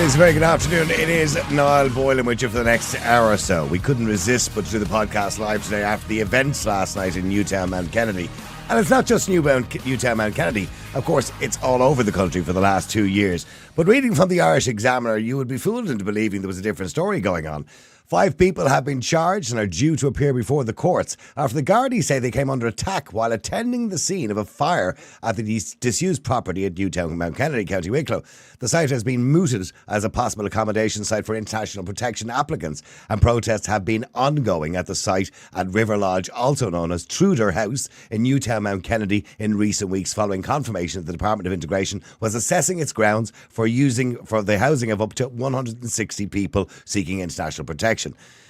ladies, a very good afternoon. It is Niall Boylan with you for the next hour or so. We couldn't resist but to do the podcast live today after the events last night in Newtown Mount Kennedy. And it's not just Newtown Mount Kennedy. Of course, it's all over the country for the last 2 years. But reading from the Irish Examiner, you would be fooled into believing there was a different story going on. 5 people have been charged and are due to appear before the courts after the Gardaí say they came under attack while attending the scene of a fire at the disused property at Newtown Mount Kennedy, County Wicklow. The site has been mooted as a possible accommodation site for international protection applicants, and protests have been ongoing at the site at River Lodge, also known as Truder House, in Newtown Mount Kennedy in recent weeks, following confirmation that the Department of Integration was assessing its grounds for the housing of up to 160 people seeking international protection.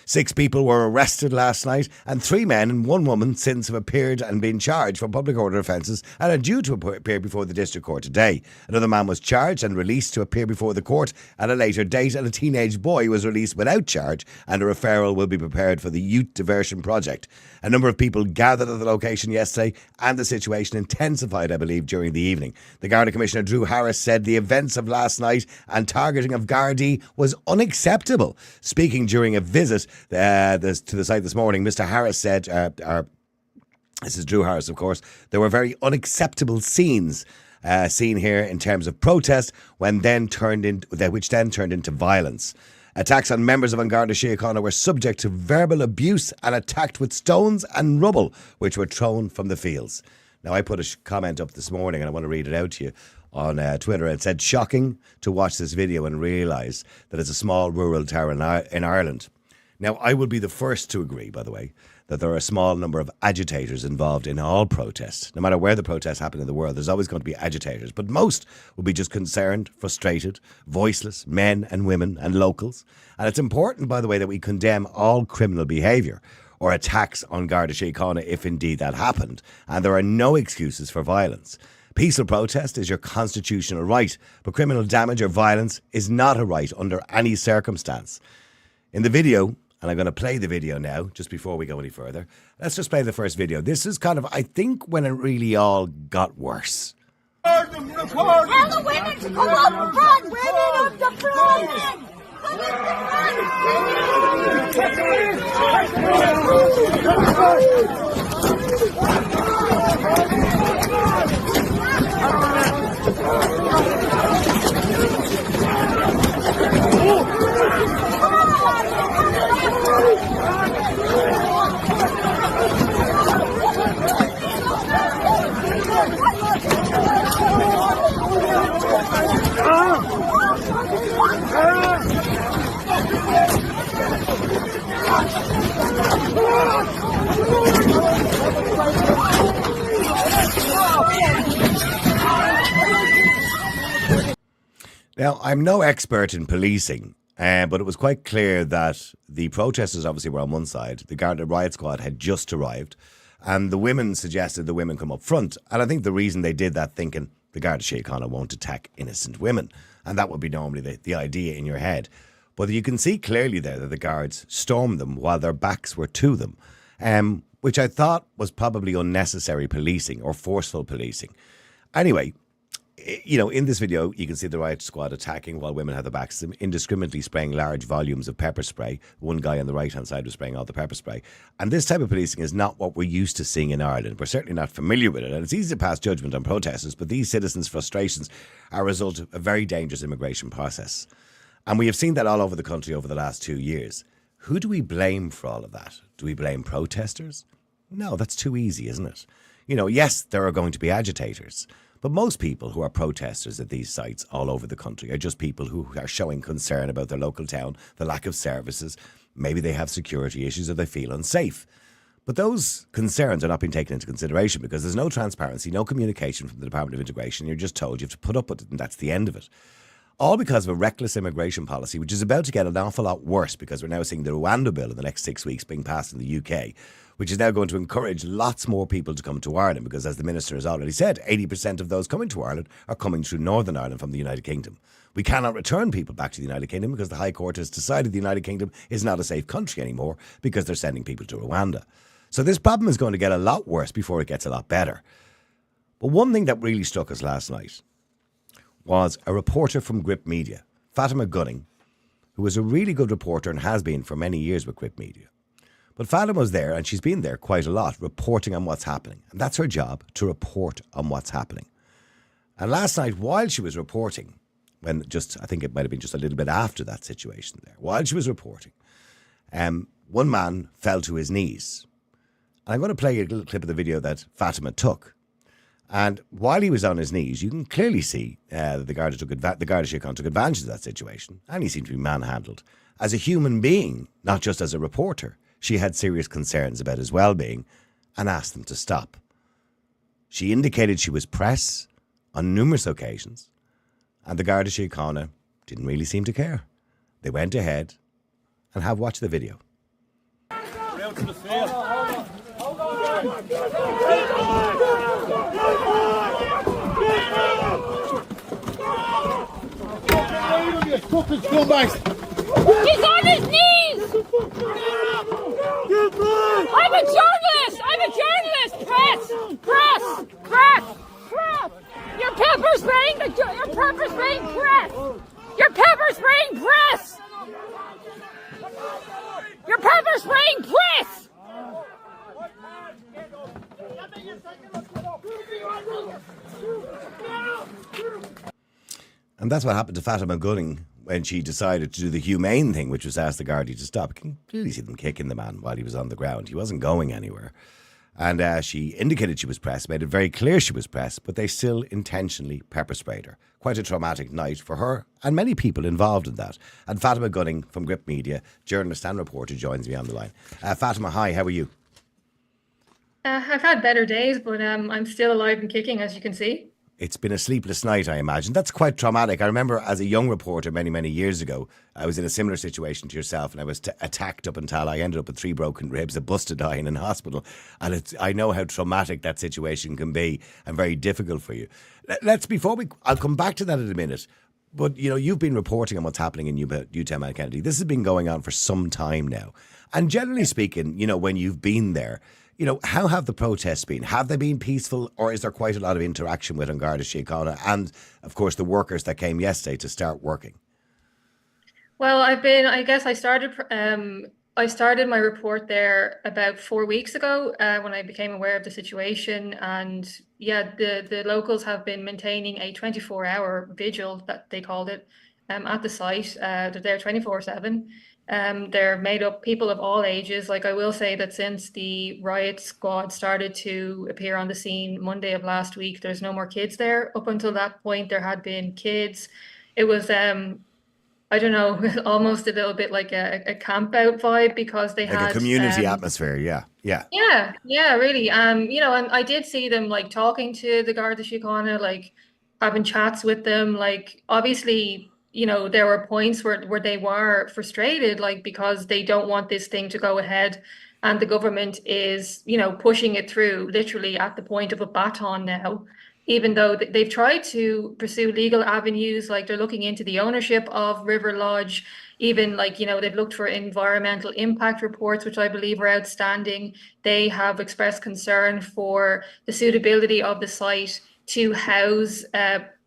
6 people were arrested last night, and 3 men and 1 woman since have appeared and been charged for public order offences and are due to appear before the district court today. Another man was charged and released to appear before the court at a later date, and a teenage boy was released without charge, and a referral will be prepared for the youth diversion project. A number of people gathered at the location yesterday, and the situation intensified, I believe, during the evening. The Garda Commissioner Drew Harris said the events of last night and targeting of gardaí was unacceptable. Speaking during a visit to the site this morning, Mr. Harris said, this is Drew Harris, of course, there were very unacceptable scenes seen here in terms of protest, which then turned into violence. Attacks on members of An Garda Síochána were subject to verbal abuse and attacked with stones and rubble, which were thrown from the fields. Now, I put a comment up this morning, and I want to read it out to you on Twitter. It said, shocking to watch this video and realise that it's a small rural town in Ireland. Now, I will be the first to agree, by the way, that there are a small number of agitators involved in all protests. No matter where the protests happen in the world, there's always going to be agitators. But most will be just concerned, frustrated, voiceless men and women and locals. And it's important, by the way, that we condemn all criminal behaviour or attacks on Garda Síochána if indeed that happened. And there are no excuses for violence. Peaceful protest is your constitutional right, but criminal damage or violence is not a right under any circumstance. In the video, and I'm going to play the video now, just before we go any further. Let's just play the first video. This is kind of, I think, when it really all got worse. Tell the women to come up front! Women up the front! Come Now, I'm no expert in policing, but it was quite clear that the protesters obviously were on one side. The Garda riot squad had just arrived, and the women suggested the women come up front. And I think the reason they did that, thinking the Garda Síochána won't attack innocent women, and that would be normally the idea in your head. But you can see clearly there that the guards stormed them while their backs were to them, which I thought was probably unnecessary policing or forceful policing. Anyway, you know, in this video, you can see the riot squad attacking while women have their backs to them, indiscriminately spraying large volumes of pepper spray. One guy on the right-hand side was spraying all the pepper spray. And this type of policing is not what we're used to seeing in Ireland. We're certainly not familiar with it. And it's easy to pass judgment on protesters, but these citizens' frustrations are a result of a very dangerous immigration process. And we have seen that all over the country over the last 2 years. Who do we blame for all of that? Do we blame protesters? No, that's too easy, isn't it? You know, yes, there are going to be agitators. But most people who are protesters at these sites all over the country are just people who are showing concern about their local town, the lack of services. Maybe they have security issues or they feel unsafe. But those concerns are not being taken into consideration because there's no transparency, no communication from the Department of Integration. You're just told you have to put up with it and that's the end of it. All because of a reckless immigration policy, which is about to get an awful lot worse because we're now seeing the Rwanda bill in the next 6 weeks being passed in the UK, which is now going to encourage lots more people to come to Ireland because, as the Minister has already said, 80% of those coming to Ireland are coming through Northern Ireland from the United Kingdom. We cannot return people back to the United Kingdom because the High Court has decided the United Kingdom is not a safe country anymore because they're sending people to Rwanda. So this problem is going to get a lot worse before it gets a lot better. But one thing that really struck us last night was a reporter from Gript Media Fatima Gunning, who was a really good reporter and has been for many years with Gript Media. But Fatima was there, and she's been there quite a lot, reporting on what's happening. And that's her job, to report on what's happening. And last night, while she was reporting, I think it might have been just a little bit after that situation there, while she was reporting, one man fell to his knees. And I'm going to play a little clip of the video that Fatima took. And while he was on his knees, you can clearly see that the Garda Síochána took advantage of that situation, and he seemed to be manhandled. As a human being, not just as a reporter, she had serious concerns about his well-being and asked them to stop. She indicated she was press on numerous occasions, and the Garda Síochána didn't really seem to care. They went ahead and have watched the video. Out to the field. He's on his knees! I'm a journalist! Press! You're pepper spraying press! You're pepper spraying press! You're pepper spraying press! And that's what happened to Fatima Gunning when she decided to do the humane thing, which was ask the Gardaí to stop. You can clearly see them kicking the man while he was on the ground. He wasn't going anywhere. And she indicated she was pressed, made it very clear she was pressed, but they still intentionally pepper sprayed her. Quite a traumatic night for her and many people involved in that. And Fatima Gunning from Gript Media, journalist and reporter, joins me on the line. Fatima, hi, how are you? I've had better days, but I'm still alive and kicking, as you can see. It's been a sleepless night, I imagine. That's quite traumatic. I remember as a young reporter many, many years ago, I was in a similar situation to yourself, and I was attacked up until I ended up with 3 broken ribs, a busted eye in hospital. And I know how traumatic that situation can be and very difficult for you. I'll come back to that in a minute. But, you've been reporting on what's happening in Newtown Mount Kennedy. This has been going on for some time now. And generally speaking, when you've been there, how have the protests been? Have they been peaceful, or is there quite a lot of interaction with Garda Síochána and, of course, the workers that came yesterday to start working? Well, I started my report there about 4 weeks ago when I became aware of the situation. And yeah, the locals have been maintaining a 24-hour vigil, that they called it, at the site. They're there 24/7. They're made up people of all ages. Like, I will say that since the riot squad started to appear on the scene Monday of last week, there's no more kids there. Up until that point, there had been kids. It was, I don't know, almost a little bit like a camp out vibe, because they had a community atmosphere. Yeah, really. And I did see them like talking to the Garda Síochána, like having chats with them. Like, obviously, there were points where they were frustrated, like, because they don't want this thing to go ahead, and the government is, pushing it through literally at the point of a baton now, even though they've tried to pursue legal avenues. Like, they're looking into the ownership of River Lodge, even like, they've looked for environmental impact reports, which I believe are outstanding. They have expressed concern for the suitability of the site to house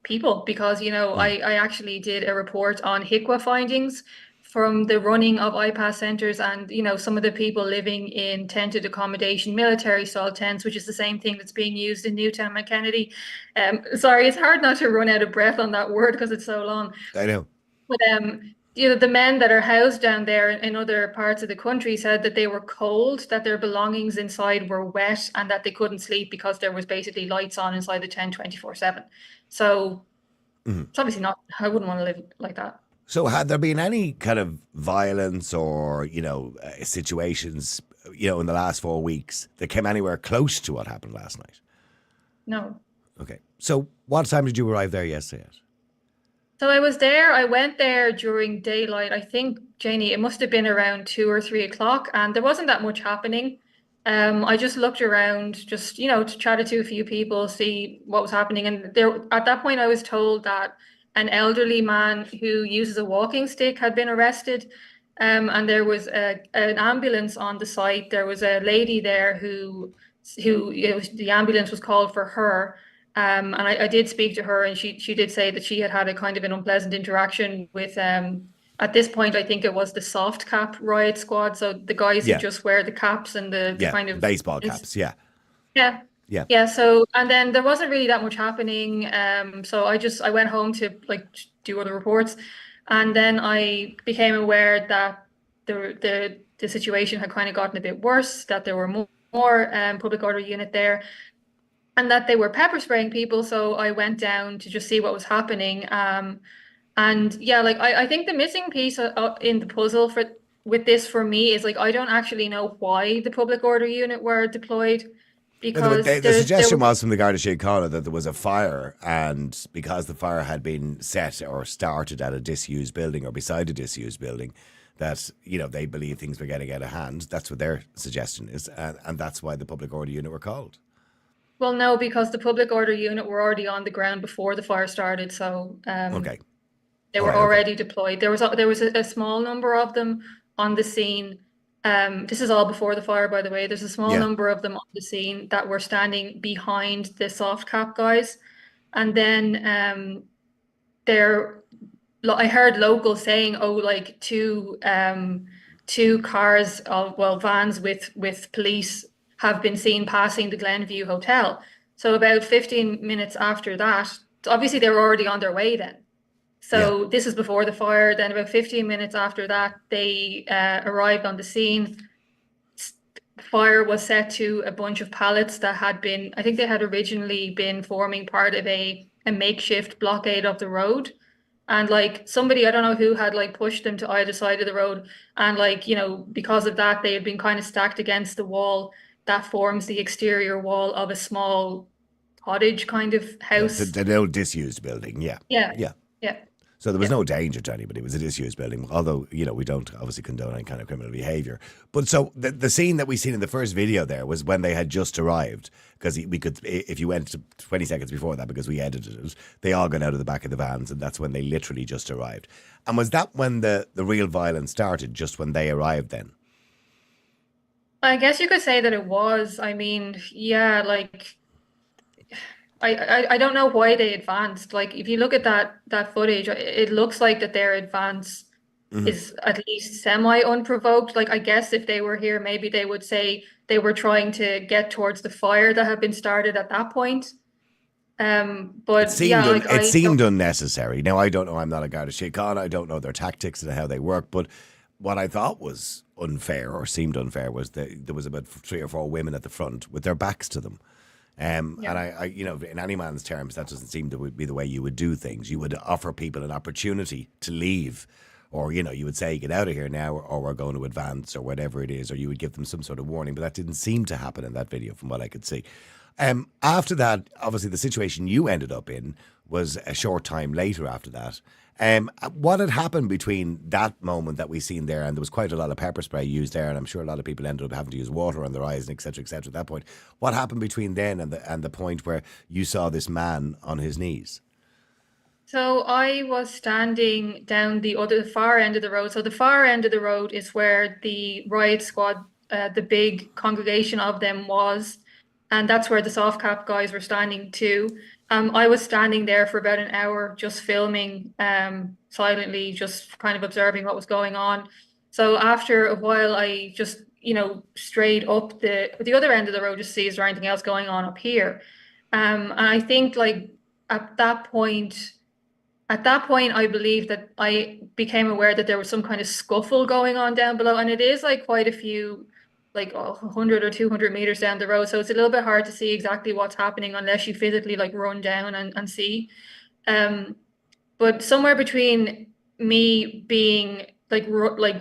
people, because I actually did a report on HICWA findings from the running of IPAS centres, and some of the people living in tented accommodation, military style tents, which is the same thing that's being used in Newtown Mount Kennedy. Sorry, it's hard not to run out of breath on that word because it's so long. I know. But the men that are housed down there in other parts of the country said that they were cold, that their belongings inside were wet, and that they couldn't sleep because there was basically lights on inside the tent 24/7. So it's obviously not, I wouldn't want to live like that. So had there been any kind of violence or, situations, in the last 4 weeks that came anywhere close to what happened last night? No. Okay. So what time did you arrive there yesterday at? So I went there during daylight. I think, Janie, it must have been around 2 or 3 o'clock, and there wasn't that much happening. I just looked around, just, to chat to a few people, see what was happening. And there, at that point, I was told that an elderly man who uses a walking stick had been arrested. And there was an ambulance on the site. There was a lady there who the ambulance was called for her. And I did speak to her, and she did say that she had a kind of an unpleasant interaction with at this point, I think it was the soft cap riot squad. So the guys who Yeah. just wear the caps and the Yeah. kind of Baseball caps. Yeah. Yeah. Yeah. Yeah. So, and then there wasn't really that much happening. So I went home to like do other reports, and then I became aware that the situation had kind of gotten a bit worse, that there were more public order unit there, and that they were pepper spraying people. So I went down to just see what was happening. And yeah, like I think the missing piece in the puzzle with this for me is like I don't actually know why the public order unit were deployed. Because the suggestion was from the Garda Síochána that there was a fire, and because the fire had been set or started at a disused building or beside a disused building, that, you know, they believe things were getting out of hand. That's what their suggestion is, and that's why the public order unit were called. Well, no, because the public order unit were already on the ground before the fire started, so Okay. they were already deployed. There was a small number of them on the scene. This is all before the fire, by the way. There's a small number of them on the scene that were standing behind the soft cap guys. And then I heard locals saying, oh, like two cars, vans with police have been seen passing the Glenview Hotel. So about 15 minutes after that, obviously they were already on their way then. So this is before the fire. Then about 15 minutes after that, they arrived on the scene. Fire was set to a bunch of pallets that had been, I think they had originally been forming part of a makeshift blockade of the road. And like somebody, I don't know who, had like pushed them to either side of the road. And like, you know, because of that, they had been kind of stacked against the wall that forms the exterior wall of a small cottage kind of house. The old disused building, yeah. Yeah. So there was no danger to anybody. It was a disused building, although, you know, we don't obviously condone any kind of criminal behaviour. But so the scene that we seen in the first video there was when they had just arrived, because we could, if you went to 20 seconds before that, because we edited it, they all got out of the back of the vans, and that's when they literally just arrived. And was that when the real violence started, just when they arrived then? I guess you could say that it was. I mean, yeah, like I don't know why they advanced. Like if you look at that footage, it looks like that their advance is at least semi unprovoked. Like I guess if they were here, maybe they would say they were trying to get towards the fire that had been started at that point. But it seemed unnecessary. Now I don't know. I'm not a Garda Síochána. I don't know their tactics and how they work. But what I thought was unfair or seemed unfair was that there was about 3 or 4 women at the front with their backs to them. And I, you know, in any man's terms, that doesn't seem to be the way you would do things. You would offer people an opportunity to leave, or, you know, you would say, get out of here now, or we're going to advance, or whatever it is, or you would give them some sort of warning. But that didn't seem to happen in that video from what I could see. After that, obviously, the situation you ended up in was a short time later after that. What had happened between that moment that we seen there, and there was quite a lot of pepper spray used there, and I'm sure a lot of people ended up having to use water on their eyes and et cetera, at that point. What happened between then and the point where you saw this man on his knees? So I was standing down the far end of the road. So the far end of the road is where the riot squad, the big congregation of them was, and that's where the soft cap guys were standing too. I was standing there for about an hour, just filming, silently, just kind of observing what was going on. So after a while, I just, you know, strayed up the other end of the road to see is there anything else going on up here. And I think like at that point, I believe that I became aware that there was some kind of scuffle going on down below, and it is like quite a few, like 100 or 200 meters down the road. So it's a little bit hard to see exactly what's happening unless you physically like run down and see. But somewhere between me being like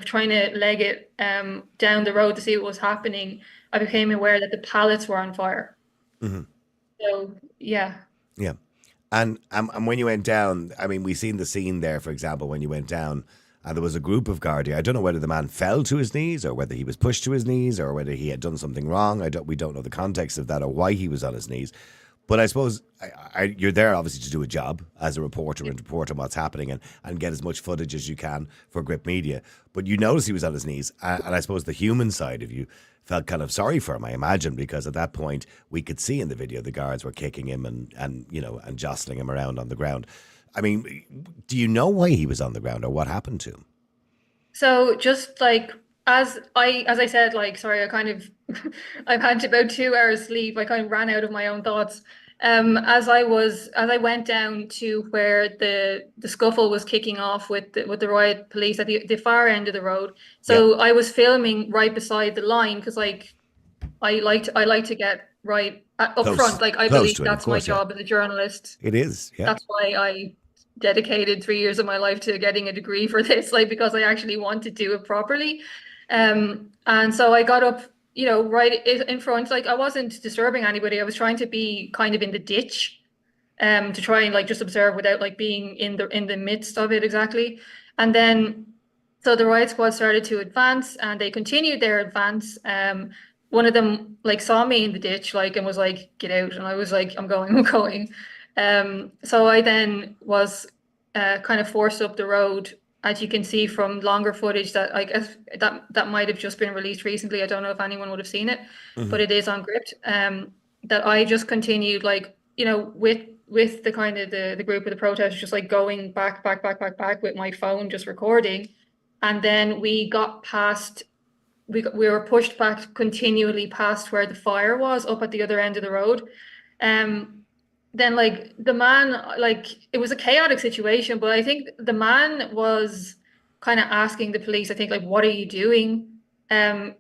trying to leg it down the road to see what was happening, I became aware that the pallets were on fire. Mm-hmm. So, yeah. Yeah. And when you went down, I mean, we seen the scene there, for example, when you went down, and there was a group of Gardaí. I don't know whether the man fell to his knees or whether he was pushed to his knees or whether he had done something wrong. We don't know the context of that or why he was on his knees. But I suppose you're there obviously to do a job as a reporter and report on what's happening and get as much footage as you can for Gript Media. But you notice he was on his knees, and I suppose the human side of you felt kind of sorry for him, I imagine, because at that point we could see in the video the guards were kicking him and jostling him around on the ground. I mean, do you know why he was on the ground or what happened to him? So just like as I said, like sorry, I kind of I've had about 2 hours sleep. I kind of ran out of my own thoughts. As I went down to where the scuffle was kicking off with the riot police at the far end of the road. So I was filming right beside the line because like I like to get right up front. Like I believe that's my job as a journalist. It is. Yeah. That's why I dedicated 3 years of my life to getting a degree for this, like because I actually want to do it properly. And so I got up, right in front. Like I wasn't disturbing anybody. I was trying to be kind of in the ditch, to try and like just observe without like being in the midst of it exactly. And then so the riot squad started to advance, and they continued their advance. One of them like saw me in the ditch, like, and was like, "Get out!" And I was like, "I'm going." So I then was kind of forced up the road, as you can see from longer footage that I guess that might have just been released recently. I don't know if anyone would have seen it, but it is on Gript. That I just continued like, with the kind of the group of the protesters, just like going back with my phone, just recording. And then we got past, we were pushed back continually past where the fire was up at the other end of the road. Then like the man, like it was a chaotic situation, but I think the man was kind of asking the police, I think, like, what are you doing?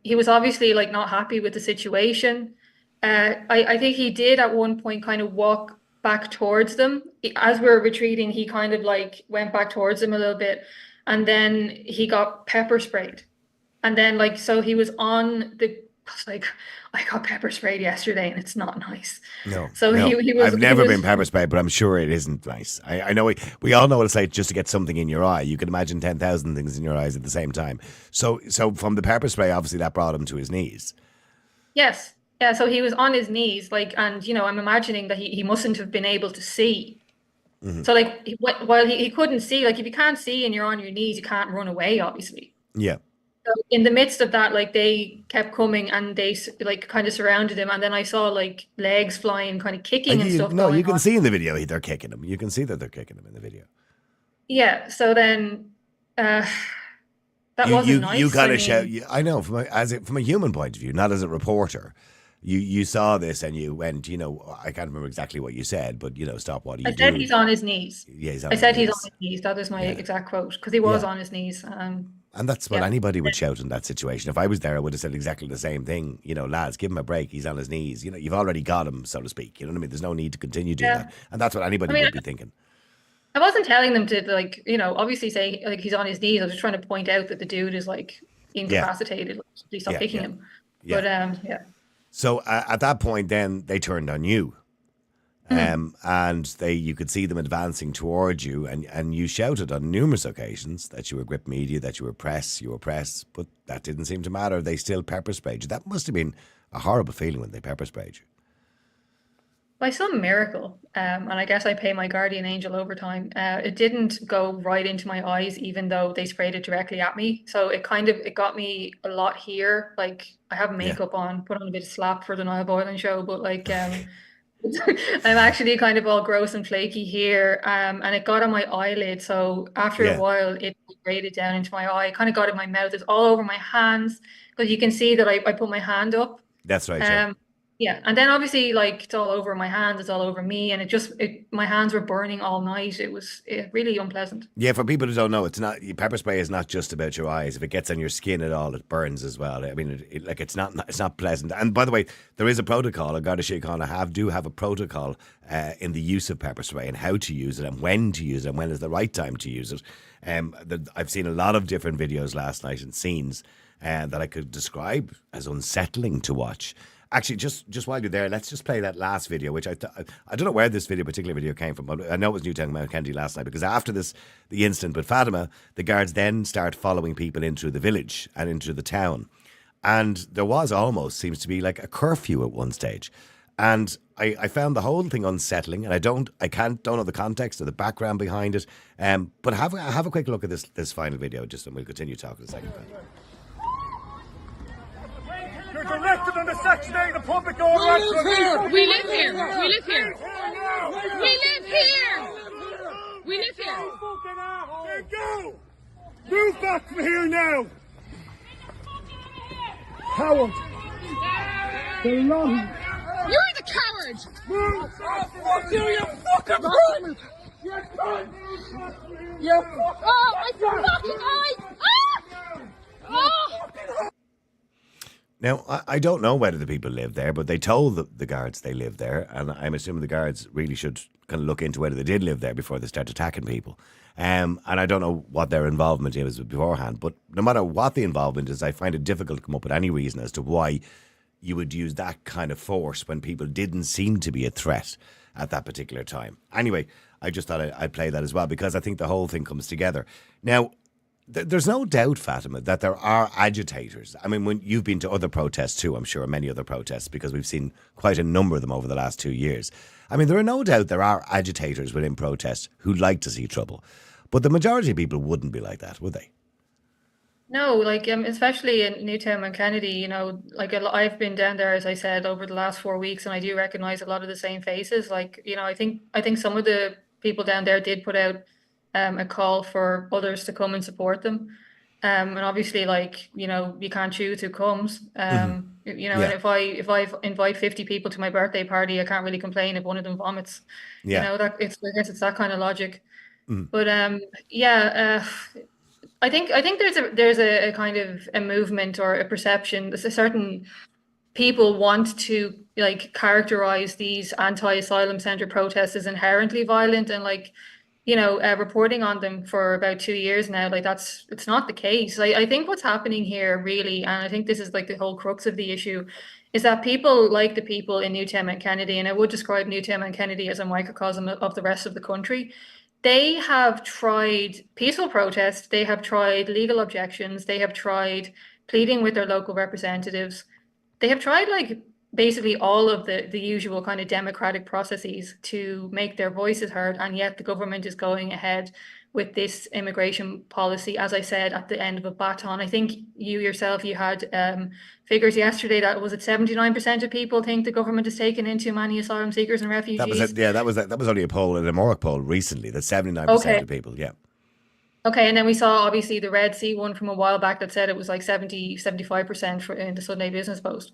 He was obviously like not happy with the situation. I think he did at one point kind of walk back towards them. As we were retreating, he kind of like went back towards them a little bit, and then he got pepper sprayed. And then like, so he was on the, like, I got pepper sprayed yesterday and it's not nice. No. So no. He was. I've never been pepper sprayed, but I'm sure it isn't nice. I know we all know what it's like just to get something in your eye. You can imagine 10,000 things in your eyes at the same time. So from the pepper spray, obviously that brought him to his knees. Yes. Yeah. So he was on his knees, like, and I'm imagining that he mustn't have been able to see. So like, while he couldn't see, like if you can't see and you're on your knees, you can't run away, obviously. Yeah. So in the midst of that, like they kept coming and they like kind of surrounded him, and then I saw like legs flying, kind of kicking and stuff. No, you can see in the video they're kicking him. You can see that they're kicking him in the video. Yeah. So then, that wasn't nice. You kind of shout. I know from a human point of view, not as a reporter. You saw this and you went, I can't remember exactly what you said, but stop. What are you doing? I said he's on his knees. Yeah, he's on his knees. That was my exact quote, because he was on his knees. And that's what anybody would shout in that situation. If I was there, I would have said exactly the same thing. Lads, give him a break. He's on his knees. You've already got him, so to speak. You know what I mean? There's no need to continue doing that. And that's what anybody would be thinking. I wasn't telling them to, like, obviously say, like, he's on his knees. I was trying to point out that the dude is, like, incapacitated. Like, please stop kicking him. But, So at that point, then, they turned on you. And you could see them advancing towards you, and you shouted on numerous occasions that you were Gript Media, that you were press, but that didn't seem to matter. They still pepper sprayed you. That must have been a horrible feeling when they pepper sprayed you. By some miracle, and I guess I pay my guardian angel overtime, it didn't go right into my eyes, even though they sprayed it directly at me. So it got me a lot here. Like, I have makeup on, put on a bit of slap for the Niall Boylan show, but like, I'm actually kind of all gross and flaky here, and it got on my eyelid. So after a while, it braided down into my eye. It kind of got in my mouth. It's all over my hands, because you can see that I put my hand up. That's right. Yeah, and then obviously, like, it's all over my hands, it's all over me, and my hands were burning all night. It was really unpleasant. Yeah, for people who don't know, pepper spray is not just about your eyes. If it gets on your skin at all, it burns as well. I mean, it's not pleasant. And by the way, there is a protocol. A Garda Síochána do have a protocol in the use of pepper spray and how to use it and when to use it and when is the right time to use it. I've seen a lot of different videos last night and scenes that I could describe as unsettling to watch. Actually, just while you're there, let's just play that last video, which I don't know where this particular video came from, but I know it was Newtown Mount Kennedy last night, because after the incident with Fatima, the guards then start following people into the village and into the town. And there was almost, seems to be, like a curfew at one stage. And I found the whole thing unsettling, and I don't know the context or the background behind it. But have a quick look at this final video, and we'll continue talking in a second. on the Section 8 of public order. We live here. We live here. We live here. We live here. Go! Move back from here now! Coward! They're lying! You're the coward! Move! Fuck you fucking cunt! You cunt! You Oh, my fucking eye! Ah! Oh! Now, I don't know whether the people live there, but they told the guards they lived there, and I'm assuming the guards really should kind of look into whether they did live there before they start attacking people. And I don't know what their involvement is beforehand, but no matter what the involvement is, I find it difficult to come up with any reason as to why you would use that kind of force when people didn't seem to be a threat at that particular time. Anyway, I just thought I'd play that as well, because I think the whole thing comes together. Now, there's no doubt, Fatima, that there are agitators. I mean, when you've been to other protests too, I'm sure, many other protests, because we've seen quite a number of them over the last 2 years. I mean, there are no doubt there are agitators within protests who like to see trouble. But the majority of people wouldn't be like that, would they? No, like especially in Newtown Mount Kennedy, you know, like I've been down there, as I said, over the last 4 weeks, and I do recognise a lot of the same faces. Like, you know, I think some of the people down there did put out a call for others to come and support them. And obviously, like, you know, you can't choose who comes. You know, Yeah. and if I invite 50 people to my birthday party, I can't really complain if one of them vomits. Yeah. You know, I guess it's that kind of logic. But yeah, I think there's a kind of a movement or a perception. There's a certain people want to like characterize these anti-asylum center protests as inherently violent, and like, you know, reporting on them for about 2 years now, like it's not the case. I think what's happening here really, and I think this is like the whole crux of the issue, is that people like the people in Newtown Mount Kennedy, and I would describe Newtown Mount Kennedy as a microcosm of the rest of the country. They have tried peaceful protest, they have tried legal objections, they have tried pleading with their local representatives. They have tried like basically all of the usual kind of democratic processes to make their voices heard, and yet the government is going ahead with this immigration policy, as I said, at the end of a baton. I think you yourself, you had figures yesterday that was it 79% of people think the government has taken in too many asylum seekers and refugees. That was it. Yeah, that was only a poll, an Amoric poll recently, that 79% of people, yeah. Okay, and then we saw obviously the Red Sea one from a while back that said it was like 75% in the Sunday Business Post.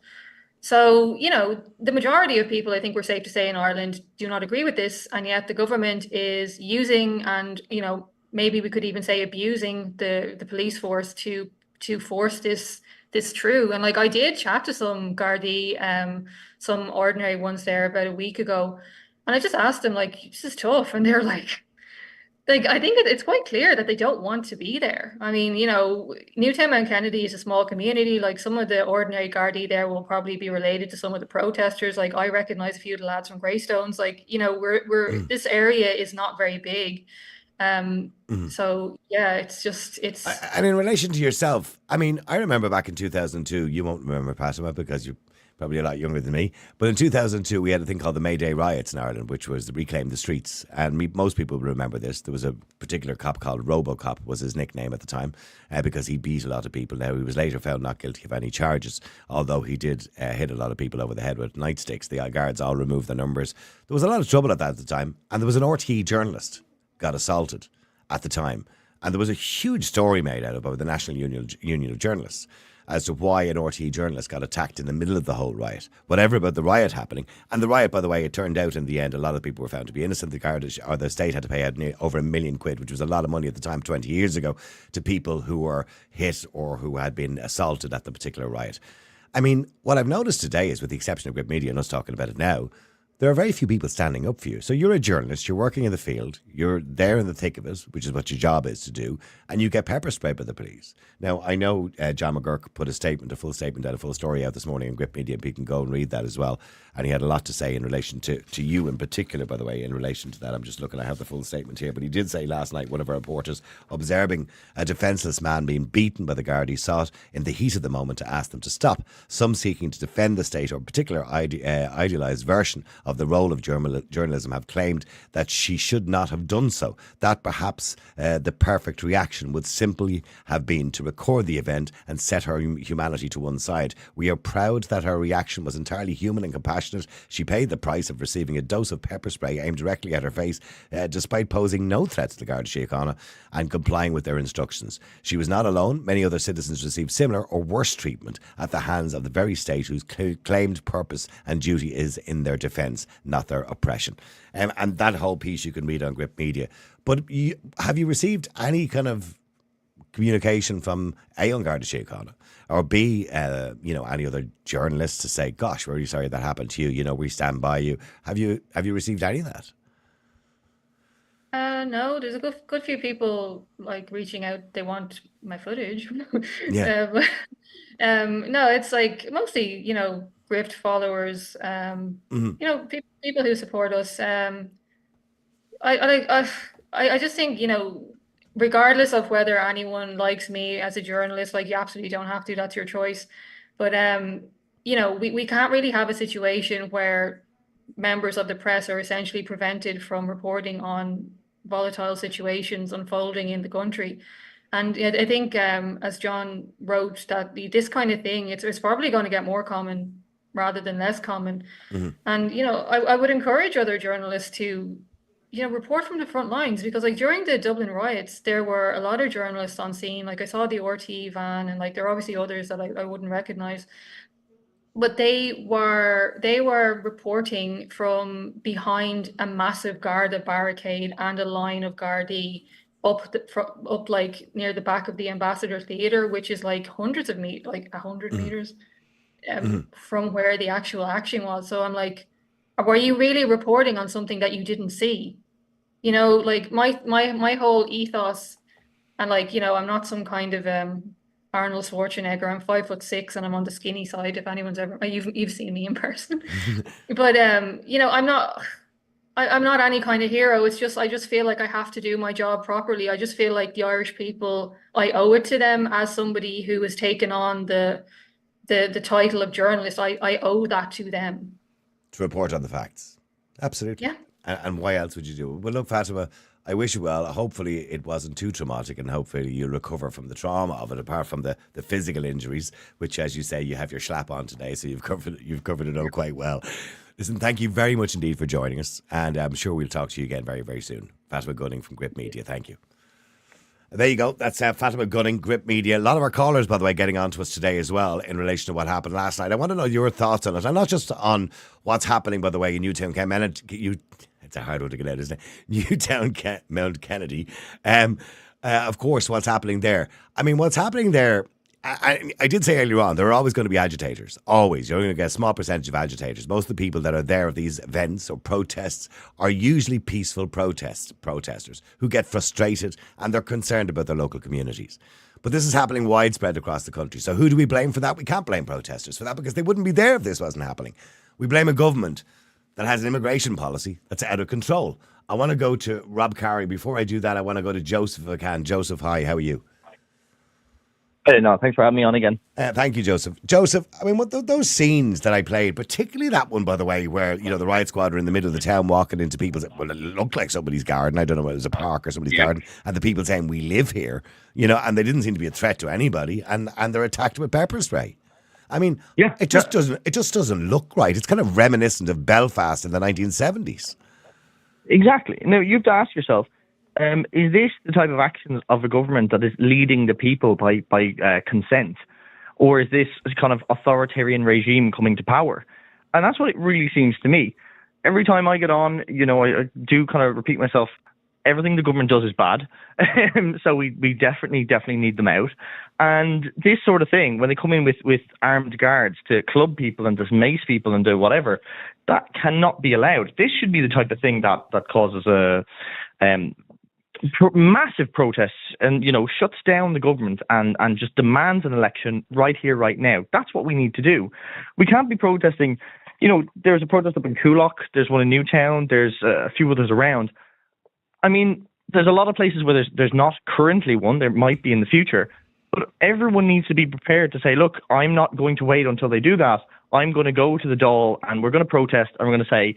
So, you know, the majority of people, I think we're safe to say in Ireland, do not agree with this. And yet the government is using, and, you know, maybe we could even say abusing the police force to force this through. And like, I did chat to some gardaí, some ordinary ones there about a week ago. And I just asked them, like, this is tough. And they're like, I think it's quite clear that they don't want to be there. I mean, you know, Newtown Mount Kennedy is a small community. Like, some of the ordinary Gardaí there will probably be related to some of the protesters. Like, I recognise a few of the lads from Greystones. Like, you know, this area is not very big. So yeah, it's. And in relation to yourself, I mean, I remember back in 2002. You won't remember, Fatima, because you're probably a lot younger than me. But in 2002, we had a thing called the May Day riots in Ireland, which was to reclaim the streets. And most people remember this. There was a particular cop called RoboCop, was his nickname at the time, because he beat a lot of people. Now, he was later found not guilty of any charges, although he did hit a lot of people over the head with nightsticks. The guards all removed the numbers. There was a lot of trouble at that at the time. And there was an RT journalist got assaulted at the time. And there was a huge story made out of it by the National Union of Journalists as to why an RT journalist got attacked in the middle of the whole riot. Whatever about the riot happening. And the riot, by the way, it turned out in the end, a lot of people were found to be innocent. The Garda, or the state, had to pay out over £1 million, which was a lot of money at the time, 20 years ago, to people who were hit or who had been assaulted at the particular riot. I mean, what I've noticed today is, with the exception of Gript Media and us talking about it now, there are very few people standing up for you. So you're a journalist, you're working in the field, you're there in the thick of it, which is what your job is to do, and you get pepper sprayed by the police. Now, I know John McGurk put a full statement out, a full story out this morning in Gript Media, and people can go and read that as well. And he had a lot to say in relation to you in particular, by the way, in relation to that. I'm just looking, I have the full statement here. But he did say last night, one of our reporters, observing a defenceless man being beaten by the guard, he sought in the heat of the moment to ask them to stop. Some seeking to defend the state, or a particular idealised version of of the role of journalism have claimed that she should not have done so. That perhaps the perfect reaction would simply have been to record the event and set her humanity to one side. We are proud that her reaction was entirely human and compassionate. She paid the price of receiving a dose of pepper spray aimed directly at her face, despite posing no threat to the Garda Síochána and complying with their instructions. She was not alone. Many other citizens received similar or worse treatment at the hands of the very state whose claimed purpose and duty is in their defence, not their oppression. And that whole piece you can read on Gript Media. But have you received any kind of communication from A, on Garda Síochána, or B, any other journalists to say, gosh, we're really sorry that happened to you, we stand by you? Have you received any of that? No, there's a good few people like reaching out. They want my footage. Yeah. No, it's like mostly, Gript followers, people who support us. I just think, regardless of whether anyone likes me as a journalist, like you absolutely don't have to, that's your choice. But, we can't really have a situation where members of the press are essentially prevented from reporting on volatile situations unfolding in the country. And I think, as John wrote, that this kind of thing, it's probably going to get more common rather than less common. Mm-hmm. And, I would encourage other journalists to, report from the front lines, because like during the Dublin riots, there were a lot of journalists on scene. Like I saw the RT van, and like there are obviously others that I wouldn't recognize. But they were reporting from behind a massive Garda barricade and a line of gardaí up like near the back of the Ambassador Theatre, which is like hundreds of meters, like 100 meters from where the actual action was. So I'm like, were you really reporting on something that you didn't see? Like my whole ethos, and like, I'm not some kind of Arnold Schwarzenegger. I'm 5'6" and I'm on the skinny side. If anyone's ever, you've seen me in person, but I'm not any kind of hero. It's just, I just feel like I have to do my job properly. I just feel like the Irish people, I owe it to them as somebody who has taken on the title of journalist. I owe that to them. To report on the facts. Absolutely. Yeah. And why else would you do it? Well, look, Fatima, I wish you well. Hopefully it wasn't too traumatic, and hopefully you'll recover from the trauma of it, apart from the physical injuries, which, as you say, you have your schlap on today, so you've covered it up quite well. Listen, thank you very much indeed for joining us, and I'm sure we'll talk to you again very, very soon. Fatima Gunning from Gript Media, thank you. There you go. That's Fatima Gunning, Gript Media. A lot of our callers, by the way, getting on to us today as well in relation to what happened last night. I want to know your thoughts on it, and not just on what's happening, by the way, in Newtown Kennedy. It's a hard one to get out, isn't it? Newtown Mount Kennedy. Of course, what's happening there. I mean, what's happening there, I did say earlier on, there are always going to be agitators. Always. You're going to get a small percentage of agitators. Most of the people that are there at these events or protests are usually peaceful protesters who get frustrated and they're concerned about their local communities. But this is happening widespread across the country. So who do we blame for that? We can't blame protesters for that, because they wouldn't be there if this wasn't happening. We blame a government that has an immigration policy that's out of control. I want to go to Rob Carey. Before I do that, I want to go to Joseph if I can. Joseph, hi, how are you? No, thanks for having me on again. Thank you, Joseph. Joseph, I mean, those scenes that I played, particularly that one, by the way, where, the riot squad are in the middle of the town walking into people's, well, it looked like somebody's garden. I don't know whether it was a park or somebody's garden. And the people saying, we live here, and they didn't seem to be a threat to anybody. And they're attacked with pepper spray. I mean, it just doesn't look right. It's kind of reminiscent of Belfast in the 1970s. Exactly. Now, you have to ask yourself, is this the type of actions of a government that is leading the people by consent? Or is this a kind of authoritarian regime coming to power? And that's what it really seems to me. Every time I get on, I do kind of repeat myself, everything the government does is bad. So we definitely need them out. And this sort of thing, when they come in with armed guards to club people and to mace people and do whatever, that cannot be allowed. This should be the type of thing that causes massive protests and, shuts down the government and just demands an election right here, right now. That's what we need to do. We can't be protesting. There's a protest up in Coolock. There's one in Newtown. There's a few others around. I mean, there's a lot of places where there's not currently one. There might be in the future. But everyone needs to be prepared to say, look, I'm not going to wait until they do that. I'm going to go to the Dáil and we're going to protest and we're going to say,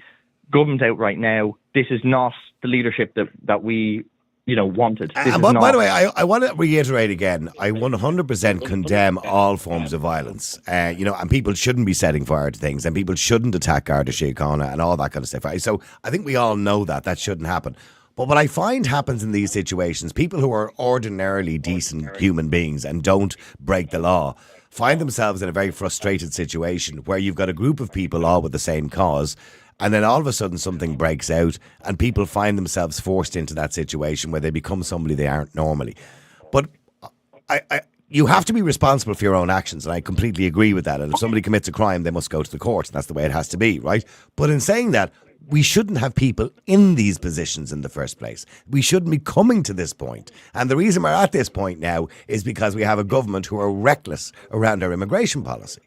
government out right now, this is not the leadership that we, wanted. By the way, I want to reiterate again, I 100% condemn all forms of violence. And people shouldn't be setting fire to things, and people shouldn't attack Garda Síochána and all that kind of stuff. So I think we all know that shouldn't happen. But what I find happens in these situations, people who are ordinarily decent human beings and don't break the law find themselves in a very frustrated situation where you've got a group of people all with the same cause, and then all of a sudden something breaks out and people find themselves forced into that situation where they become somebody they aren't normally. But you have to be responsible for your own actions, and I completely agree with that. And if somebody commits a crime, they must go to the courts, and that's the way it has to be, right? But in saying that, we shouldn't have people in these positions in the first place. We shouldn't be coming to this point. And the reason we're at this point now is because we have a government who are reckless around our immigration policy.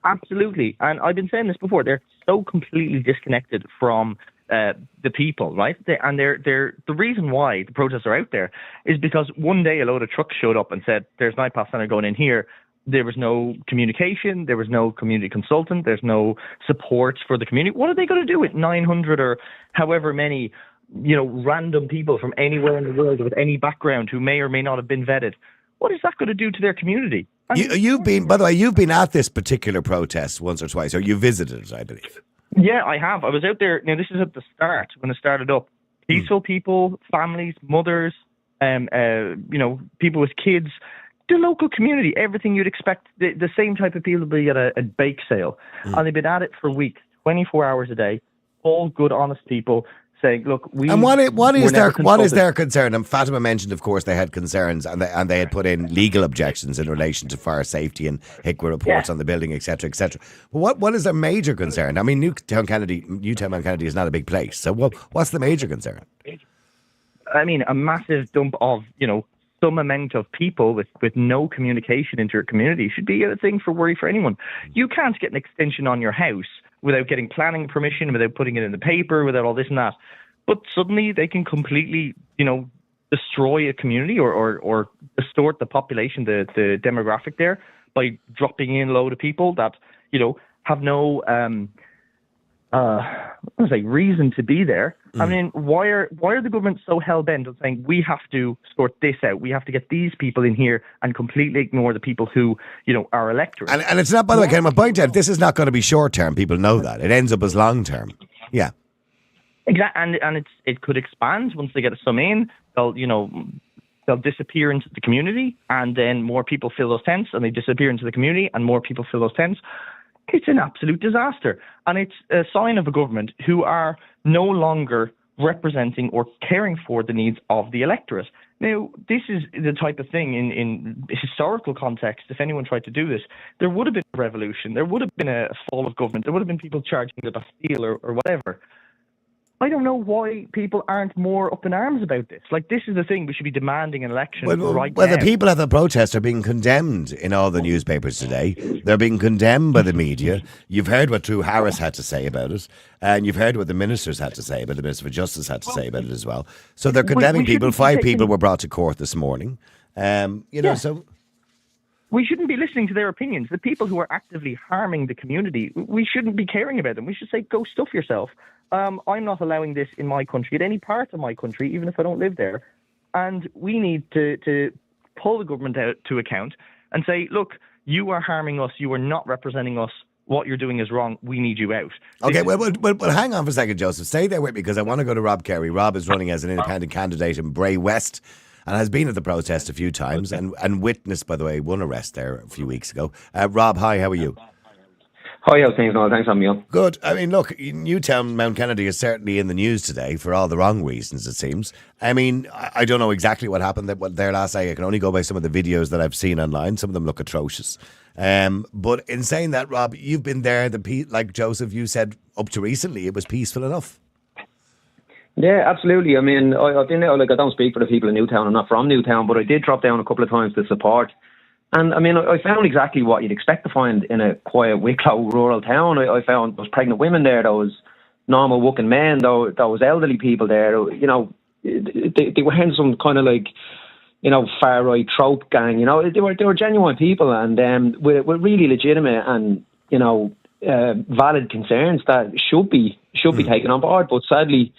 Absolutely. And I've been saying this before. They're so completely disconnected from the people, right? They're the reason why the protests are out there is because one day a load of trucks showed up and said, there's an IPAS centre going in here. There was no communication. There was no community consultant. There's no support for the community. What are they going to do with 900 or however many, random people from anywhere in the world with any background who may or may not have been vetted? What is that going to do to their community? You've been at this particular protest once or twice, or you visited it, I believe. Yeah, I have. I was out there. Now, this is at the start when it started up. Peaceful people, families, mothers, people with kids, the local community, everything you'd expect. The same type of people to be at a bake sale. And they've been at it for weeks, 24 hours a day, all good, honest people saying, look, And what is their concern? And Fatima mentioned, of course, they had concerns and they had put in legal objections in relation to fire safety and HICWA reports on the building, etc., etc. But what is their major concern? I mean, Newtown Mount Kennedy is not a big place. So what's the major concern? I mean, a massive dump of, some amount of people with no communication into your community should be a thing for worry for anyone. You can't get an extension on your house without getting planning permission, without putting it in the paper, without all this and that. But suddenly they can completely, destroy a community or distort the population, the demographic there, by dropping in a load of people that, have no reason to be there. I mean, why are the government so hell-bent on saying we have to sort this out? We have to get these people in here and completely ignore the people who, are electorate. And it's not, by the way, can I point out, this is not going to be short-term. People know that. It ends up as long-term. Yeah. Exactly. And it could expand once they get some in. They'll disappear into the community, and then more people fill those tents, and they disappear into the community, and more people fill those tents. It's an absolute disaster. And it's a sign of a government who are no longer representing or caring for the needs of the electorate. Now, this is the type of thing in historical context, if anyone tried to do this, there would have been a revolution, there would have been a fall of government, there would have been people charging the Bastille or whatever. I don't know why people aren't more up in arms about this. Like, this is the thing, we should be demanding an election right now. The people at the protest are being condemned in all the newspapers today. They're being condemned by the media. You've heard what Drew Harris had to say about it, and you've heard what the ministers had to say about it, the Minister for Justice had to say about it as well. So they're condemning people. 5 people were brought to court this morning. So... We shouldn't be listening to their opinions. The people who are actively harming the community, we shouldn't be caring about them. We should say, go stuff yourself. I'm not allowing this in my country, at any part of my country, even if I don't live there. And we need to pull the government out to account and say, look, you are harming us. You are not representing us. What you're doing is wrong. We need you out. Okay, well, hang on for a second, Joseph. Stay there with me because I want to go to Rob Carey. Rob is running as an independent candidate in Bray West, and has been at the protest a few times and witnessed, by the way, one arrest there a few weeks ago. Rob, hi, how are you? Hi, how's things, Niall? Thanks for having me on. Good. I mean, look, Newtown Mount Kennedy is certainly in the news today for all the wrong reasons, it seems. I mean, I don't know exactly what happened there last night. I can only go by some of the videos that I've seen online. Some of them look atrocious. But in saying that, Rob, you've been there, like Joseph, you said up to recently, it was peaceful enough. Yeah, absolutely. I mean, I've been there, I don't speak for the people in Newtown. I'm not from Newtown, but I did drop down a couple of times to support. And I mean, I found exactly what you'd expect to find in a quiet Wicklow rural town. I found there was pregnant women there, there was normal working men, there was elderly people there. They weren't some kind of like, far right trope gang. They were genuine people and with really legitimate and valid concerns that should be should be taken on board. But sadly,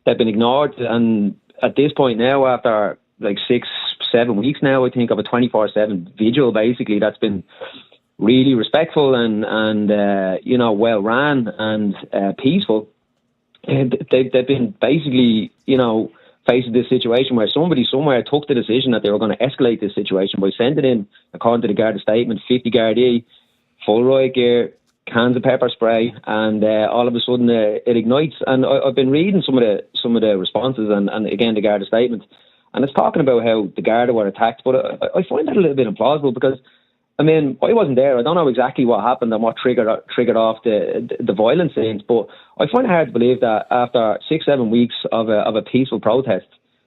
they've been ignored. And at this point now, after like 6-7 weeks now, I think, of a 24/7 vigil, basically, that's been really respectful and well ran and peaceful. And they've been basically, facing this situation where somebody somewhere took the decision that they were going to escalate this situation by sending in, according to the Garda statement, 50 gardaí, full riot gear, cans of pepper spray, and all of a sudden it ignites. And I've been reading some of the responses and again the Garda statement, and it's talking about how the Garda were attacked. But I find that a little bit implausible because, I mean, I wasn't there. I don't know exactly what happened and what triggered off the violent scenes. But I find it hard to believe that after 6-7 weeks of a peaceful protest,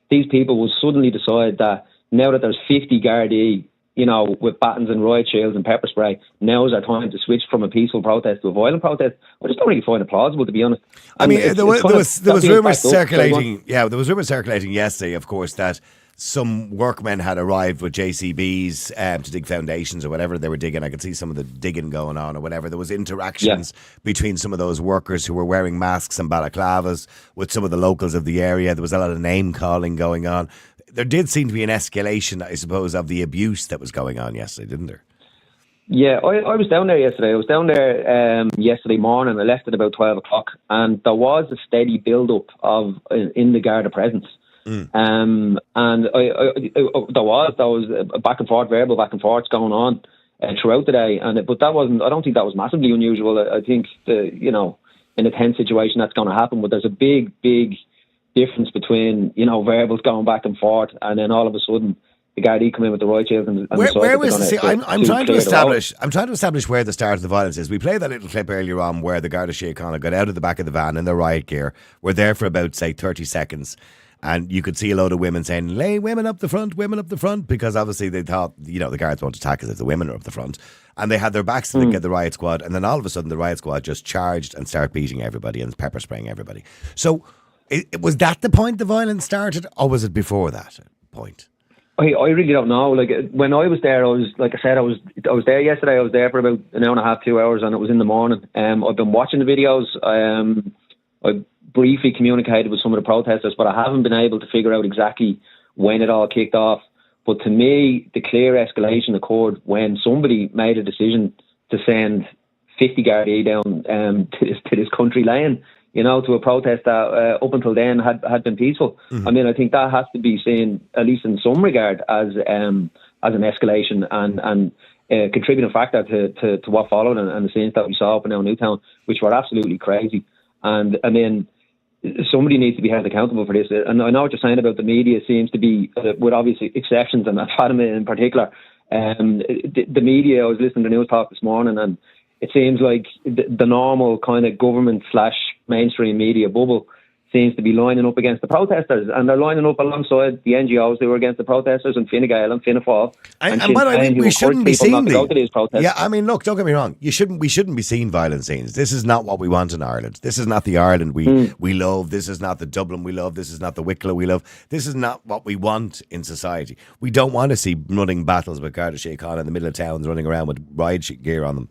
these people will suddenly decide that now that there's 50 gardaí, with batons and riot shields and pepper spray, now is our time to switch from a peaceful protest to a violent protest. I just don't really find it plausible, to be honest. I mean, there was rumours circulating. Yeah, there was rumours circulating yesterday, of course, that some workmen had arrived with JCBs to dig foundations or whatever they were digging. I could see some of the digging going on or whatever. There was interactions between some of those workers who were wearing masks and balaclavas with some of the locals of the area. There was a lot of name calling going on. There did seem to be an escalation, I suppose, of the abuse that was going on yesterday, didn't there? Yeah, I was down there yesterday. I was down there yesterday morning. I left at about 12 o'clock, and there was a steady build-up in the Garda presence. And there was back and forth, verbal back and forth going on throughout the day. But that wasn't. I don't think that was massively unusual. I think in a tense situation that's going to happen. But there's a big difference between verbals going back and forth, and then all of a sudden the Gardaí come in with the riot shields and where was the? I'm trying to establish where the start of the violence is. We played that little clip earlier on where the Garda Síochána got out of the back of the van in their riot gear. Were there for about, say, 30 seconds. And you could see a load of women saying, "Lay women up the front," because obviously they thought, the guards won't attack us if the women are up the front. And they had their backs to the riot squad. And then all of a sudden the riot squad just charged and started beating everybody and pepper spraying everybody. So was that the point the violence started, or was it before that point? I really don't know. Like, when I was there, I was there yesterday. I was there for about an hour and a half, 2 hours, and it was in the morning. I've been watching the videos. I briefly communicated with some of the protesters, but I haven't been able to figure out exactly when it all kicked off. But to me, the clear escalation occurred when somebody made a decision to send 50 Gardaí down to this country lane, to a protest that up until then had been peaceful. I mean, I think that has to be seen, at least in some regard, as an escalation and a contributing factor to what followed and the scenes that we saw up and down Newtown, which were absolutely crazy. And I mean, somebody needs to be held accountable for this. And I know what you're saying about the media seems to be, with obvious exceptions, and Fatima in particular, the media, I was listening to News Talk this morning, and it seems like the normal kind of government/mainstream media bubble seems to be lining up against the protesters, and they're lining up alongside the NGOs who were against the protesters, and Fine Gael and Fianna Fáil. And by the way, we shouldn't be seeing these protests. Yeah, I mean, look, don't get me wrong. We shouldn't be seeing violent scenes. This is not what we want in Ireland. This is not the Ireland we love. This is not the Dublin we love. This is not the Wicklow we love. This is not what we want in society. We don't want to see running battles with Garda Síochána in the middle of towns running around with riot gear on them.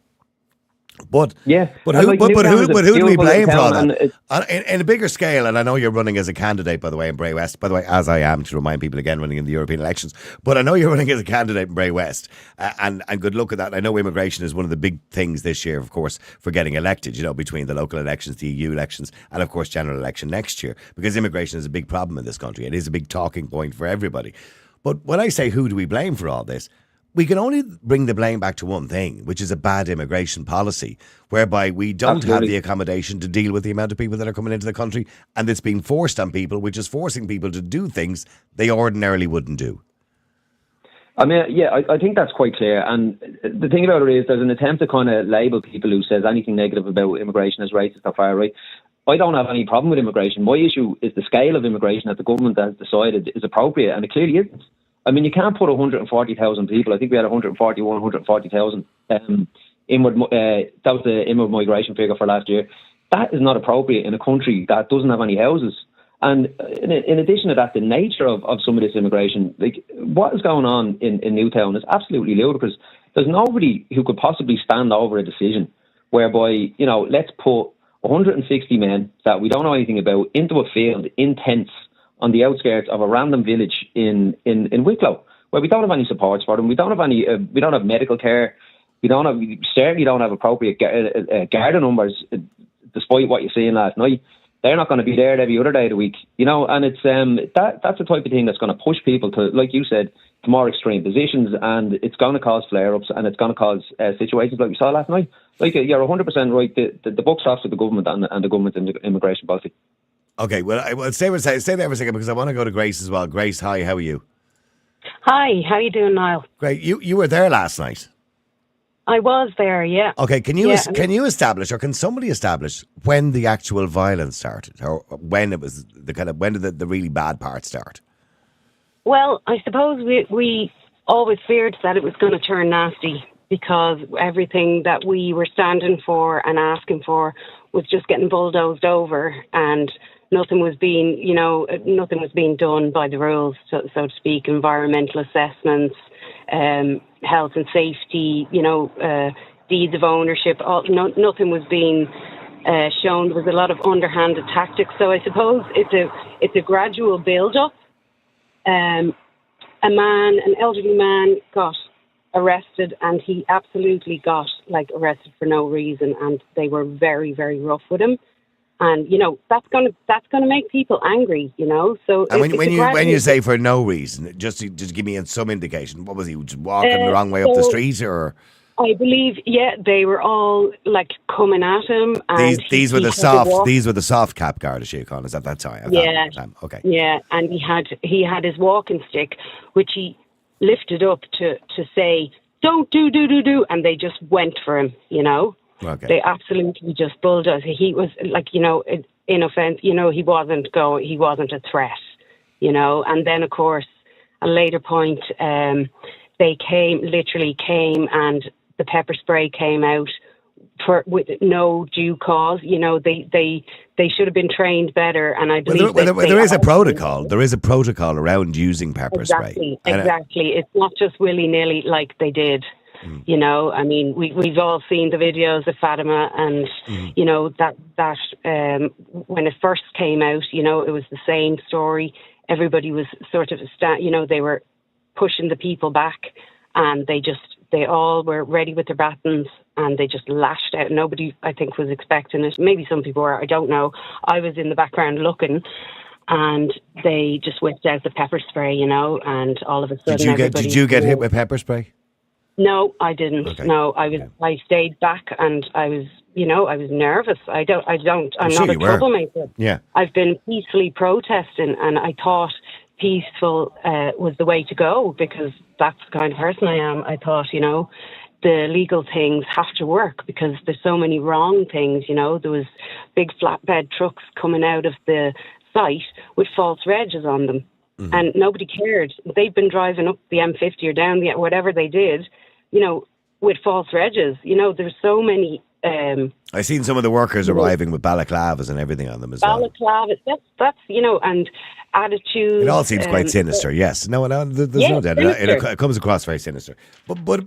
But who do we blame for all that? In a bigger scale, and I know you're running as a candidate, by the way, in Bray West, by the way, as I am, to remind people again, running in the European elections, but I know you're running as a candidate in Bray West, and good luck at that. I know immigration is one of the big things this year, of course, for getting elected, between the local elections, the EU elections, and of course general election next year, because immigration is a big problem in this country. It is a big talking point for everybody. But when I say who do we blame for all this, we can only bring the blame back to one thing, which is a bad immigration policy, whereby we don't have the accommodation to deal with the amount of people that are coming into the country, and it's being forced on people, which is forcing people to do things they ordinarily wouldn't do. I mean, yeah, I think that's quite clear. And the thing about it is there's an attempt to kind of label people who says anything negative about immigration as racist or far right. I don't have any problem with immigration. My issue is the scale of immigration that the government has decided is appropriate, and it clearly isn't. I mean, you can't put 140,000 people. I think we had 140,000 inward. That was the inward migration figure for last year. That is not appropriate in a country that doesn't have any houses. And in addition to that, the nature of some of this immigration, like what is going on in Newtown is absolutely ludicrous. There's nobody who could possibly stand over a decision whereby, let's put 160 men that we don't know anything about into a field in tents on the outskirts of a random village in Wicklow, where we don't have any supports for them. We don't have any. We don't have medical care. We certainly don't have appropriate Garda numbers, despite what you're seeing last night. They're not going to be there every other day of the week, and it's that's the type of thing that's going to push people to, like you said, to more extreme positions, and it's going to cause flare-ups, and it's going to cause situations like we saw last night. Like, you're 100% right. The buck stops with the government and the government's immigration policy. Okay, well, stay there for a second, because I want to go to Grace as well. Grace, hi, how are you? Hi, how you doing, Niall? Great. You were there last night. I was there, yeah. Okay, can you establish, or can somebody establish, when the actual violence started, or when it was when did the really bad part start? Well, I suppose we always feared that it was going to turn nasty, because everything that we were standing for and asking for was just getting bulldozed over, and nothing was being done by the rules, so to speak. Environmental assessments, health and safety, deeds of ownership. Nothing was being shown. There was a lot of underhanded tactics. So I suppose it's a gradual build-up. An elderly man got arrested, and he absolutely got arrested for no reason, and they were very, very rough with him. And that's gonna make people angry. So and when you say for no reason, just to give me some indication, what was he, just walking the wrong way up the street, or? I believe, they were all coming at him. And these were the soft cap Garda Síochánas at that time. Okay. Yeah, and he had his walking stick, which he lifted up to say, "Don't do," and they just went for him. Okay. They absolutely just bulldozed. He was in offence, he wasn't a threat, and then of course, a later point, they came and the pepper spray came out with no due cause. They should have been trained better, and I believe there is a protocol. There is a protocol around using pepper spray. Exactly. It's not just willy-nilly like they did. I mean, we've all seen the videos of Fatima, and that when it first came out, it was the same story. Everybody was sort of they were pushing the people back, and they all were ready with their batons, and they just lashed out. Nobody, I think, was expecting it. Maybe some people were, I don't know. I was in the background looking, and they just whipped out the pepper spray, and all of a sudden Did you get hit with pepper spray? No, I didn't. Okay. No, I stayed back, and I was nervous. I'm not a troublemaker. Yeah. I've been peacefully protesting, and I thought peaceful was the way to go, because that's the kind of person I am. I thought, the legal things have to work, because there's so many wrong things. There was big flatbed trucks coming out of the site with false regs on them. Mm-hmm. And nobody cared. They've been driving up the M50 or down whatever they did, with false regs. There's so many. I've seen some of the workers arriving with balaclavas and everything on them as well. Balaclavas, that's and attitude. It all seems quite sinister. Yes, no, there's no doubt. It comes across very sinister. But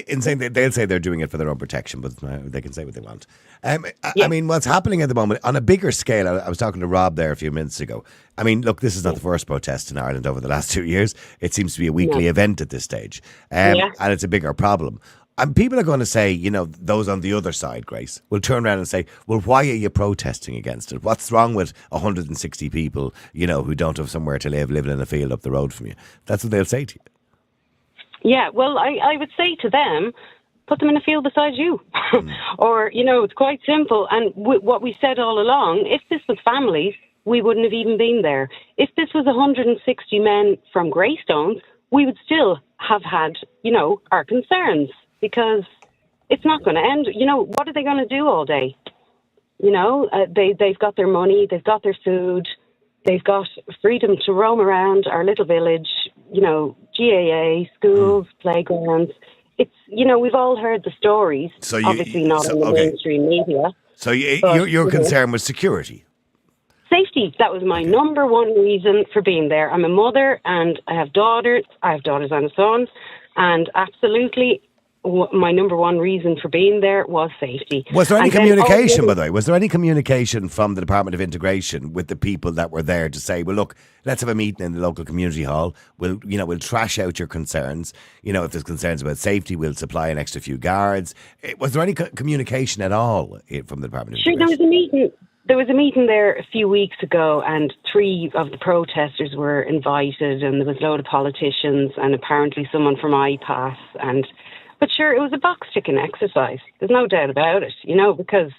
in saying they'll say they're doing it for their own protection, but they can say what they want. I mean, what's happening at the moment on a bigger scale? I was talking to Rob there a few minutes ago. I mean, look, this is not the first protest in Ireland over the last 2 years. It seems to be a weekly event at this stage, and it's a bigger problem. And people are going to say, those on the other side, Grace, will turn around and say, well, why are you protesting against it? What's wrong with 160 people, who don't have somewhere to live, living in a field up the road from you? That's what they'll say to you. Yeah, well, I would say to them, put them in a field beside you. Or, it's quite simple. And what we said all along, if this was families, we wouldn't have even been there. If this was 160 men from Greystones, we would still have had, our concerns. Because it's not going to end. What are they going to do all day? They've got their money, they've got their food, they've got freedom to roam around our little village, GAA, schools, playgrounds. It's, we've all heard the stories, obviously not in the mainstream media. So your concern was security? Safety. That was my number one reason for being there. I'm a mother, and I have daughters. I have daughters and a son, and absolutely, my number one reason for being there was safety. Was there any And then communication, by the way? Was there any communication from the Department of Integration with the people that were there to say, well, look, let's have a meeting in the local community hall. We'll trash out your concerns. If there's concerns about safety, we'll supply an extra few guards. Was there any communication at all from the Department of Sure, Integration? there was a meeting there a few weeks ago, and 3 of the protesters were invited, and there was a load of politicians and apparently someone from IPAS. But sure, it was a box-ticking exercise. There's no doubt about it, because,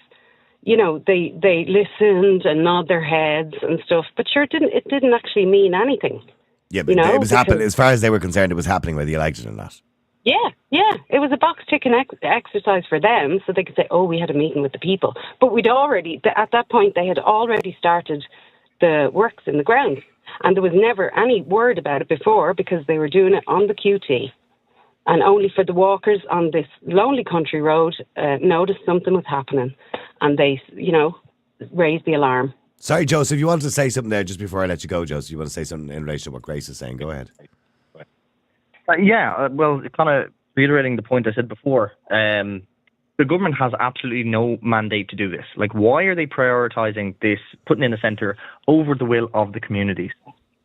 they listened and nod their heads and stuff. But sure, it didn't actually mean anything. Yeah, but it was happening, as far as they were concerned, it was happening whether you liked it or not. Yeah. It was a box-ticking exercise for them, so they could say, oh, we had a meeting with the people. But at that point, they had already started the works in the ground. And there was never any word about it before, because they were doing it on the QT. And only for the walkers on this lonely country road noticed something was happening. And they, raised the alarm. Sorry, Joseph, you wanted to say something there just before I let you go, Joseph. You want to say something in relation to what Grace is saying? Go ahead. Well, kind of reiterating the point I said before, the government has absolutely no mandate to do this. Like, why are they prioritising this, putting in the centre, over the will of the communities?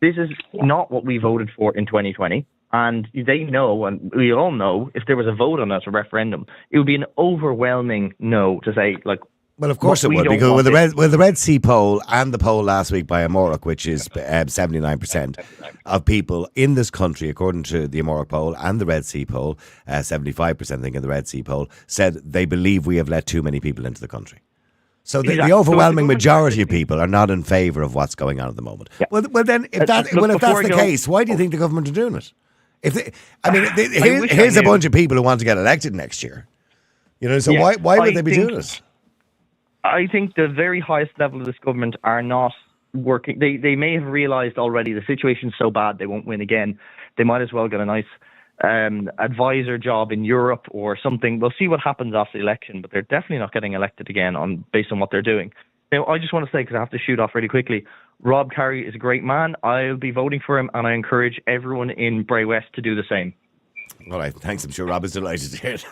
This is not what we voted for in 2020. And they know, and we all know, if there was a vote on that, a referendum, it would be an overwhelming no to say, like, well, of course it would, because with the Red C poll and the poll last week by Amórach, which is 79% of people in this country, according to the Amórach poll and the Red C poll, 75% I think in the Red C poll, said they believe we have let too many people into the country. So the overwhelming majority of people are not in favour of what's going on at the moment. Yeah. Well, then, if that's the case, why do you think the government are doing it? Here's a bunch of people who want to get elected next year. So why would they be doing this? I think the very highest level of this government are not working. They may have realised already the situation's so bad they won't win again. They might as well get a nice advisor job in Europe or something. We'll see what happens after the election, but they're definitely not getting elected again based on what they're doing. Now, I just want to say, because I have to shoot off really quickly, Rob Carey is a great man. I'll be voting for him, and I encourage everyone in Bray West to do the same. All right, thanks. I'm sure Rob is delighted to hear it.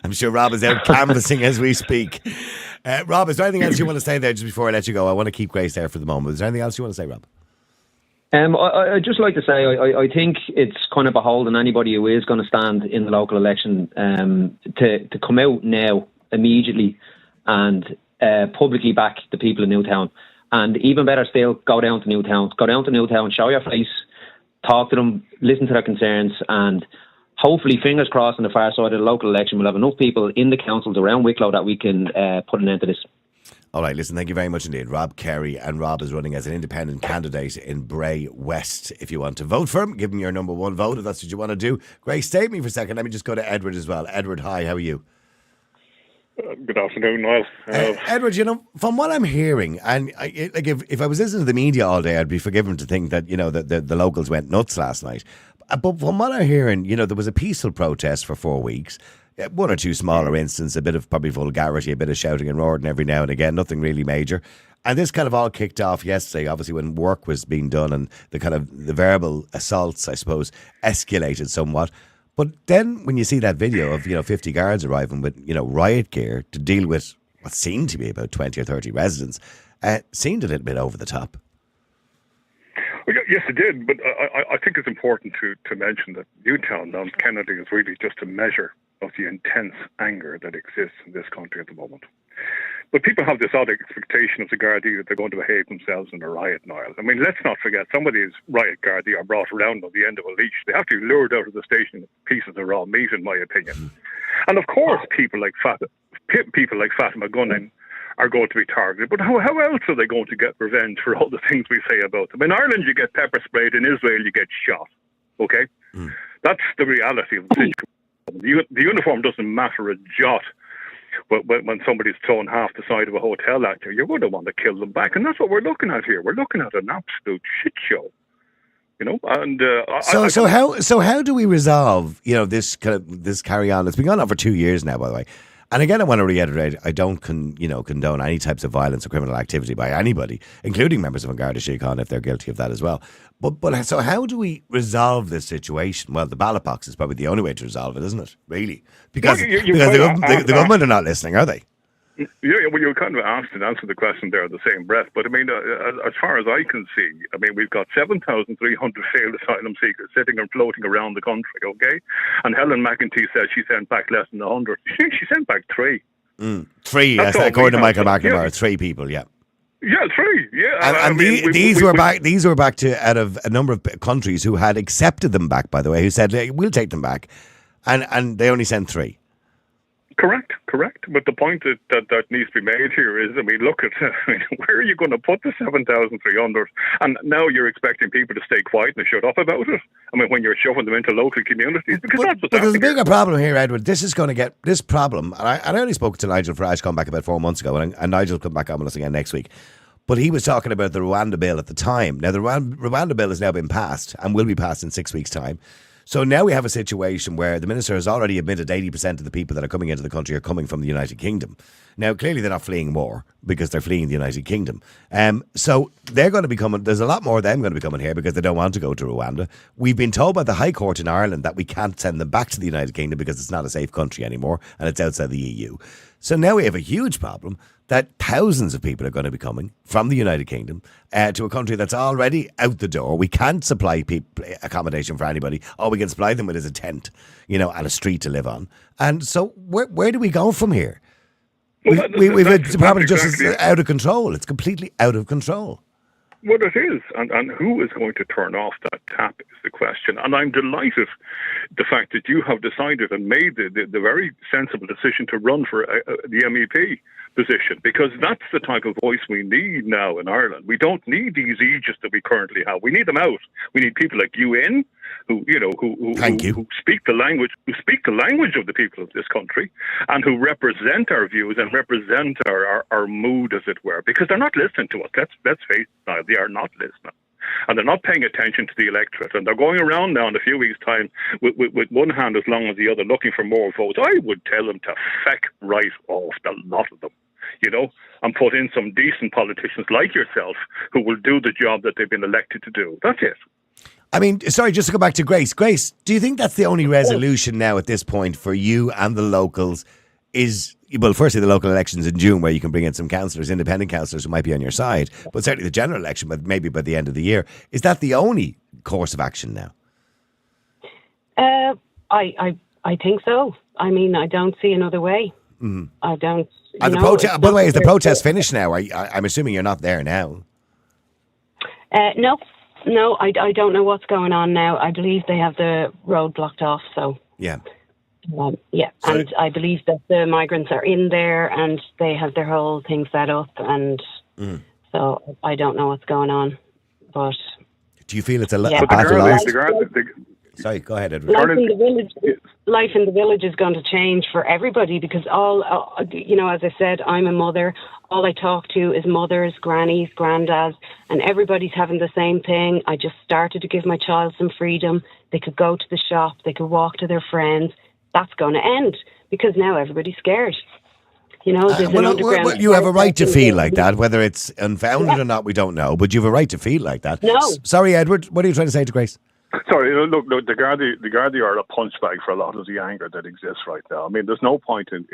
I'm sure Rob is out canvassing as we speak. Rob, is there anything else you want to say there just before I let you go? I want to keep Grace there for the moment. Is there anything else you want to say, Rob? I'd just like to say I think it's kind of beholden anybody who is going to stand in the local election to come out now immediately and publicly back the people in Newtown. And even better still, go down to Newtown, show your face, talk to them, listen to their concerns, and hopefully, fingers crossed, on the far side of the local election, we'll have enough people in the councils around Wicklow that we can put an end to this. All right, listen, thank you very much indeed. Rob Carey, and Rob is running as an independent candidate in Bray West. If you want to vote for him, give him your number one vote if that's what you want to do. Grace, stay with me for a second. Let me just go to Edward as well. Edward, hi, how are you? Good afternoon, Niall. Edward, from what I'm hearing, and if I was listening to the media all day, I'd be forgiven to think that, that the locals went nuts last night. But from what I'm hearing, there was a peaceful protest for 4 weeks. One or two smaller incidents, a bit of probably vulgarity, a bit of shouting and roaring every now and again, nothing really major. And this kind of all kicked off yesterday, obviously, when work was being done and the verbal assaults, I suppose, escalated somewhat. But then when you see that video of, 50 guards arriving with, riot gear to deal with what seemed to be about 20 or 30 residents, seemed a little bit over the top. Well, yes, it did. But I think it's important to mention that Newtown Mount Kennedy is really just a measure of the intense anger that exists in this country at the moment. But people have this odd expectation of the Gardaí that they're going to behave themselves in a riot, Niall. I mean, let's not forget, some of these riot Gardaí are brought around on the end of a leash. They have to be lured out of the station with pieces of raw meat, in my opinion. And of course, people like Fatima Gunning are going to be targeted. But how else are they going to get revenge for all the things we say about them? In Ireland, you get pepper sprayed. In Israel, you get shot. Okay? That's the reality of the situation. The uniform doesn't matter a jot. But when somebody's thrown half the side of a hotel at you, you're going to want to kill them back. And that's what we're looking at here. We're looking at an absolute shit show. And how do we resolve this carry on? It's been going on for 2 years now, by the way. And again, I want to reiterate, I don't condone any types of violence or criminal activity by anybody, including members of an Garda Síochána if they're guilty of that as well. But so how do we resolve this situation? Well, the ballot box is probably the only way to resolve it, isn't it? Really? Because the government are not listening, are they? Yeah, well, you kind of asked and answered the question there in the same breath. But I mean, as far as I can see, I mean, we've got 7,300 failed asylum seekers sitting and floating around the country, okay? And Helen McEntee says she sent back less than 100. She sent back 3. 3, yes, according to Michael McNamara, 3 people, yeah. Yeah, 3. Yeah, and these were back to out of a number of countries who had accepted them back. By the way, who said we'll take them back, and they only sent 3. Correct. But the point that needs to be made here is, I mean, look at where are you going to put the 7,300? And now you're expecting people to stay quiet and shut up about it. I mean, when you're shoving them into local communities, because that's what's happening. But there's a bigger problem here, Edward. This is going to get this problem. And I only spoke to Nigel Farage come back about 4 months ago, and Nigel will come back on with us again next week. But he was talking about the Rwanda bill at the time. Now, the Rwanda bill has now been passed and will be passed in 6 weeks' time. So now we have a situation where the minister has already admitted 80% of the people that are coming into the country are coming from the United Kingdom. Now, clearly they're not fleeing war because they're fleeing the United Kingdom. So they're going to be coming, there's a lot more of them going to be coming here because they don't want to go to Rwanda. We've been told by the High Court in Ireland that we can't send them back to the United Kingdom because it's not a safe country anymore and it's outside the EU. So now we have a huge problem that thousands of people are going to be coming from the United Kingdom to a country that's already out the door. We can't supply accommodation for anybody. All we can supply them with is a tent, and a street to live on. And so where do we go from here? We've a Department of Justice out of control. It's completely out of control. Well, it is. And who is going to turn off that tap is the question. And I'm delighted the fact that you have decided and made the very sensible decision to run for the MEP position, because that's the type of voice we need now in Ireland. We don't need these aegis that we currently have. We need them out. We need people like you in, who speak the language of the people of this country, and who represent our views and represent our mood, as it were, because they're not listening to us. Let's face it, Niall, they are not listening. And they're not paying attention to the electorate. And they're going around now in a few weeks' time with one hand as long as the other looking for more votes. I would tell them to feck right off, the lot of them, and put in some decent politicians like yourself who will do the job that they've been elected to do. That's it. I mean, sorry, just to go back to Grace. Grace, do you think that's the only resolution now at this point for you and the locals is, well, firstly, the local elections in June, where you can bring in some councillors, independent councillors who might be on your side, but certainly the general election, but maybe by the end of the year. Is that the only course of action now? I think so. I mean, I don't see another way. I don't. And by the way, is the protest finished now? I'm assuming you're not there now. No, I don't know what's going on now. I believe they have the road blocked off, so... Yeah. And I believe that the migrants are in there and they have their whole thing set up, and so I don't know what's going on. But do you feel it's a battle? Sorry, go ahead, Edward. Life in the village is going to change for everybody, because as I said, I'm a mother. All I talk to is mothers, grannies, granddads, and everybody's having the same thing. I just started to give my child some freedom. They could go to the shop, they could walk to their friends. That's going to end because now everybody's scared. There's an underground. You have a right to feel like that, whether it's unfounded or not, we don't know. But you have a right to feel like that. No. Sorry, Edward. What are you trying to say to Grace? Sorry, look, the Gardaí are a punch bag for a lot of the anger that exists right now. I mean, there's no point in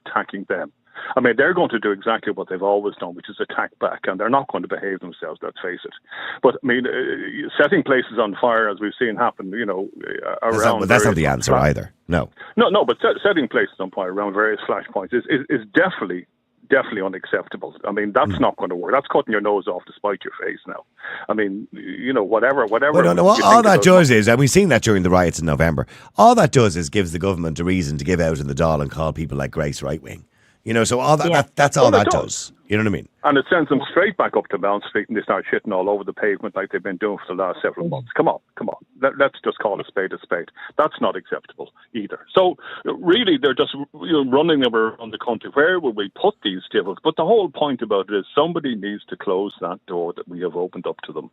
attacking them. I mean, they're going to do exactly what they've always done, which is attack back, and they're not going to behave themselves, let's face it. But, I mean, setting places on fire, as we've seen happen, around... But that's not the answer either, no. No, but setting places on fire around various flashpoints is definitely unacceptable. I mean, that's not going to work. That's cutting your nose off to spite your face now. I mean, whatever. Well, no, all that does is, and we've seen that during the riots in November, all that does is gives the government a reason to give out in the Dáil and call people like Grace right-wing. So all that's all that does. You know what I mean? And it sends them straight back up to Mount Street, and they start shitting all over the pavement like they've been doing for the last several months. Come on. Let's just call a spade a spade. That's not acceptable either. So really, they're just running them around the country. Where will we put these devils? But the whole point about it is somebody needs to close that door that we have opened up to them.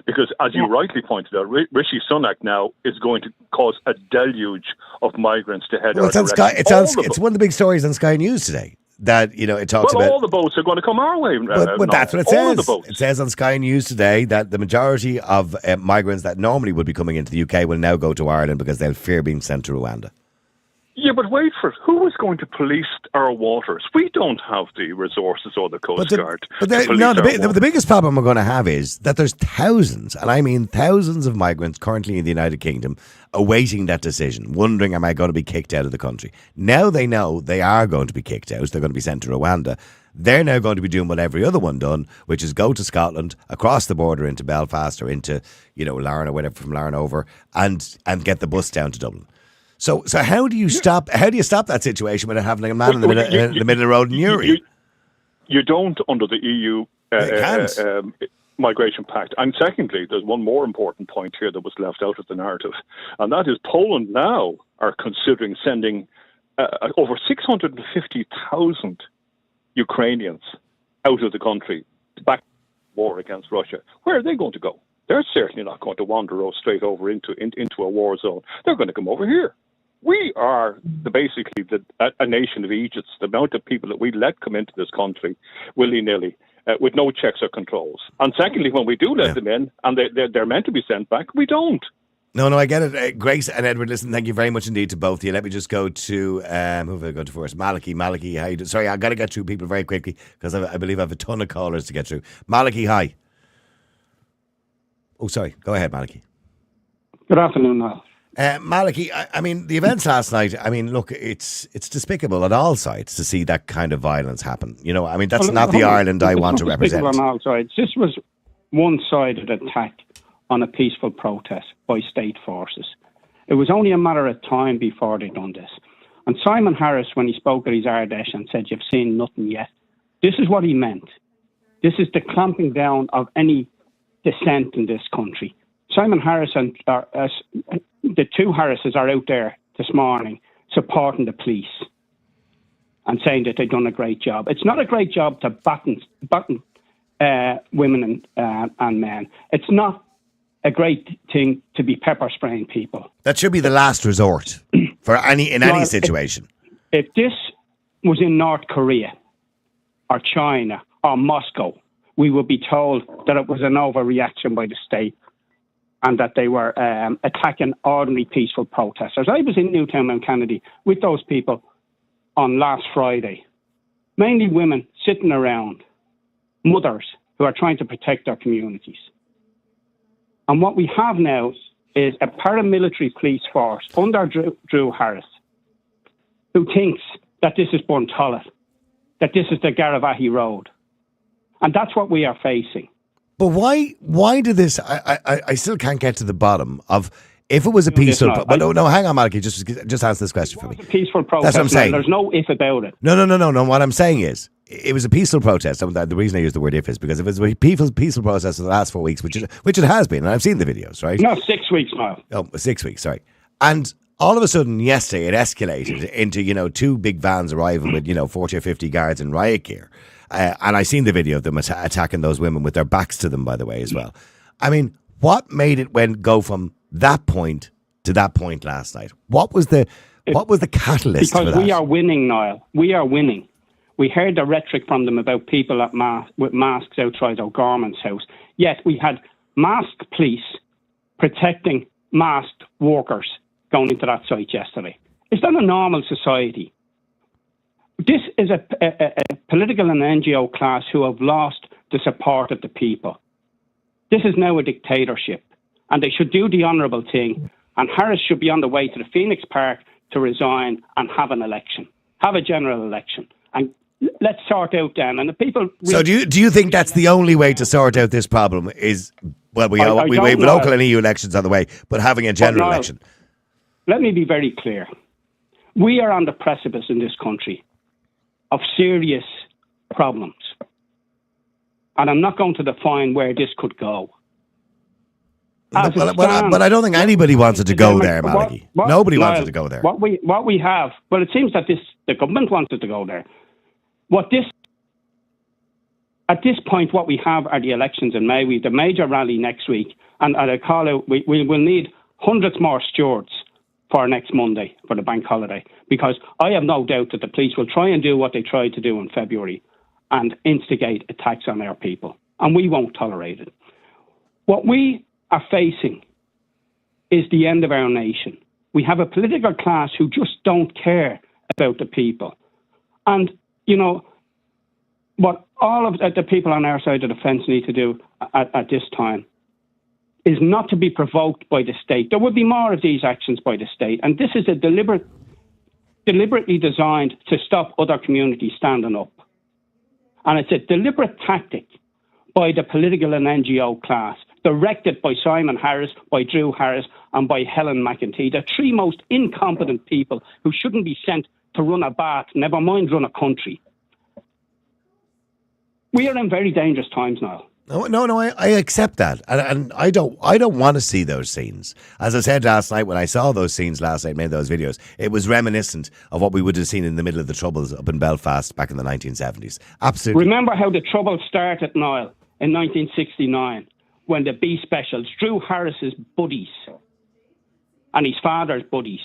Because, as you rightly pointed out, Rishi Sunak now is going to cause a deluge of migrants to head our direction. It's one of the big stories on Sky News today. That, it talks about... all the boats are going to come our way. But that's what it says. It says on Sky News today that the majority of migrants that normally would be coming into the UK will now go to Ireland because they'll fear being sent to Rwanda. Yeah, but wait for it. Who is going to police our waters? We don't have the resources or the Coast Guard. The biggest problem we're going to have is that there's thousands, and I mean thousands of migrants currently in the United Kingdom awaiting that decision, wondering, am I going to be kicked out of the country? Now they know they are going to be kicked out. They're going to be sent to Rwanda. They're now going to be doing what every other one done, which is go to Scotland, across the border into Belfast or into, Larne or whatever, from Larne over, and get the bus down to Dublin. So how do you stop that situation when it happening a man in the middle of the road in Uri? You don't under the EU migration pact. And secondly, there's one more important point here that was left out of the narrative, and that is Poland now are considering sending over 650,000 Ukrainians out of the country back to war against Russia. Where are they going to go? They're certainly not going to wander straight over into a war zone. They're going to come over here. We are basically a nation of Egypts. The amount of people that we let come into this country willy-nilly with no checks or controls. And secondly, when we do let them in and they're meant to be sent back, we don't. No, I get it. Grace and Edward, listen, thank you very much indeed to both of you. Let me just go to, who have I got to first? Malachy, how you doing? Sorry, I've got to get through people very quickly because I believe I have a ton of callers to get through. Malachy, hi. Oh, sorry. Go ahead, Malachy. Good afternoon, Niall. Malachy, I mean, the events last night, I mean, look, it's despicable on all sides to see that kind of violence happen. That's not the Ireland I want to represent. On all sides. This was one-sided attack on a peaceful protest by state forces. It was only a matter of time before they done this. And Simon Harris, when he spoke at his Ardèche and said, you've seen nothing yet, this is what he meant. This is the clamping down of any dissent in this country. Simon Harris and the two Harrises are out there this morning supporting the police and saying that they've done a great job. It's not a great job to batten women and men. It's not a great thing to be pepper spraying people. That should be the last resort for any situation. If this was in North Korea or China or Moscow, we would be told that it was an overreaction by the state and that they were attacking ordinary peaceful protesters. I was in Newtown Mount Kennedy with those people on last Friday, mainly women sitting around, mothers who are trying to protect their communities. And what we have now is a paramilitary police force under Drew Harris who thinks that this is Buntullet, that this is the Garavahi Road. And that's what we are facing. But why did this? I still can't get to the bottom of if it was a peaceful. But no, hang on, Malachy. Just answer this question for me. It was a peaceful protest. That's what I'm saying. There's no if about it. No. What I'm saying is, it was a peaceful protest. The reason I use the word if is because if it's a peaceful protest in the last 4 weeks, which it has been, and I've seen the videos, right? No, 6 weeks now. Oh, 6 weeks. Sorry. And all of a sudden, yesterday, it escalated into two big vans arriving with 40 or 50 guards in riot gear. And I seen the video of them attacking those women with their backs to them, by the way, as well. I mean, what made it go from that point to that point last night? What was the catalyst for that? Because we are winning, Niall. We are winning. We heard the rhetoric from them about people with masks outside O'Gorman's house. Yet we had masked police protecting masked workers going into that site yesterday. Is that a normal society? This is a political and NGO class who have lost the support of the people. This is now a dictatorship, and they should do the honourable thing, and Harris should be on the way to the Phoenix Park to resign and have an election, have a general election, and let's sort out then. And the people... So do you think that's the only way to sort out this problem is, well, we have local and EU elections on the way, but having a general election? Let me be very clear. We are on the precipice in this country of serious problems. And I'm not going to define where this could go. But I don't think anybody wants it to go there, Malachy. Nobody wants it to go there. What we have, well, it seems that the government wants it to go there. At this point, what we have are the elections in May. We have the major rally next week, and I call out, we will need hundreds more stewards for next Monday, for the bank holiday, because I have no doubt that the police will try and do what they tried to do in February and instigate attacks on our people, and we won't tolerate it. What we are facing is the end of our nation. We have a political class who just don't care about the people. And, you know, what all of the people on our side of the fence need to do at this time is not to be provoked by the state. There will be more of these actions by the state, and this is a deliberately designed to stop other communities standing up. And it's a deliberate tactic by the political and NGO class, directed by Simon Harris, by Drew Harris, and by Helen McEntee, the three most incompetent people who shouldn't be sent to run a bath, never mind run a country. We are in very dangerous times now. No, I accept that, and I don't want to see those scenes. As I said last night, when I saw those scenes last night, made those videos, it was reminiscent of what we would have seen in the middle of the Troubles up in Belfast back in the 1970s. Absolutely. Remember how the Troubles started, Niall, in 1969, when the B Specials, Drew Harris's buddies and his father's buddies.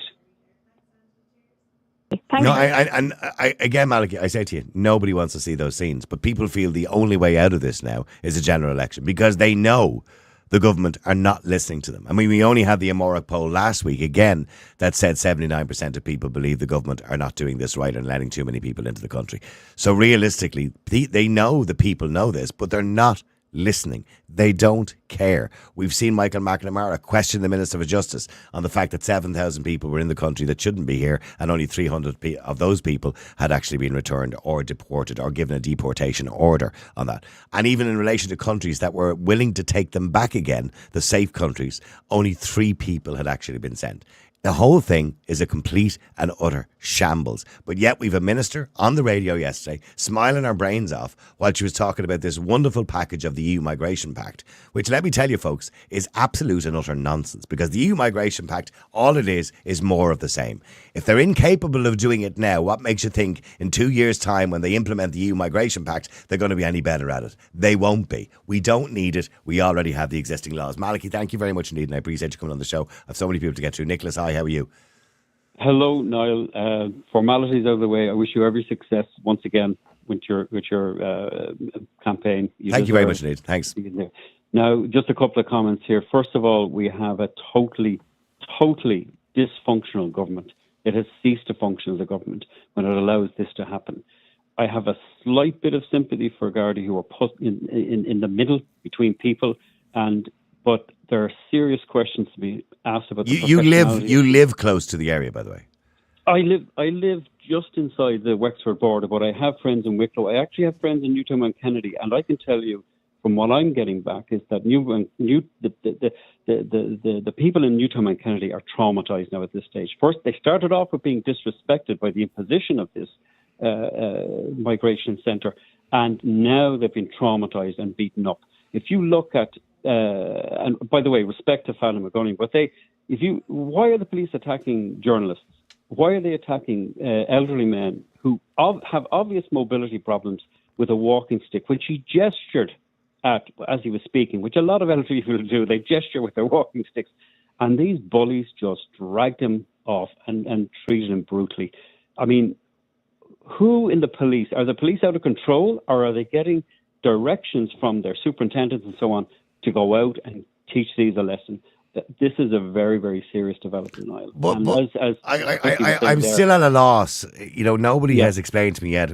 No, I again, Malachy, I say to you, nobody wants to see those scenes, but people feel the only way out of this now is a general election because they know the government are not listening to them. I mean, we only had the Amora poll last week, again, that said 79% of people believe the government are not doing this right and letting too many people into the country. So realistically, they know, the people know this, but they're not listening. They don't care. We've seen Michael McNamara question the Minister for Justice on the fact that 7,000 people were in the country that shouldn't be here, and only 300 of those people had actually been returned or deported or given a deportation order on that. And even in relation to countries that were willing to take them back again, the safe countries, only 3 people had actually been sent. The whole thing is a complete and utter shambles. But yet we've a minister on the radio yesterday smiling our brains off while she was talking about this wonderful package of the EU Migration Pact, which, let me tell you folks, is absolute and utter nonsense, because the EU Migration Pact, all it is more of the same. If they're incapable of doing it now, what makes you think in 2 years' time when they implement the EU Migration Pact they're going to be any better at it? They won't be. We don't need it. We already have the existing laws. Malachy, thank you very much indeed, and I appreciate you coming on the show. I have so many people to get through. Nicholas, hi, how are you? Hello, Niall. Formalities out of the way. I wish you every success once again with your campaign. Thank you very much indeed. Thanks. Now, just a couple of comments here. First of all, we have a totally dysfunctional government. It has ceased to function as a government when it allows this to happen. I have a slight bit of sympathy for Garda, who are put in the middle between people, but there are serious questions to be asked about. You live close to the area, by the way. I live just inside the Wexford border, but I have friends in Wicklow. I actually have friends in Newtown Mount Kennedy, and I can tell you from what I'm getting back is that the people in Newtown Mount Kennedy are traumatised now at this stage. First, they started off with being disrespected by the imposition of this migration centre, and now they've been traumatised and beaten up. If you look at and by the way, respect to Fatima Gunning, but why are the police attacking journalists? Why are they attacking elderly men who have obvious mobility problems with a walking stick, which he gestured at as he was speaking, which a lot of elderly people do. They gesture with their walking sticks. And these bullies just dragged him off and treated him brutally. I mean, who in the police? Are the police out of control, or are they getting directions from their superintendents and so on to go out and teach these a lesson? This is a very, very serious development, Niall. I'm still at a loss. Nobody has explained to me yet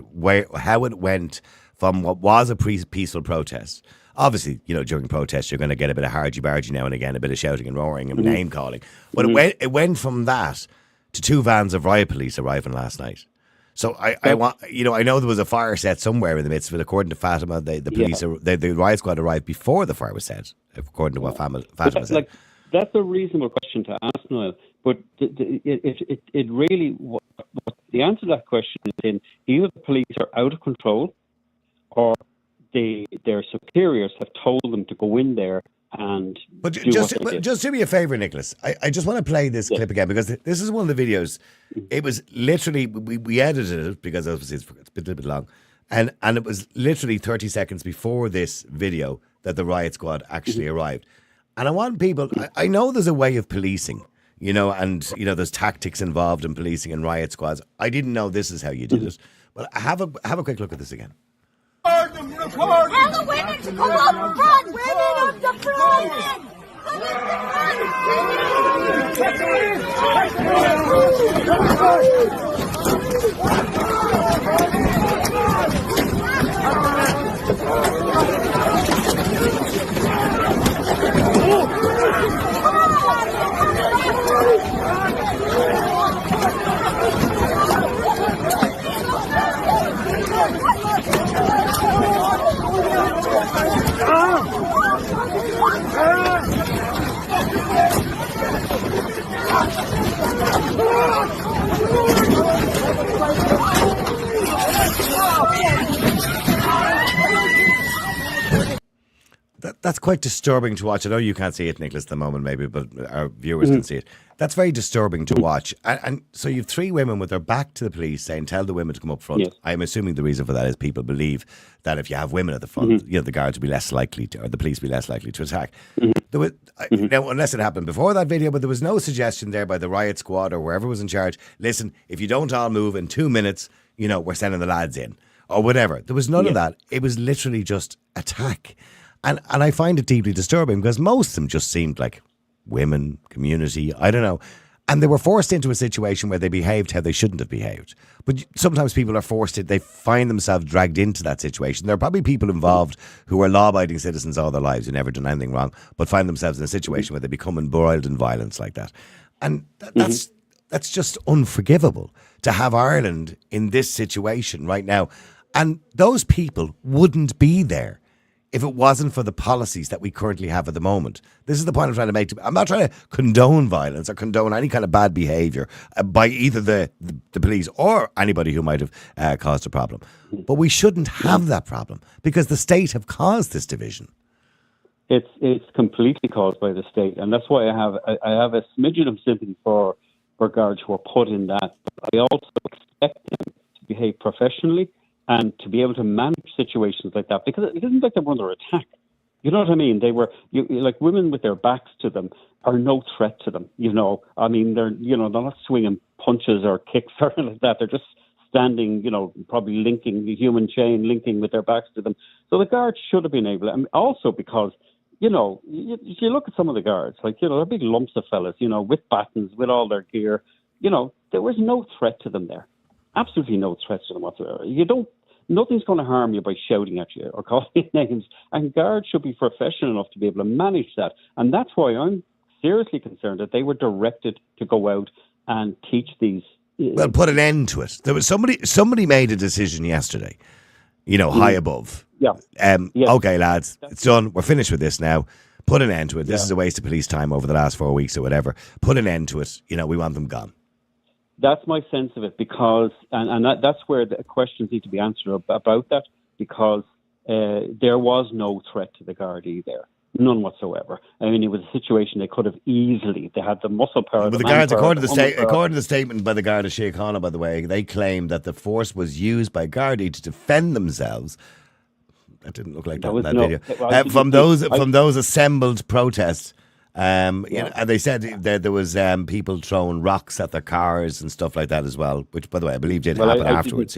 how it went from what was a peaceful protest. Obviously, during protests, you're going to get a bit of hargy-bargy now and again, a bit of shouting and roaring and name-calling. But it went from that to 2 vans of riot police arriving last night. So I know there was a fire set somewhere in the midst of it. According to Fatima, the police, the riot squad arrived before the fire was set, according to what Fatima said. That's a reasonable question to ask, Niall. But it really, what the answer to that question is in either the police are out of control, or their superiors have told them to go in there and just do me a favour, Nicholas. I just want to play this clip again, because this is one of the videos. It was literally, we edited it because obviously it's a bit long. And it was literally 30 seconds before this video that the riot squad actually arrived. And I want people, I know there's a way of policing, and, there's tactics involved in policing and riot squads. I didn't know this is how you did it. But have a quick look at this again. Tell the women to come up front! Women up the front! Come That's quite disturbing to watch. I know you can't see it, Nicholas, at the moment, maybe, but our viewers can see it. That's very disturbing to watch. And so you have 3 women with their back to the police saying, tell the women to come up front. Yes. I'm assuming the reason for that is people believe that if you have women at the front, the guards will be less likely to, or the police will be less likely to attack. There was, now, unless it happened before that video, but there was no suggestion there by the riot squad or whoever was in charge, listen, if you don't all move in 2 minutes, we're sending the lads in, or whatever. There was none of that. It was literally just attack. And I find it deeply disturbing because most of them just seemed like women, community, I don't know. And they were forced into a situation where they behaved how they shouldn't have behaved. But sometimes people are forced they find themselves dragged into that situation. There are probably people involved who are law-abiding citizens all their lives who never done anything wrong, but find themselves in a situation where they become embroiled in violence like that. And that's just unforgivable to have Ireland in this situation right now. And those people wouldn't be there if it wasn't for the policies that we currently have at the moment. This is the point I'm trying to make. I'm not trying to condone violence or condone any kind of bad behaviour by either the police or anybody who might have caused a problem. But we shouldn't have that problem because the state have caused this division. It's completely caused by the state, and that's why I have a smidgen of sympathy for guards who are put in that. But I also expect them to behave professionally and to be able to manage situations like that, because it isn't like they were under attack. You know what I mean? They were like women with their backs to them are no threat to them. I mean, they're not swinging punches or kicks or anything like that. They're just standing, probably linking the human chain, linking with their backs to them. So the guards should have been able to, and also because you look at some of the guards, like they're big lumps of fellas, with batons, with all their gear. There was no threat to them there. Absolutely no threat to them whatsoever. Nothing's going to harm you by shouting at you or calling you names. And guards should be professional enough to be able to manage that. And that's why I'm seriously concerned that they were directed to go out and teach these. Well, put an end to it. There was somebody made a decision yesterday, high above. Yeah. Yes. Okay, lads, it's done. We're finished with this now. Put an end to it. This is a waste of police time over the last 4 weeks or whatever. Put an end to it. We want them gone. That's my sense of it, because, and that's where the questions need to be answered about that, because there was no threat to the Gardaí there. None whatsoever. I mean, it was a situation they could have easily, they had the muscle power. But the guards, according to the statement by the Garda Síochána, by the way, they claimed that the force was used by Gardaí to defend themselves. That didn't look like that in that video. From those assembled protests. And they said that there was people throwing rocks at their cars and stuff like that as well, which, by the way, I believe did happen afterwards.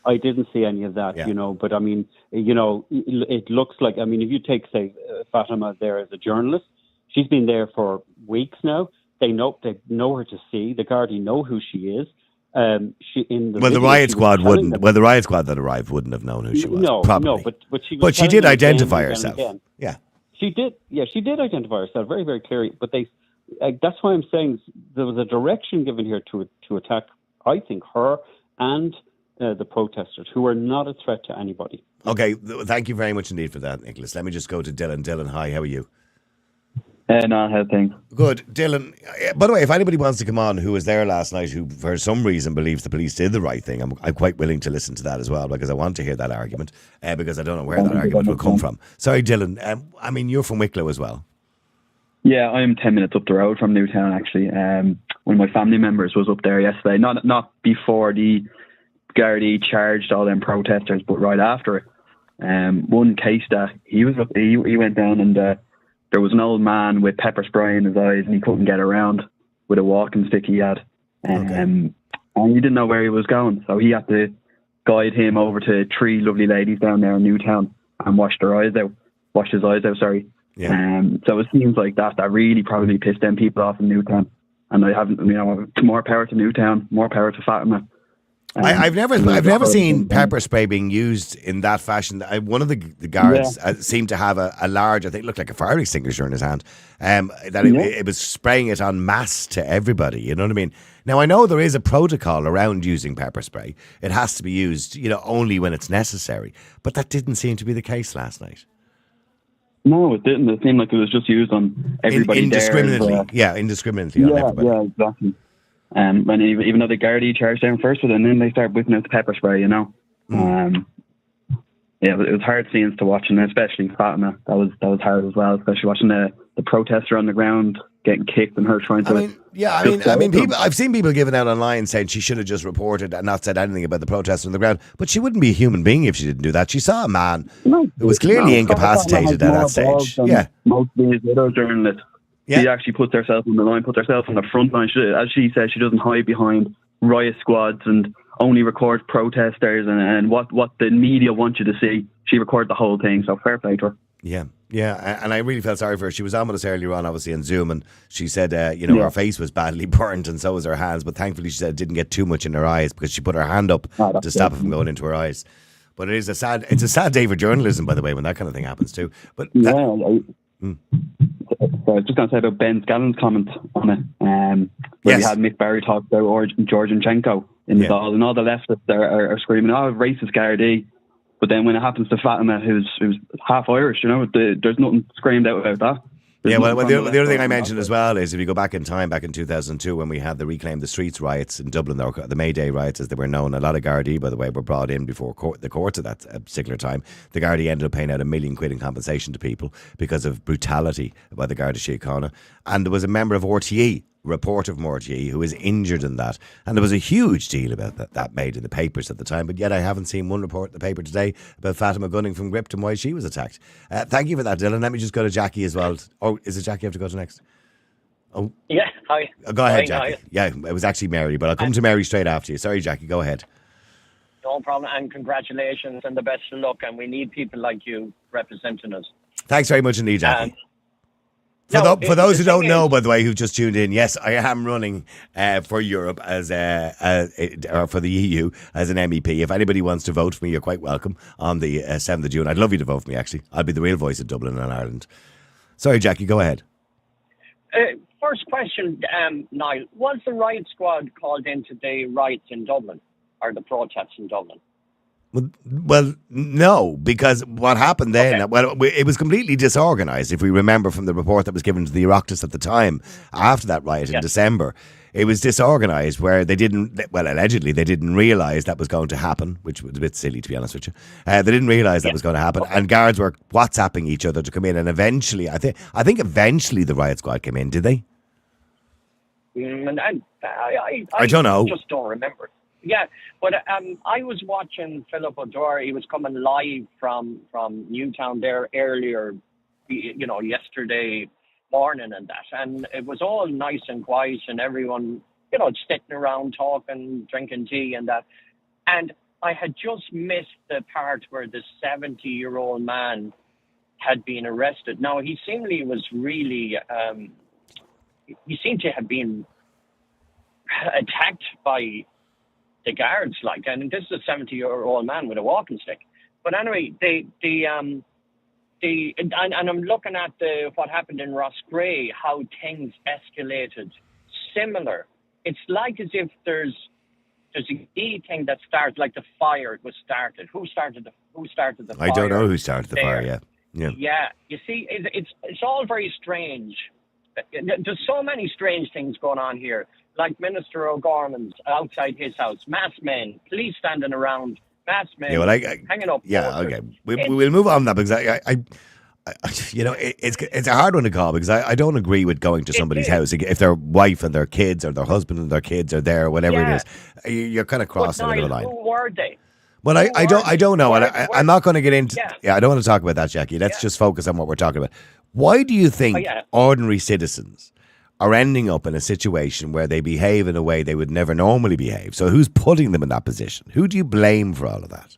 I didn't see any of that, but I mean, it looks like, I mean, if you take, say, Fatima there as a journalist, she's been there for weeks now. They know her to see. The Gardaí know who she is. The riot squad wouldn't. Well, the riot squad that arrived wouldn't have known who she was. No, but she did identify herself. Yeah. She did. Yeah, she did identify herself very, very clearly. But that's why I'm saying there was a direction given here to attack, I think, her and the protesters, who are not a threat to anybody. Okay, thank you very much indeed for that, Nicholas. Let me just go to Dylan. Dylan, hi, how are you? No, how things? Good. Dylan, by the way, if anybody wants to come on who was there last night who for some reason believes the police did the right thing, I'm quite willing to listen to that as well, because I want to hear that argument, because I don't know where that argument will come from. Sorry, Dylan. I mean, you're from Wicklow as well. Yeah, I'm 10 minutes up the road from Newtown, actually. One of my family members was up there yesterday, not before the gardaí charged all them protesters, but right after it, one case that he went down and there was an old man with pepper spray in his eyes and he couldn't get around with a walking stick he had. And he didn't know where he was going, so he had to guide him over to 3 lovely ladies down there in Newtown and washed his eyes out, sorry. Yeah. So it seems like that really probably pissed them people off in Newtown. And I haven't, more power to Newtown, more power to Fatima. I've never seen pepper spray being used in that fashion. One of the guards seemed to have a large, I think it looked like a fire extinguisher in his hand, it was spraying it en masse to everybody, you know what I mean? Now, I know there is a protocol around using pepper spray. It has to be used, only when it's necessary. But that didn't seem to be the case last night. No, it didn't. It seemed like it was just used on everybody indiscriminately. Indiscriminately on everybody. Yeah, exactly. And even though the Gardaí charged them first, but then they started whipping out the pepper spray, it was hard scenes to watch, and especially Fatima. That was hard as well, especially watching the protester on the ground getting kicked and her trying to. People. I've seen people giving out online saying she should have just reported and not said anything about the protester on the ground. But she wouldn't be a human being if she didn't do that. She saw a man who was clearly incapacitated at that stage. Yeah, most of these other journalists. She actually puts herself on the line, puts herself on the front line. As she says, she doesn't hide behind riot squads and only records protesters and what the media want you to see. She recorded the whole thing, so fair play to her. Yeah, and I really felt sorry for her. She was on with us earlier on, obviously, on Zoom, and she said, her face was badly burnt and so was her hands, but thankfully she said it didn't get too much in her eyes because she put her hand up to stop it from going into her eyes. But it's a sad day for journalism, by the way, when that kind of thing happens too. But So I was just going to say about Ben Scallon's comment on it, where we had Mick Barry talk about Georgianchenko in the Dáil, and all the leftists are screaming, racist Gardaí. But then when it happens to Fatima, who's half Irish, there's nothing screamed out about that. The other thing I mentioned as well is if you go back in time, back in 2002, when we had the Reclaim the Streets riots in Dublin, or the May Day riots as they were known, a lot of Gardaí, by the way, were brought in before the courts at that particular time. The Gardaí ended up paying out £1 million in compensation to people because of brutality by the Garda Síochána. And there was a member of RTE, report of RTE, who was injured in that. And there was a huge deal about that made in the papers at the time, but yet I haven't seen one report in the paper today about Fatima Gunning from Gript and why she was attacked. Thank you for that, Dylan. Let me just go to Jackie as well. Oh, is it Jackie I have to go to next? Oh, yeah, hi. Go ahead, Jackie. Yeah, it was actually Mary, but I'll come to Mary straight after you. Sorry, Jackie, go ahead. No problem, and congratulations and the best of luck, and we need people like you representing us. Thanks very much indeed, Jackie. For those who don't know, by the way, who've just tuned in, yes, I am running for Europe or for the EU as an MEP. If anybody wants to vote for me, you're quite welcome on the 7th of June. I'd love you to vote for me, actually. I'll be the real voice of Dublin and Ireland. Sorry, Jackie, go ahead. First question, Niall. Was the riot squad called into the riots in Dublin, or the protests in Dublin? Well, no, because what happened then, it was completely disorganised, if we remember from the report that was given to the Oireachtas at the time, after that riot in December. It was disorganised where allegedly they didn't realise that was going to happen, which was a bit silly, to be honest with you. They didn't realise that was going to happen, and guards were WhatsApping each other to come in, and eventually, I think eventually the riot squad came in, did they? I don't know. I just don't remember. Yeah, but I was watching Philip O'Dwyer. He was coming live from Newtown there earlier, yesterday morning and that. And it was all nice and quiet and everyone, sitting around talking, drinking tea and that. And I had just missed the part where the 70-year-old man had been arrested. Now, he seemingly was really, he seemed to have been attacked by the guards, and this is a 70-year-old man with a walking stick. But anyway, and I'm looking at what happened in Roscrea, how things escalated. Similar. It's like as if there's a key thing that starts, like the fire was started. Who started the fire? I don't know who started the fire. Yeah. You see, it's all very strange. There's so many strange things going on here. Like Minister O'Gorman's outside his house, masked men, police standing around, masked men hanging up. Yeah, okay. We'll move on from that because It's a hard one to call because I don't agree with going to somebody's house if their wife and their kids or their husband and their kids are there, or whatever it is. You're kind of crossing a little line. Who were they? Well, I don't know. I'm not going to get into. Yeah, I don't want to talk about that, Jackie. Let's just focus on what we're talking about. Why do you think ordinary citizens are ending up in a situation where they behave in a way they would never normally behave? So who's putting them in that position? Who do you blame for all of that?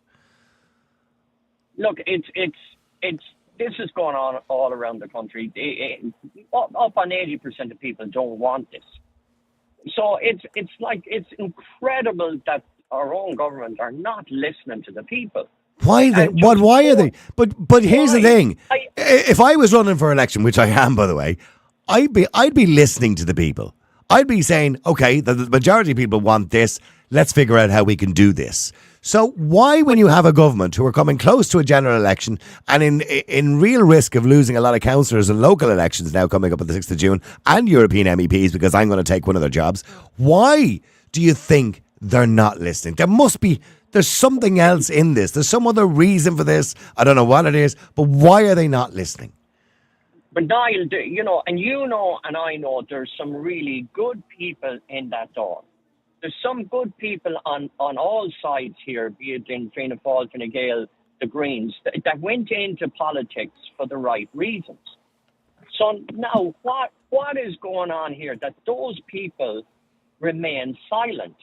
Look, it's this is going on all around the country. Up on 80% of people don't want this. So it's incredible that our own government are not listening to the people. Why are they? But here's the thing. If I was running for election, which I am, by the way, I'd be listening to the people. I'd be saying, okay, the majority of people want this. Let's figure out how we can do this. So why, when you have a government who are coming close to a general election and in real risk of losing a lot of councillors in local elections now coming up on the 6th of June and European MEPs because I'm going to take one of their jobs, why do you think they're not listening? There's something else in this. There's some other reason for this. I don't know what it is, but why are they not listening? But Niall, and I know there's some really good people in that door. There's some good people on all sides here, be it in Fianna Fáil, Fine Gael, the Greens, that went into politics for the right reasons. So now, what is going on here that those people remain silent?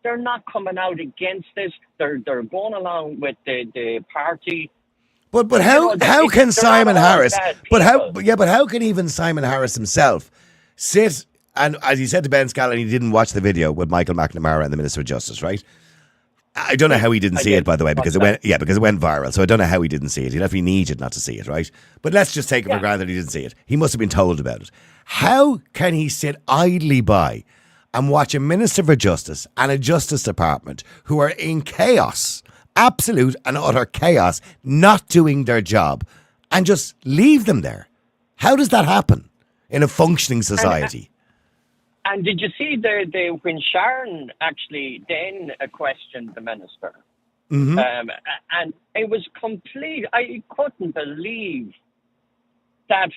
They're not coming out against this. They're going along with the party. But how can Simon Harris? But how can even Simon Harris himself sit? And as he said to Ben Scallon, he didn't watch the video with Michael McNamara and the Minister of Justice, right? I don't know how he didn't see it, by the way, because it went viral. So I don't know how he didn't see it. He'd have needed not to see it, right? But let's just take it for granted he didn't see it. He must have been told about it. How can he sit idly by and watch a Minister for Justice and a Justice Department who are in chaos, absolute and utter chaos, not doing their job, and just leave them there? How does that happen in a functioning society? And did you see when Sharon actually then questioned the minister? Mm-hmm. And it was complete. I couldn't believe that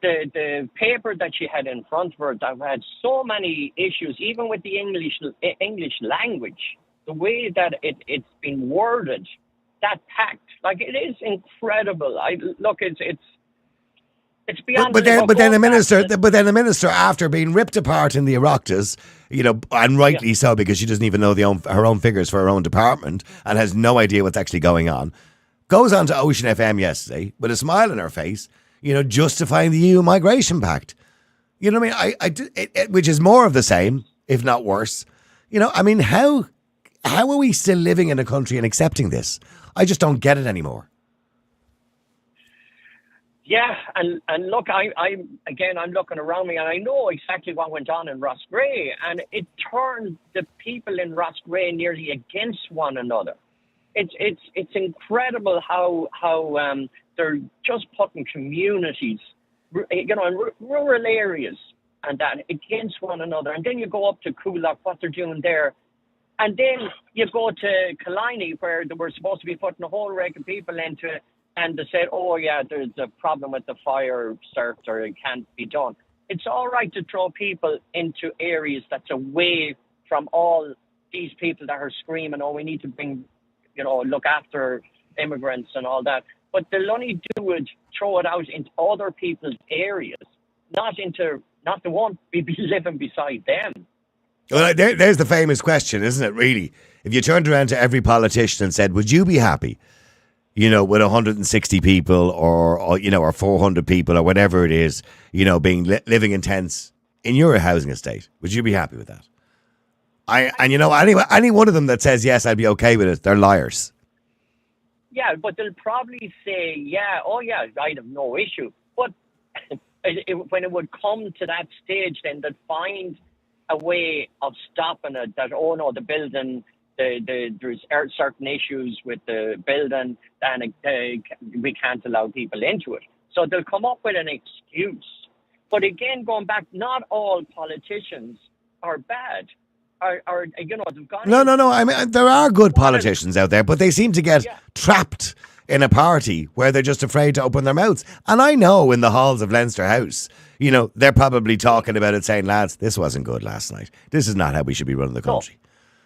the paper that she had in front of her that had so many issues, even with the English language, the way that it's been worded, that pact, like, it is incredible. It's beyond. But then the minister, after being ripped apart in the Oireachtas, and rightly so, because she doesn't even know her own figures for her own department and has no idea what's actually going on, goes on to Ocean FM yesterday with a smile on her face, justifying the EU migration pact. You know what I mean? Which is more of the same, if not worse. How are we still living in a country and accepting this? I just don't get it anymore. Yeah, and look, I'm looking around me, and I know exactly what went on in Roscrea, and it turned the people in Roscrea nearly against one another. It's incredible how they're just putting communities, in rural areas and that against one another, and then you go up to Coolock, what they're doing there, and then you go to Killiney, where they were supposed to be putting a whole rank of people into it. And they said, oh, yeah, there's a problem with the fire cert, or it can't be done. It's all right to throw people into areas that's away from all these people that are screaming, oh, we need to bring, look after immigrants and all that. But they'll only throw it out into other people's areas, they won't be living beside them. Well, there's the famous question, isn't it, really? If you turned around to every politician and said, would you be happy, with 160 people or 400 people or whatever it is, living in tents in your housing estate, would you be happy with that? Any one of them that says yes, I'd be okay with it, they're liars. Yeah, but they'll probably say, I'd have no issue. But when it would come to that stage, then they'd find a way of stopping it, that, the building, there's certain issues with the building, and we can't allow people into it. So they'll come up with an excuse. But again, going back, not all politicians are bad. They've gone. No. I mean, there are good politicians out there, but they seem to get trapped in a party where they're just afraid to open their mouths. And I know in the halls of Leinster House, you know, they're probably talking about it saying, lads, this wasn't good last night. This is not how we should be running the country.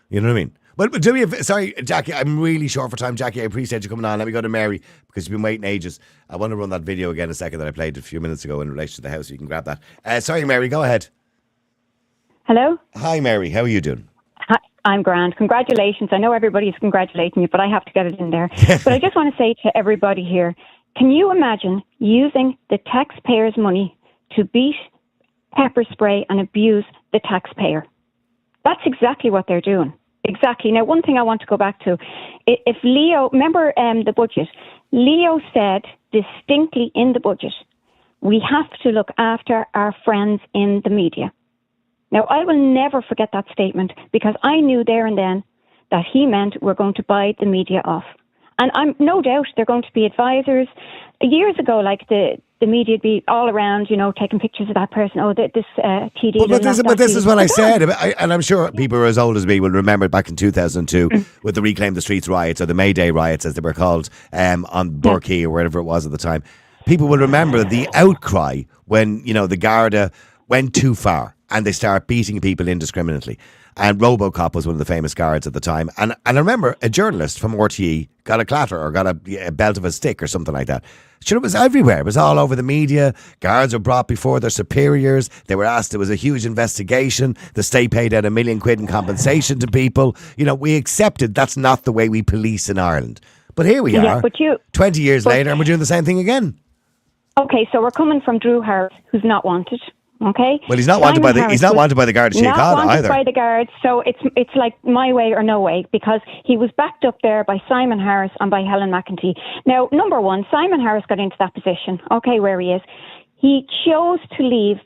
You know what I mean? But do me sorry, Jackie, I'm really short for time. Jackie, I appreciate you coming on. Let me go to Mary because you've been waiting ages. I want to run that video again in a second that I played a few minutes ago in relation to the house. So you can grab that. Sorry, Mary, go ahead. Hello? Hi, Mary. How are you doing? Hi, I'm grand. Congratulations. I know everybody's congratulating you, but I have to get it in there. But I just want to say to everybody here, can you imagine using the taxpayers' money to beat, pepper spray and abuse the taxpayer? That's exactly what they're doing. Exactly. Now, one thing I want to go back to, if Leo, remember the budget, Leo said distinctly in the budget, we have to look after our friends in the media. Now, I will never forget that statement because I knew there and then that he meant we're going to buy the media off. And I'm no doubt they're going to be advisors. Years ago, like the media would be all around, you know, taking pictures of that person. Oh, this TD. But this is what I said. And I'm sure people who are as old as me will remember back in 2002 with the Reclaim the Streets riots, or the May Day riots as they were called, on Burkey or wherever it was at the time. People will remember the outcry when, you know, the Garda went too far and they start beating people indiscriminately. And Robocop was one of the famous guards at the time. And I remember a journalist from RTE got a clatter or got a belt of a stick or something like that. Sure, it was everywhere. It was all over the media. Guards were brought before their superiors. They were asked, it was a huge investigation. The state paid out £1 million in compensation to people. You know, we accepted that's not the way we police in Ireland. But here we are, 20 years later, and we're doing the same thing again. Okay, so we're coming from Drew Harris, who's not wanted. Okay. Well, he's not wanted by the Garda Síochána either. Not wanted by the guards, so it's like my way or no way, because he was backed up there by Simon Harris and by Helen McEntee. Now, number one, Simon Harris got into that position. Okay, where he is, he chose to leave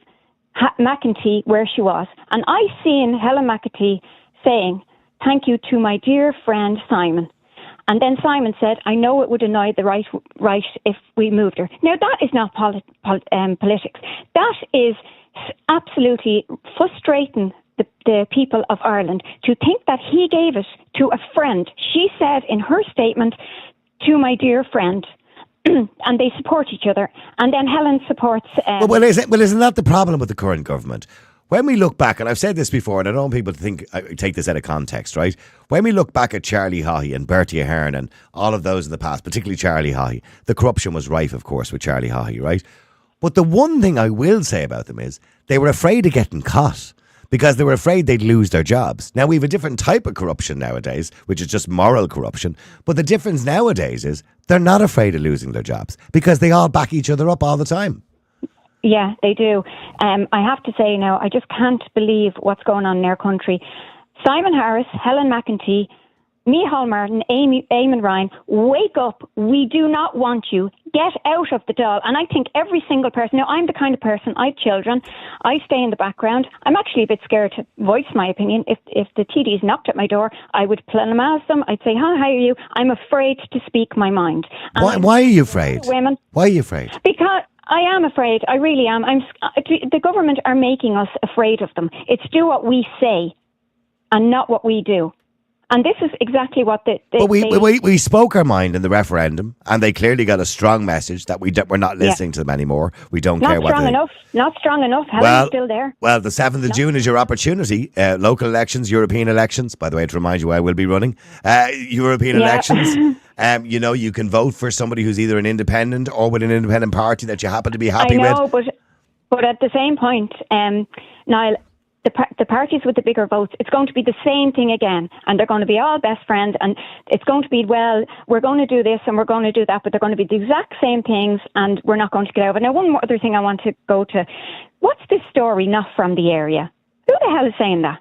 McEntee where she was, and I seen Helen McEntee saying, "Thank you to my dear friend Simon." And then Simon said, "I know it would annoy the right if we moved her." Now, that is not politics. That is absolutely frustrating the people of Ireland to think that he gave it to a friend. She said in her statement, "To my dear friend." And they support each other. And then Helen supports... isn't that the problem with the current government? When we look back, and I've said this before, and I don't want people to take this out of context, right? When we look back at Charlie Haughey and Bertie Ahern and all of those in the past, particularly Charlie Haughey, the corruption was rife, of course, with Charlie Haughey, right? But the one thing I will say about them is they were afraid of getting caught because they were afraid they'd lose their jobs. Now, we have a different type of corruption nowadays, which is just moral corruption. But the difference nowadays is they're not afraid of losing their jobs because they all back each other up all the time. Yeah, they do. I have to say now, I just can't believe what's going on in our country. Simon Harris, Helen McEntee, Micheál Martin, Eamon Ryan, wake up. We do not want you. Get out of the Dáil. And I think every single person, now I'm the kind of person, I have children, I stay in the background. I'm actually a bit scared to voice my opinion. If the TDs knocked at my door, I would pleonasm them. I'd say, "Hi, how are you?" I'm afraid to speak my mind. Why are you afraid? Women. Why are you afraid? Because I am afraid. I really am. The government are making us afraid of them. It's do what we say and not what we do. And this is exactly what we spoke our mind in the referendum, and they clearly got a strong message that we're not listening to them anymore. We don't care what they think. Not strong enough. Helen's still there. Well, the 7th of June is your opportunity. Local elections, European elections. By the way, to remind you, I will be running European elections. You know, you can vote for somebody who's either an independent or with an independent party that you happen to be happy with. I know, but at the same point, Niall, the parties with the bigger votes, it's going to be the same thing again, and they're going to be all best friends, and it's going to be, well, we're going to do this and we're going to do that, but they're going to be the exact same things, and we're not going to get over. Now, one more other thing I want to go to. What's this story, not from the area? Who the hell is saying that?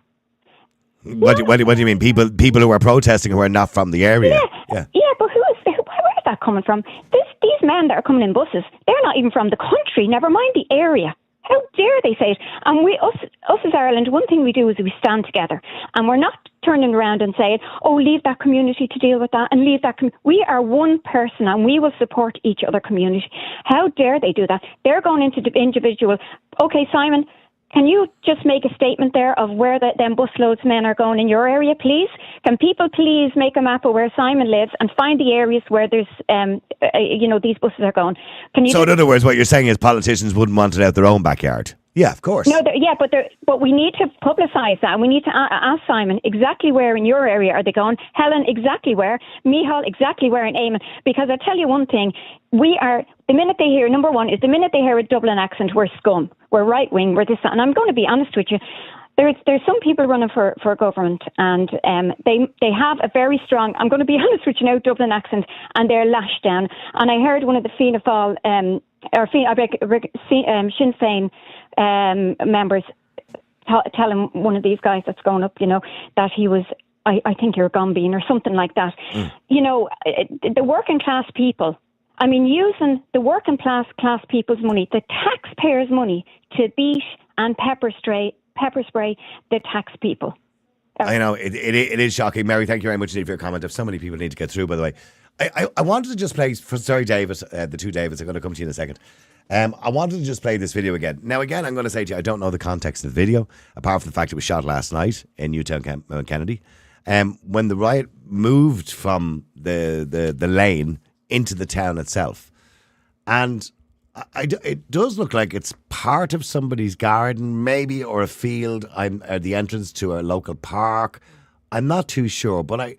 What do you mean? People who are protesting who are not from the area? Yeah, but where is that coming from? These men that are coming in buses, they're not even from the country, never mind the area. How dare they say it? And us as Ireland, one thing we do is we stand together, and we're not turning around and saying, "Oh, leave that community to deal with that," and leave that. We are one person, and we will support each other community. How dare they do that? They're going into the individual. Okay, Simon, Can you just make a statement there of where them busloads men are going in your area, please? Can people please make a map of where Simon lives and find the areas where there's, these buses are going? So in other words, what you're saying is politicians wouldn't want it out their own backyard? Yeah, of course. No, but we need to publicise that. And we need to ask Simon exactly where in your area are they going. Helen, exactly where. Michal, exactly where in Eamon. Because I tell you one thing, the minute they hear, number one, is the minute they hear a Dublin accent, we're scum. We're right wing, we're this, that. And I'm going to be honest with you. There's some people running for government, and they have a very strong, I'm going to be honest with you now, Dublin accent, and they're lashed down. And I heard one of the Fianna Fáil, Sinn Féin members telling one of these guys that's going up, that he was, I think you're Gombean or something like that. The working class people, using the working class people's money, the taxpayers' money, to beat and pepper spray the tax people. I know, it is shocking. Mary, thank you very much indeed for your comment. If so many people need to get through, by the way. I wanted to just play, sorry David, the two Davids are going to come to you in a second. I wanted to just play this video again. Now again, I'm going to say to you, I don't know the context of the video, apart from the fact it was shot last night in Newtown Mount Kennedy. When the riot moved from the lane into the town itself. And it does look like it's part of somebody's garden, maybe, or a field, the entrance to a local park. I'm not too sure, but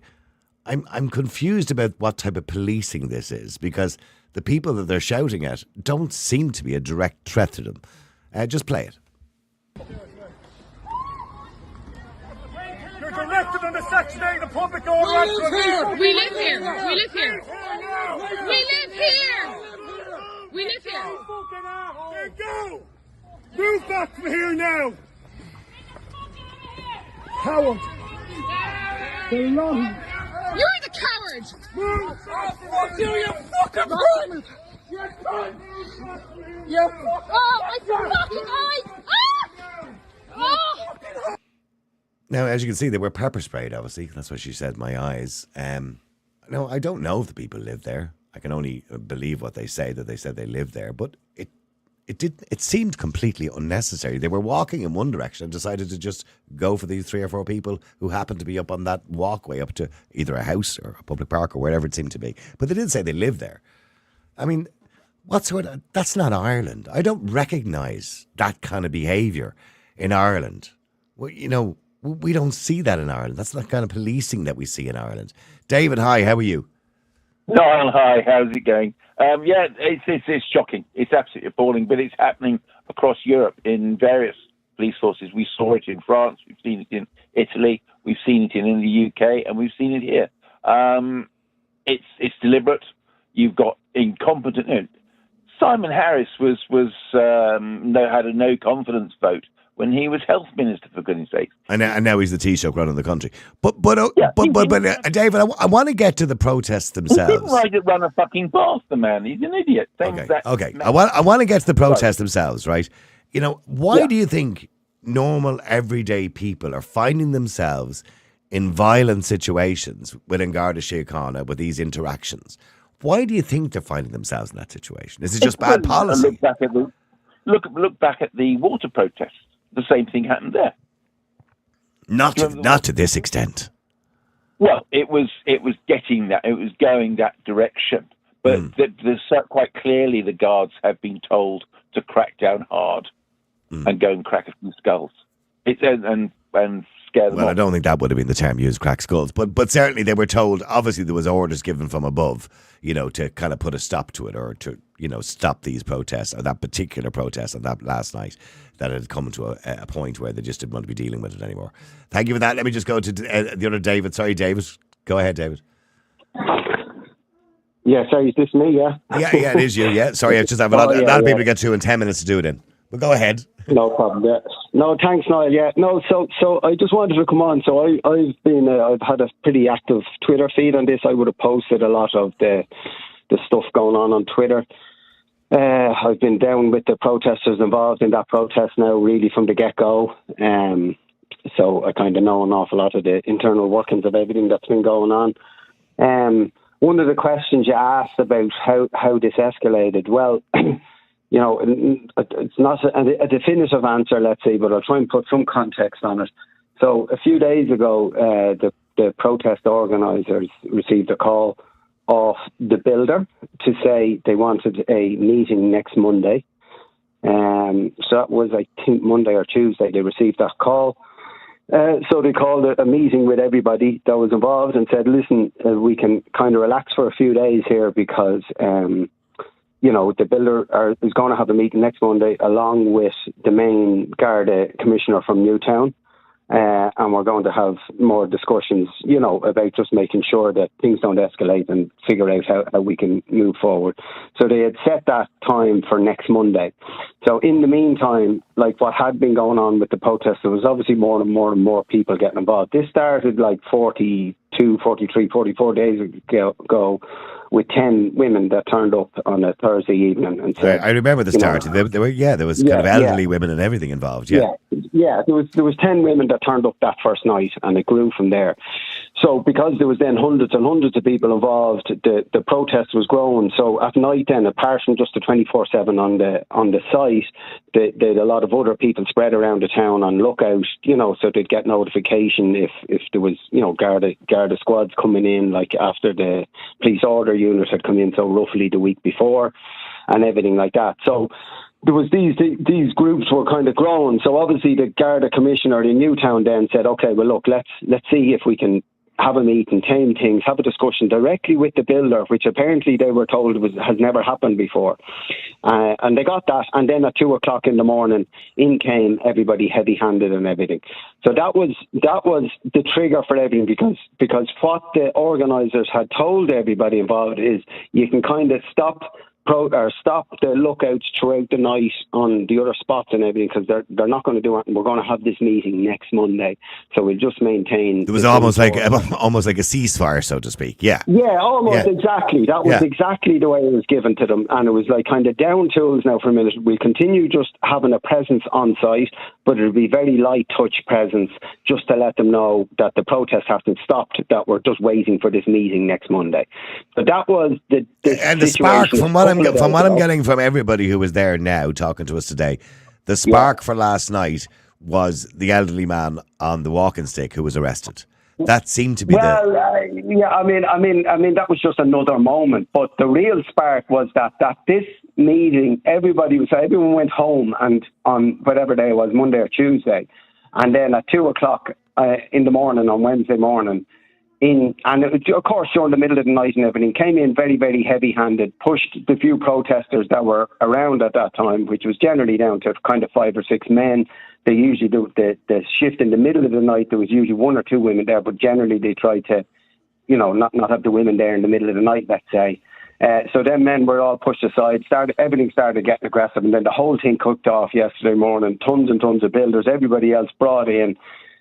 I'm confused about what type of policing this is, because the people that they're shouting at don't seem to be a direct threat to them. Just play it. You're directed on the Section 8 of public order. We live here. We live here. We live here. We live here. Go! Move back from here now. Coward. You're the coward. Move. Fuck you, you fucking cunt. You're done. You my fucking eyes. Oh. Now, as you can see, they were pepper sprayed, obviously. That's what she said, my eyes. No, I don't know if the people live there. I can only believe what they say, that they said they live there. But it seemed completely unnecessary. They were walking in one direction and decided to just go for these 3 or 4 people who happened to be up on that walkway up to either a house or a public park or wherever it seemed to be. But they did say they live there. That's not Ireland. I don't recognise that kind of behaviour in Ireland. Well, we don't see that in Ireland. That's not kind of policing that we see in Ireland. David, hi, how are you? Niall, hi, how's it going? It's shocking. It's absolutely appalling, but it's happening across Europe in various police forces. We saw it in France, we've seen it in Italy, we've seen it in the UK, and we've seen it here. It's deliberate. You've got incompetent. Simon Harris had a no confidence vote when he was health minister, for goodness sake. And now he's the Taoiseach running the country. But David, I want to get to the protests themselves. He didn't right to run a fucking past the man. He's an idiot. Okay. I want to get to the protests themselves, right? Why do you think normal, everyday people are finding themselves in violent situations within Garda Síochána with these interactions? Why do you think they're finding themselves in that situation? Is it just bad policy? Look back at the water protests. The same thing happened there. Not to this extent. Well, it was getting that. It was going that direction. But there's quite clearly the guards have been told to crack down hard and go and crack a few skulls. And scare them Well, off. I don't think that would have been the term used, crack skulls. But certainly they were told, obviously there was orders given from above, to kind of put a stop to it, or to, stop these protests, or that particular protest on that last night, that had come to a point where they just didn't want to be dealing with it anymore. Thank you for that. Let me just go to the other David. Sorry, David. Go ahead, David. Yeah, sorry, is this me, yeah? Yeah, it is you, yeah. Sorry, I just have a lot of people to get to in 10 minutes to do it in. But go ahead. No problem, yeah. No, thanks, Niall, yeah. No, so I just wanted to come on. So I've had a pretty active Twitter feed on this. I would have posted a lot of the stuff going on Twitter. I've been down with the protesters involved in that protest now, really from the get-go. So I kind of know an awful lot of the internal workings of everything that's been going on. One of the questions you asked about how this escalated, well, it's not a definitive answer, let's say, but I'll try and put some context on it. So a few days ago, the protest organisers received a call off the builder to say they wanted a meeting next Monday. So that was, I think, Monday or Tuesday they received that call. So they called a meeting with everybody that was involved and said, listen, we can kind of relax for a few days here because, the builder is going to have a meeting next Monday along with the main Garda commissioner from Newtown. And we're going to have more discussions, about just making sure that things don't escalate and figure out how we can move forward. So they had set that time for next Monday. So in the meantime, like what had been going on with the protest, there was obviously more and more people getting involved. This started like 42, 43, 44 days ago with 10 women that turned up on a Thursday evening. And said, I remember the start. There was kind of elderly women and everything involved. Yeah. There was 10 women that turned up that first night, and it grew from there. So because there was then hundreds and hundreds of people involved, the protest was growing. So at night then, apart from just the 24/7 on the site, they had a lot of other people spread around the town on lookout, so they'd get notification if there was, Garda squads coming in, like after the police order unit had come in, so roughly the week before, and everything like that. So there was these groups were kind of growing. So obviously the Garda commissioner in Newtown then said, okay, well look, let's see if we can have a meeting, tame things, have a discussion directly with the builder, which apparently they were told has never happened before. And they got that. And then at 2:00 in the morning, in came everybody heavy-handed and everything. So that was the trigger for everything, because what the organisers had told everybody involved is you can kind of stop the lookouts throughout the night on the other spots and everything, because they're not going to do it. And we're going to have this meeting next Monday, so we'll just maintain. It was almost like a ceasefire, so to speak. Yeah. Yeah, almost exactly. That was exactly the way it was given to them, and it was like kind of down tools now for a minute. We'll continue just having a presence on site, but it'll be very light touch presence, just to let them know that the protest hasn't stopped, that we're just waiting for this meeting next Monday. But that was the spark from what I'm getting from everybody who was there now talking to us today. The spark for last night was the elderly man on the walking stick who was arrested. That seemed to be I mean, that was just another moment. But the real spark was that this meeting, everyone went home, and on whatever day it was, Monday or Tuesday, and then at 2:00 in the morning on Wednesday morning, and it was, of course, during the middle of the night and everything, came in very, very heavy-handed, pushed the few protesters that were around at that time, which was generally down to kind of 5 or 6 men. They usually do the shift in the middle of the night. There was usually 1 or 2 women there, but generally they tried to, not have the women there in the middle of the night, let's say. So then men were all pushed aside. Everything started getting aggressive, and then the whole thing cooked off yesterday morning. Tons and tons of builders, everybody else brought in.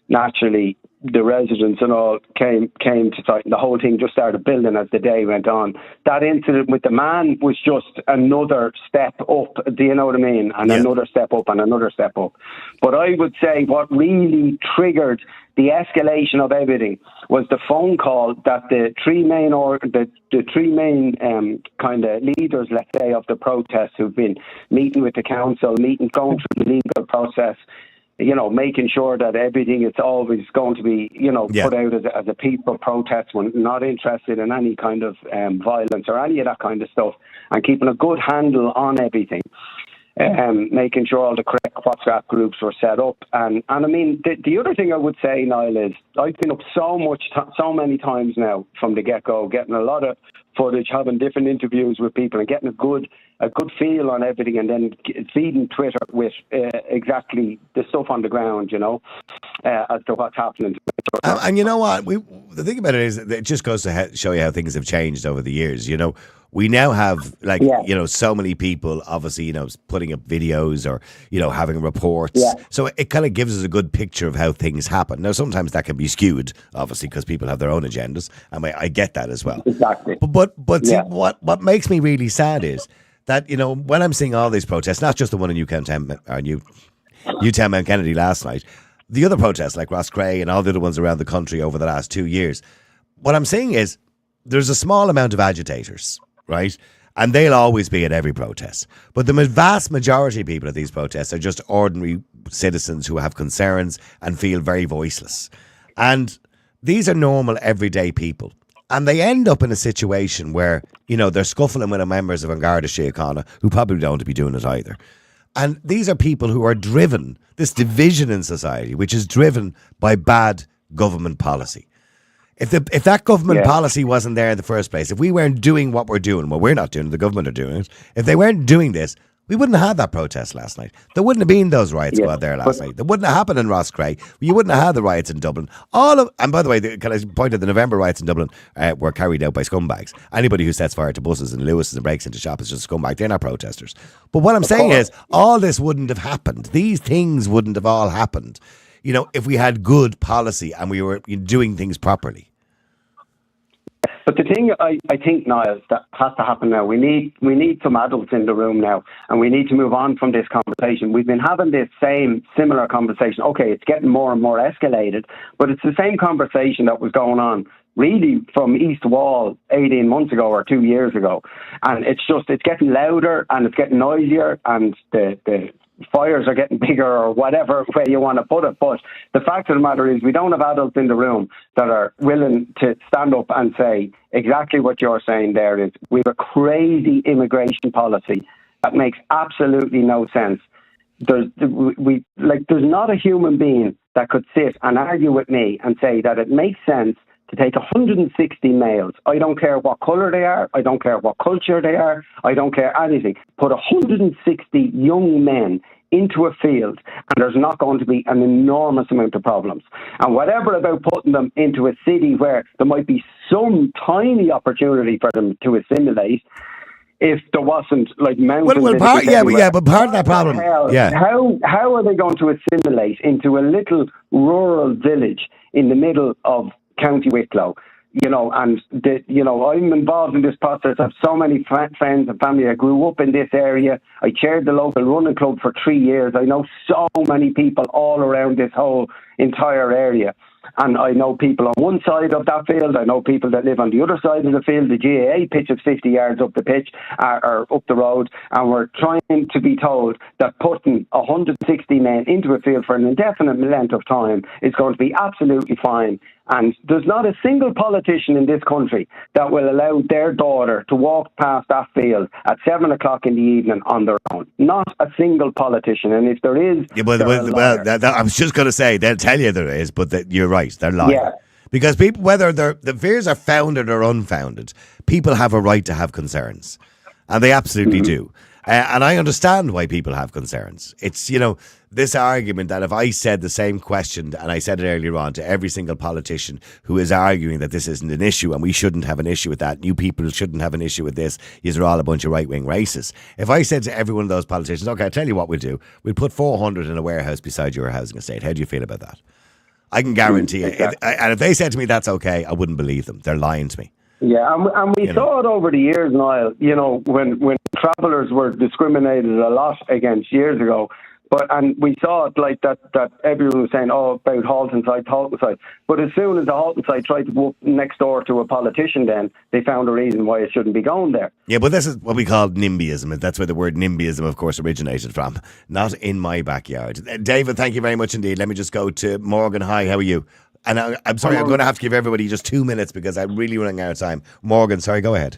Naturally, the residents and all came to site, and the whole thing just started building as the day went on. That incident with the man was just another step up, do you know what I mean? And another step up and another step up. But I would say what really triggered the escalation of everything was the phone call that the three main kind of leaders, let's say, of the protests, who've been meeting with the council, going through the legal process, making sure that everything is always going to be, put out as a peaceful protest. We're not interested in any kind of violence or any of that kind of stuff, and keeping a good handle on everything. Making sure all the correct WhatsApp groups were set up. And I mean, the other thing I would say, Niall, is I've been up so many times now from the get-go, getting a lot of footage, having different interviews with people and getting a good feel on everything, and then feeding Twitter with exactly the stuff on the ground, as to what's happening. And you know what? The thing about it is that it just goes to show you how things have changed over the years, We now have, so many people, obviously, putting up videos or, having reports. Yeah. So it kind of gives us a good picture of how things happen. Now, sometimes that can be skewed, obviously, because people have their own agendas. And I get that as well. Exactly. But see, what makes me really sad is that, when I'm seeing all these protests, not just the one in Newtown Mount Kennedy last night, the other protests like Roscrea and all the other ones around the country over the last 2 years, what I'm seeing is there's a small amount of agitators, right? And they'll always be at every protest. But the vast majority of people at these protests are just ordinary citizens who have concerns and feel very voiceless. And these are normal, everyday people. And they end up in a situation where, they're scuffling with the members of an Garda Síochána who probably don't be doing it either. And these are people who are driven, this division in society, which is driven by bad government policy. If that government policy wasn't there in the first place, if we weren't doing what we're doing, well, we're not doing it, the government are doing it. If they weren't doing this, we wouldn't have had that protest last night. There wouldn't have been those riots go out there last night. There wouldn't have happened in Rosscray. You wouldn't have had the riots in Dublin. And by the way, can I point out the November riots in Dublin were carried out by scumbags. Anybody who sets fire to buses and Lewis's and breaks into shops is just a scumbag. They're not protesters. But what I'm saying is, all this wouldn't have happened. These things wouldn't have all happened, if we had good policy and we were doing things properly. But the thing I think, Niall, that has to happen now, we need some adults in the room now, and we need to move on from this conversation. We've been having this similar conversation. Okay, it's getting more and more escalated, but it's the same conversation that was going on really from East Wall 18 months ago or 2 years ago. And it's getting louder and it's getting noisier, and the fires are getting bigger, or whatever way you want to put it. But the fact of the matter is, we don't have adults in the room that are willing to stand up and say exactly what you're saying there is. We have a crazy immigration policy that makes absolutely no sense. There's not a human being that could sit and argue with me and say that it makes sense to take 160 males. I don't care what colour they are. I don't care what culture they are. I don't care anything. Put 160 young men into a field, and there's not going to be an enormous amount of problems. And whatever about putting them into a city where there might be some tiny opportunity for them to assimilate, if there wasn't mountains. But part of that problem, how are they going to assimilate into a little rural village in the middle of County Wicklow? I'm involved in this process. I have so many friends and family. I grew up in this area. I chaired the local running club for 3 years. I know so many people all around this whole entire area. And I know people on one side of that field. I know people that live on the other side of the field. The GAA pitch is 50 yards up the pitch or up the road. And we're trying to be told that putting 160 men into a field for an indefinite length of time is going to be absolutely fine. And there's not a single politician in this country that will allow their daughter to walk past that field at 7 o'clock in the evening on their own. Not a single politician. And if there is... I was just going to say, they'll tell you there is, but you're right, they're lying. Yeah. Because people, whether the fears are founded or unfounded, people have a right to have concerns. And they absolutely do. And I understand why people have concerns. It's, this argument that if I said the same question, and I said it earlier on, to every single politician who is arguing that this isn't an issue and we shouldn't have an issue with that, you people shouldn't have an issue with this, you're all a bunch of right-wing racists. If I said to every one of those politicians, okay, I'll tell you what we'll do, we'll put 400 in a warehouse beside your housing estate. How do you feel about that? I can guarantee you. And if they said to me that's okay, I wouldn't believe them. They're lying to me. Yeah, and we saw it over the years, Niall, when travellers were discriminated a lot against years ago. And we saw it like that everyone was saying, about Haltonside. But as soon as the Haltonside tried to go up next door to a politician, then they found a reason why it shouldn't be going there. Yeah, but this is what we call NIMBYism. That's where the word NIMBYism, of course, originated from. Not in my backyard. David, thank you very much indeed. Let me just go to Morgan. Hi, how are you? And I'm sorry, I'm going to have to give everybody just 2 minutes because I'm really running out of time. Morgan, sorry, go ahead.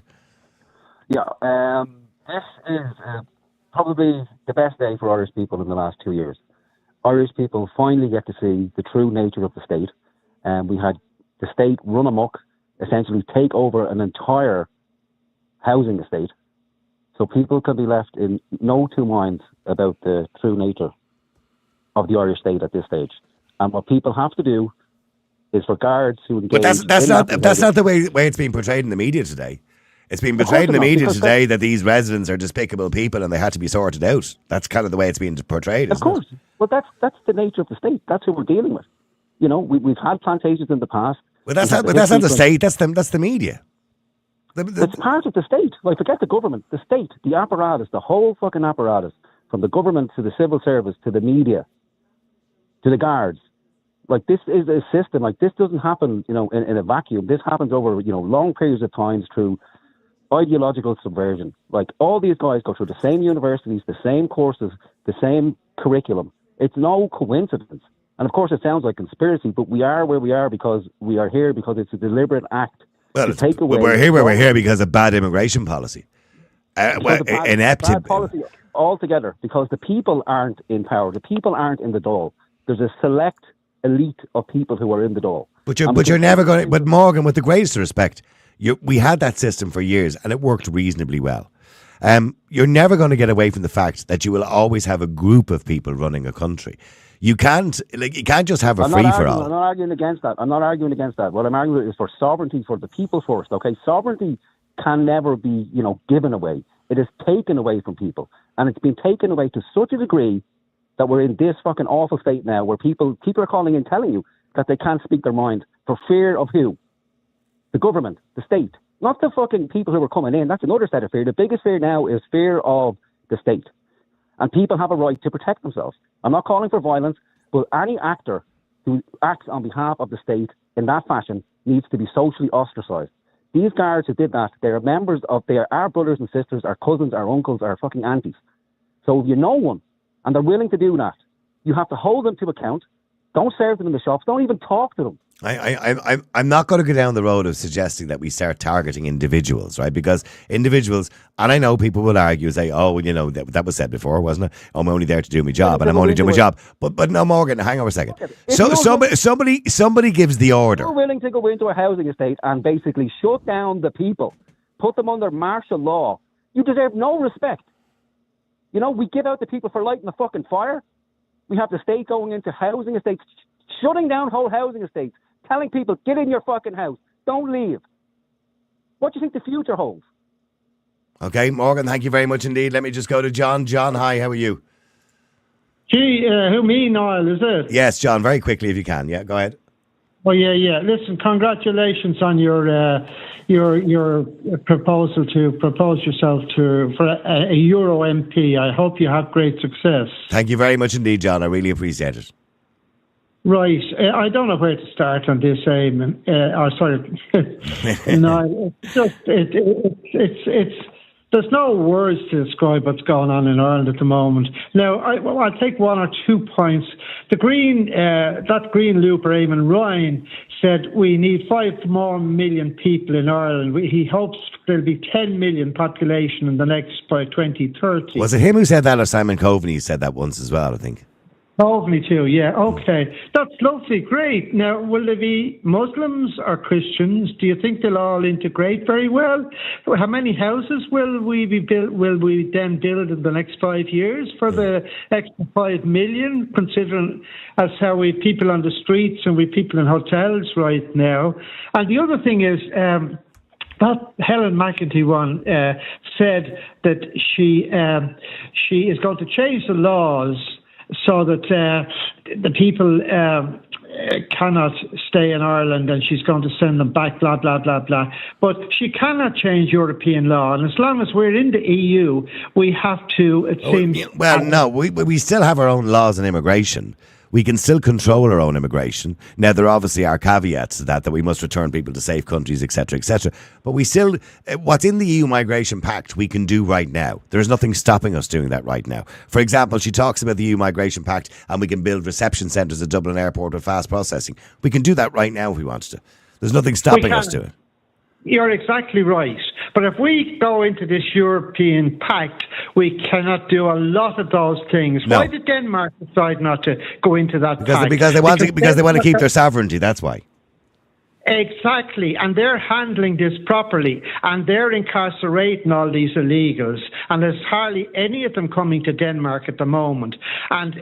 Yeah, this is probably the best day for Irish people in the last 2 years. Irish people finally get to see the true nature of the state. We had the state run amok, essentially take over an entire housing estate. So people can be left in no two minds about the true nature of the Irish state at this stage. And what people have to do is for guards who engage... But that's not the way it's being portrayed in the media today. It's been portrayed in the media today that these residents are despicable people and they had to be sorted out. That's kind of the way it's being portrayed, isn't it? Of course. Well, that's the nature of the state. That's who we're dealing with. We've had plantations in the past. Well, that's not the state. That's the media. It's part of the state. Forget the government. The state, the apparatus, the whole fucking apparatus, from the government to the civil service to the media to the guards. This is a system. This doesn't happen, in a vacuum. This happens over, long periods of times through ideological subversion. Like, all these guys go through the same universities, the same courses, the same curriculum. It's no coincidence. And of course, it sounds like conspiracy, but we are where we are because we are here because it's a deliberate act to take away. We're here where we're here because of bad immigration policy. Inept bad policy altogether, because the people aren't in power. The people aren't in the Dáil. There's a select elite of people who are in the Dáil. But you're never going to. But Morgan, with the greatest respect, we had that system for years and it worked reasonably well. You're never going to get away from the fact that you will always have a group of people running a country. You can't just have a free for all. I'm not arguing against that. What I'm arguing is for sovereignty for the people first. Okay, sovereignty can never be, given away. It is taken away from people, and it's been taken away to such a degree that we're in this fucking awful state now, where people are calling and telling you that they can't speak their mind for fear of who? The government, the state, not the fucking people who are coming in. That's another set of fear. The biggest fear now is fear of the state, and people have a right to protect themselves. I'm not calling for violence, but any actor who acts on behalf of the state in that fashion needs to be socially ostracised. These guards who did that, they are our brothers and sisters, our cousins, our uncles, our fucking aunties. So if you know one, and they're willing to do that, you have to hold them to account. Don't serve them in the shops. Don't even talk to them. I'm not going to go down the road of suggesting that we start targeting individuals, right? Because individuals, and I know people will argue and say, oh, well, that was said before, wasn't it? I'm only there to do my job, and I'm only doing my job. But no, Morgan, hang on a second. So somebody gives the order. You're willing to go into a housing estate and basically shut down the people, put them under martial law. You deserve no respect. We give out the people for lighting the fucking fire. We have the state going into housing estates, shutting down whole housing estates, telling people, get in your fucking house, don't leave. What do you think the future holds? Okay, Morgan, thank you very much indeed. Let me just go to John. John, hi, how are you? Gee, who, me, Niall, is it? Yes, John, very quickly if you can. Yeah, go ahead. Oh, yeah. Listen, congratulations on your proposal to propose yourself for a Euro MP. I hope you have great success. Thank you very much indeed, John. I really appreciate it. Right. I don't know where to start on this, Eamon. No, it's there's no words to describe what's going on in Ireland at the moment. Now, I'll take one or 2 points. The that Green Looper, Eamon Ryan, said we need 5 more million people in Ireland. He hopes there'll be 10 million population in the next by 2030. Was it him who said that, or Simon Coveney said that once as well, I think? Coveney too, yeah. Okay. That's lovely, great. Now, will there be Muslims or Christians? Do you think they'll all integrate very well? How many houses will we then build in the next 5 years for the extra 5 million, considering as how we have people on the streets and we have people in hotels right now? And the other thing is, that Helen McEntee one said that she is going to change the laws so that the people cannot stay in Ireland, and she's going to send them back, blah, blah, blah, blah. But she cannot change European law. And as long as we're in the EU, we have to, it seems... Well, no, we still have our own laws on immigration. We can still control our own immigration. Now, there obviously are caveats to that we must return people to safe countries, etc., etc. But we still, what's in the EU Migration Pact, we can do right now. There's nothing stopping us doing that right now. For example, she talks about the EU Migration Pact and we can build reception centres at Dublin Airport with fast processing. We can do that right now if we want to. There's nothing stopping us doing it. You're exactly right. But if we go into this European pact, we cannot do a lot of those things. No. Why did Denmark decide not to go into that pact? Because they want to keep their sovereignty, that's why. Exactly, and they're handling this properly, and they're incarcerating all these illegals, and there's hardly any of them coming to Denmark at the moment. And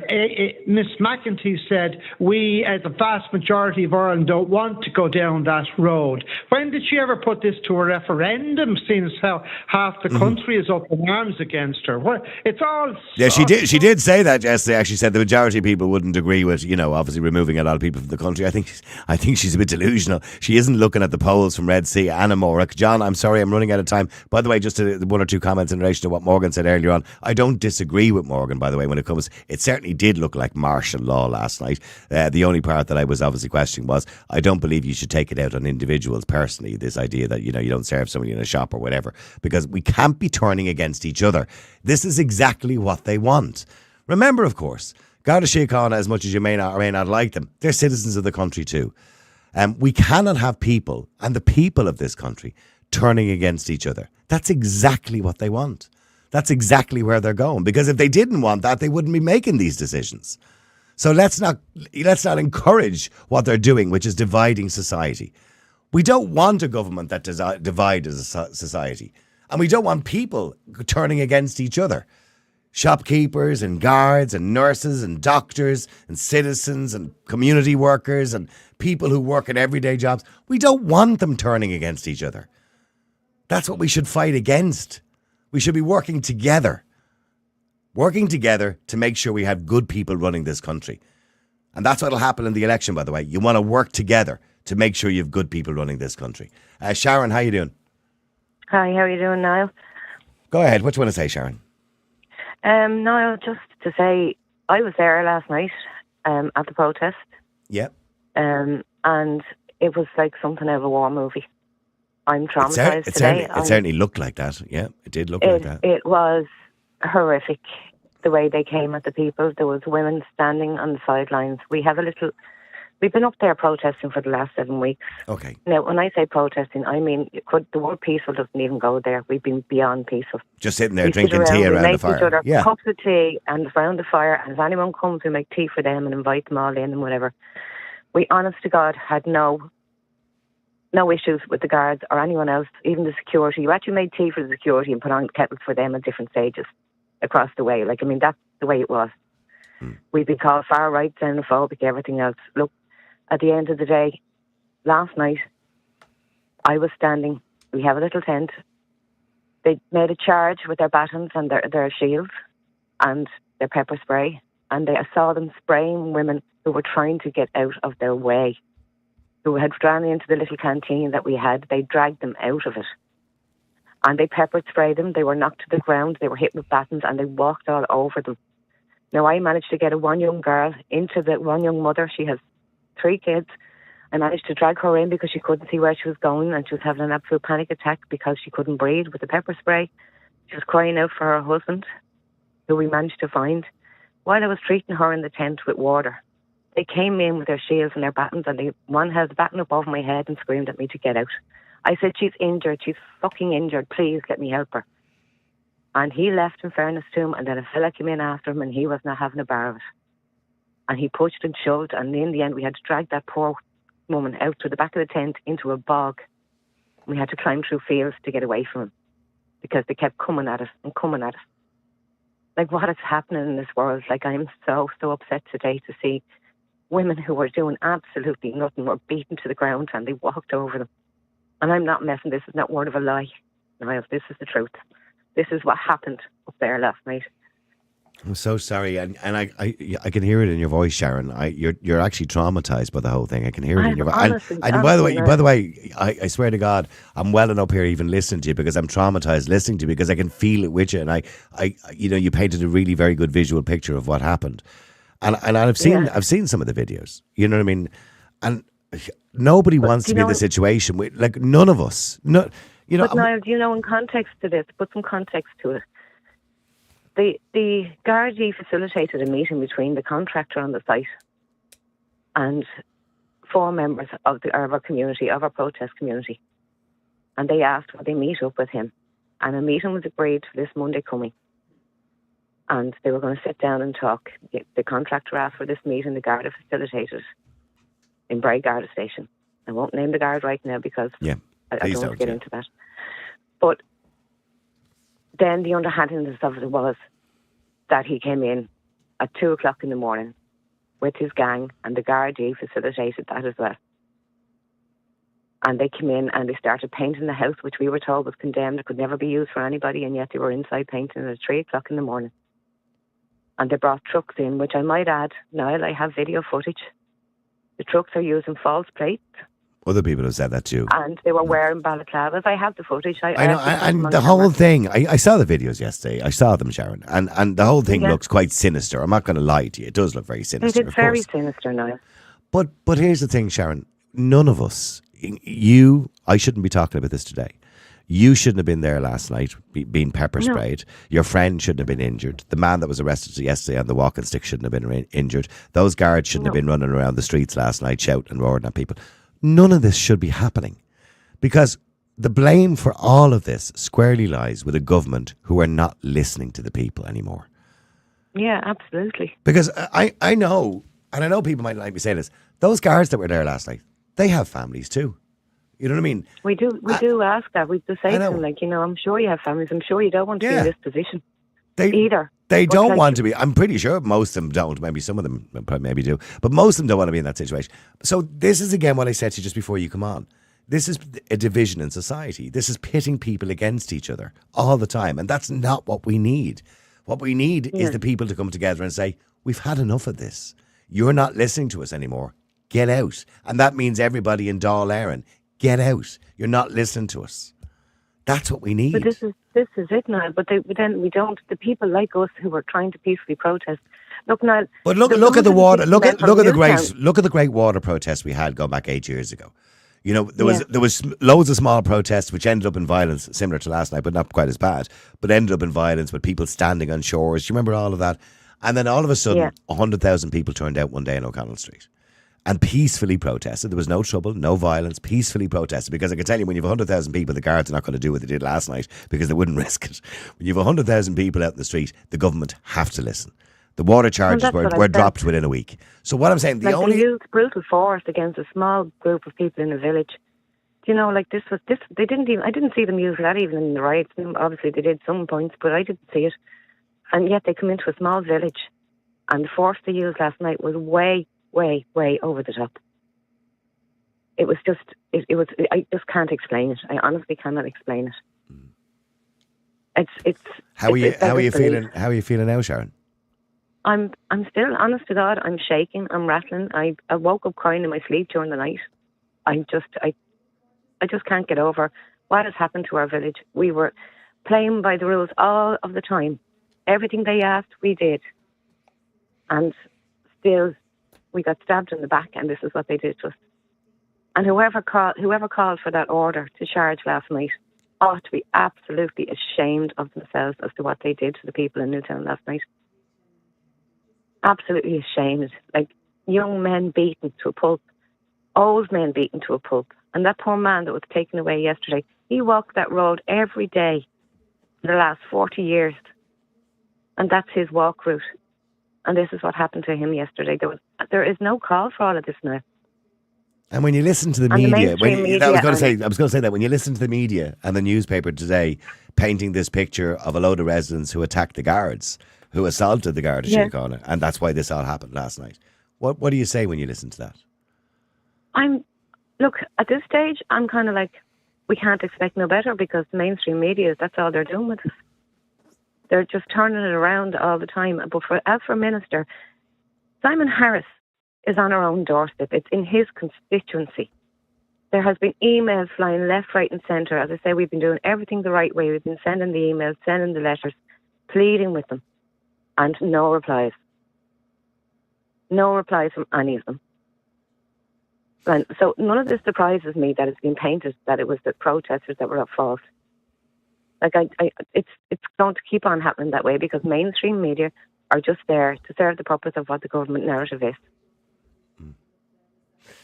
Miss McEntee said, we, as a vast majority of Ireland, don't want to go down that road. When did she ever put this to a referendum, seeing as how half the country is up in arms against her? Well, it's all... Yeah, she did say that yesterday. Actually said the majority of people wouldn't agree with, obviously removing a lot of people from the country. I think she's a bit delusional. She isn't looking at the polls from Red Sea anymore. John, I'm sorry, I'm running out of time. By the way, just one or two comments in relation to what Morgan said earlier on. I don't disagree with Morgan, by the way, when it comes. It certainly did look like martial law last night. The only part that I was obviously questioning was I don't believe you should take it out on individuals personally, this idea that, you don't serve somebody in a shop or whatever, because we can't be turning against each other. This is exactly what they want. Remember, of course, Garda Síochána, as much as you may not or may not like them, they're citizens of the country too. We cannot have people, and the people of this country, turning against each other. That's exactly what they want. That's exactly where they're going. Because if they didn't want that, they wouldn't be making these decisions. So let's not encourage what they're doing, which is dividing society. We don't want a government that divides a society. And we don't want people turning against each other. Shopkeepers and guards and nurses and doctors and citizens and community workers and people who work in everyday jobs. We don't want them turning against each other. That's what we should fight against. We should be working together to make sure we have good people running this country. And that's what will happen in the election, by the way. You want to work together to make sure you have good people running this country. Sharon, how you doing? Hi, how are you doing, Niall? Go ahead. What do you want to say, Sharon? Niall, just to say, I was there last night at the protest. Yep. And it was like something out of a war movie. I'm traumatized today. It certainly looked like that. Yeah, it did look like that. It was horrific, the way they came at the people. There was women standing on the sidelines. We've been up there protesting for the last 7 weeks. Okay. Now, when I say protesting, I mean, the word peaceful doesn't even go there. We've been beyond peaceful. Just sitting there drinking tea around the fire. We make each other cups of tea and around the fire, and if anyone comes, we make tea for them and invite them all in and whatever. We, honest to God, had no issues with the guards or anyone else, even the security. You actually made tea for the security and put on kettles for them at different stages across the way. That's the way it was. We've been called far right, xenophobic, everything else. Look, at the end of the day, last night, I was standing. We have a little tent. They made a charge with their batons and their shields and their pepper spray. And I saw them spraying women who were trying to get out of their way, who had ran into the little canteen that we had. They dragged them out of it. And they pepper sprayed them. They were knocked to the ground. They were hit with batons and they walked all over them. Now, I managed to get one young girl into one young mother. She has 3 kids. I managed to drag her in because she couldn't see where she was going and she was having an absolute panic attack because she couldn't breathe with the pepper spray. She was crying out for her husband, who we managed to find. While I was treating her in the tent with water, they came in with their shields and their batons, and one held the baton up over my head and screamed at me to get out. I said, she's injured, she's fucking injured, please let me help her. And he left, in fairness to him, and then a fella came in after him and he was not having a bar of it. And he pushed and shoved, and in the end we had to drag that poor woman out to the back of the tent into a bog. We had to climb through fields to get away from him because they kept coming at us and coming at us. Like, what is happening in this world? Like, I'm so upset today to see women who were doing absolutely nothing were beaten to the ground and they walked over them. And I'm not messing. This is not word of a lie, Niall. This is the truth. This is what happened up there last night. I'm so sorry, and I can hear it in your voice, Sharon. You're actually traumatized by the whole thing. I can hear it in your voice. And by the way, I swear to God, I'm welling up here even listening to you because I'm traumatized listening to you because I can feel it with you, and you painted a really very good visual picture of what happened, and I've seen some of the videos. You know what I mean? And nobody wants to be in the situation. Like none of us. No, you know. But Niall, do you know, in context to this, put some context to it. The Gardai facilitated a meeting between the contractor on the site and 4 members of our community, of our protest community. And they asked would they meet up with him. And a meeting was agreed for this Monday coming. And they were going to sit down and talk. The contractor asked for this meeting, the Garda facilitated in Bray Garda Station. I won't name the guard right now because I don't want to get into that. But then the underhandedness of it was that he came in at 2:00 in the morning with his gang, and the Gardaí facilitated that as well. And they came in and they started painting the house, which we were told was condemned. It could never be used for anybody, and yet they were inside painting it at 3:00 in the morning. And they brought trucks in, which I might add, Niall, I have video footage. The trucks are using false plates. Other people have said that too. And they were wearing balaclavas. I have the footage. I know, and the whole thing, I saw the videos yesterday. I saw them, Sharon. And the whole thing looks quite sinister. I'm not going to lie to you. It does look very sinister. It's very sinister now. But here's the thing, Sharon. None of us, I shouldn't be talking about this today. You shouldn't have been there last night, being pepper sprayed. No. Your friend shouldn't have been injured. The man that was arrested yesterday on the walking stick shouldn't have been injured. Those guards shouldn't have been running around the streets last night shouting and roaring at people. None of this should be happening, because the blame for all of this squarely lies with a government who are not listening to the people anymore. Yeah, absolutely. Because I know, and I know people might like me saying this, those guards that were there last night, they have families too. You know what I mean? We do ask that. We do say to them, like, I'm sure you have families. I'm sure you don't want to be in this position either. They don't want to be. I'm pretty sure most of them don't. Maybe some of them maybe do. But most of them don't want to be in that situation. So this is, again, what I said to you just before you come on. This is a division in society. This is pitting people against each other all the time. And that's not what we need. What we need is the people to come together and say, we've had enough of this. You're not listening to us anymore. Get out. And that means everybody in Dáil Éireann, get out. You're not listening to us. That's what we need. But this is it now. But then we don't. The people like us who are trying to peacefully protest. Look, Niall. But look at the water. Look at the great water protest we had going back 8 years ago. There was loads of small protests which ended up in violence, similar to last night, but not quite as bad. But ended up in violence with people standing on shores. Do you remember all of that? And then all of a sudden, 100,000 people turned out one day in O'Connell Street. And peacefully protested. There was no trouble, no violence, peacefully protested. Because I can tell you, when you have 100,000 people, the guards are not going to do what they did last night because they wouldn't risk it. When you have 100,000 people out in the street, the government have to listen. The water charges were dropped within a week. So what I'm saying, they used brutal force against a small group of people in a village. Do you know, like this. They didn't even. I didn't see them use that even in the riots. Obviously, they did some points, but I didn't see it. And yet they come into a small village, and the force they used last night was way over the top. It was just, I just can't explain it. I honestly cannot explain it. How are you feeling? How are you feeling now, Sharon? I'm still, honest to God, I'm shaking, I'm rattling. I woke up crying in my sleep during the night. I just can't get over what has happened to our village. We were playing by the rules all of the time. Everything they asked, we did. And still, we got stabbed in the back, and this is what they did to us. And whoever called for that order to charge last night ought to be absolutely ashamed of themselves as to what they did to the people in Newtown last night. Absolutely ashamed. Like young men beaten to a pulp, old men beaten to a pulp. And that poor man that was taken away yesterday, he walked that road every day for the last 40 years. And that's his walk route. And this is what happened to him yesterday. There is no call for all of this now. And when you listen to the media, I was going to say that when you listen to the media and the newspaper today painting this picture of a load of residents who attacked the guards, who assaulted the Garda Síochána, and that's why this all happened last night. What do you say when you listen to that? Look, at this stage, I'm kind of like, we can't expect no better, because the mainstream media, that's all they're doing with us. They're just turning it around all the time. But as for Minister, Simon Harris is on our own doorstep. It's in his constituency. There has been emails flying left, right and centre. As I say, we've been doing everything the right way. We've been sending the emails, sending the letters, pleading with them. And no replies. No replies from any of them. And so none of this surprises me that it's been painted that it was the protesters that were at fault. Like it's going to keep on happening that way, because mainstream media are just there to serve the purpose of what the government narrative is.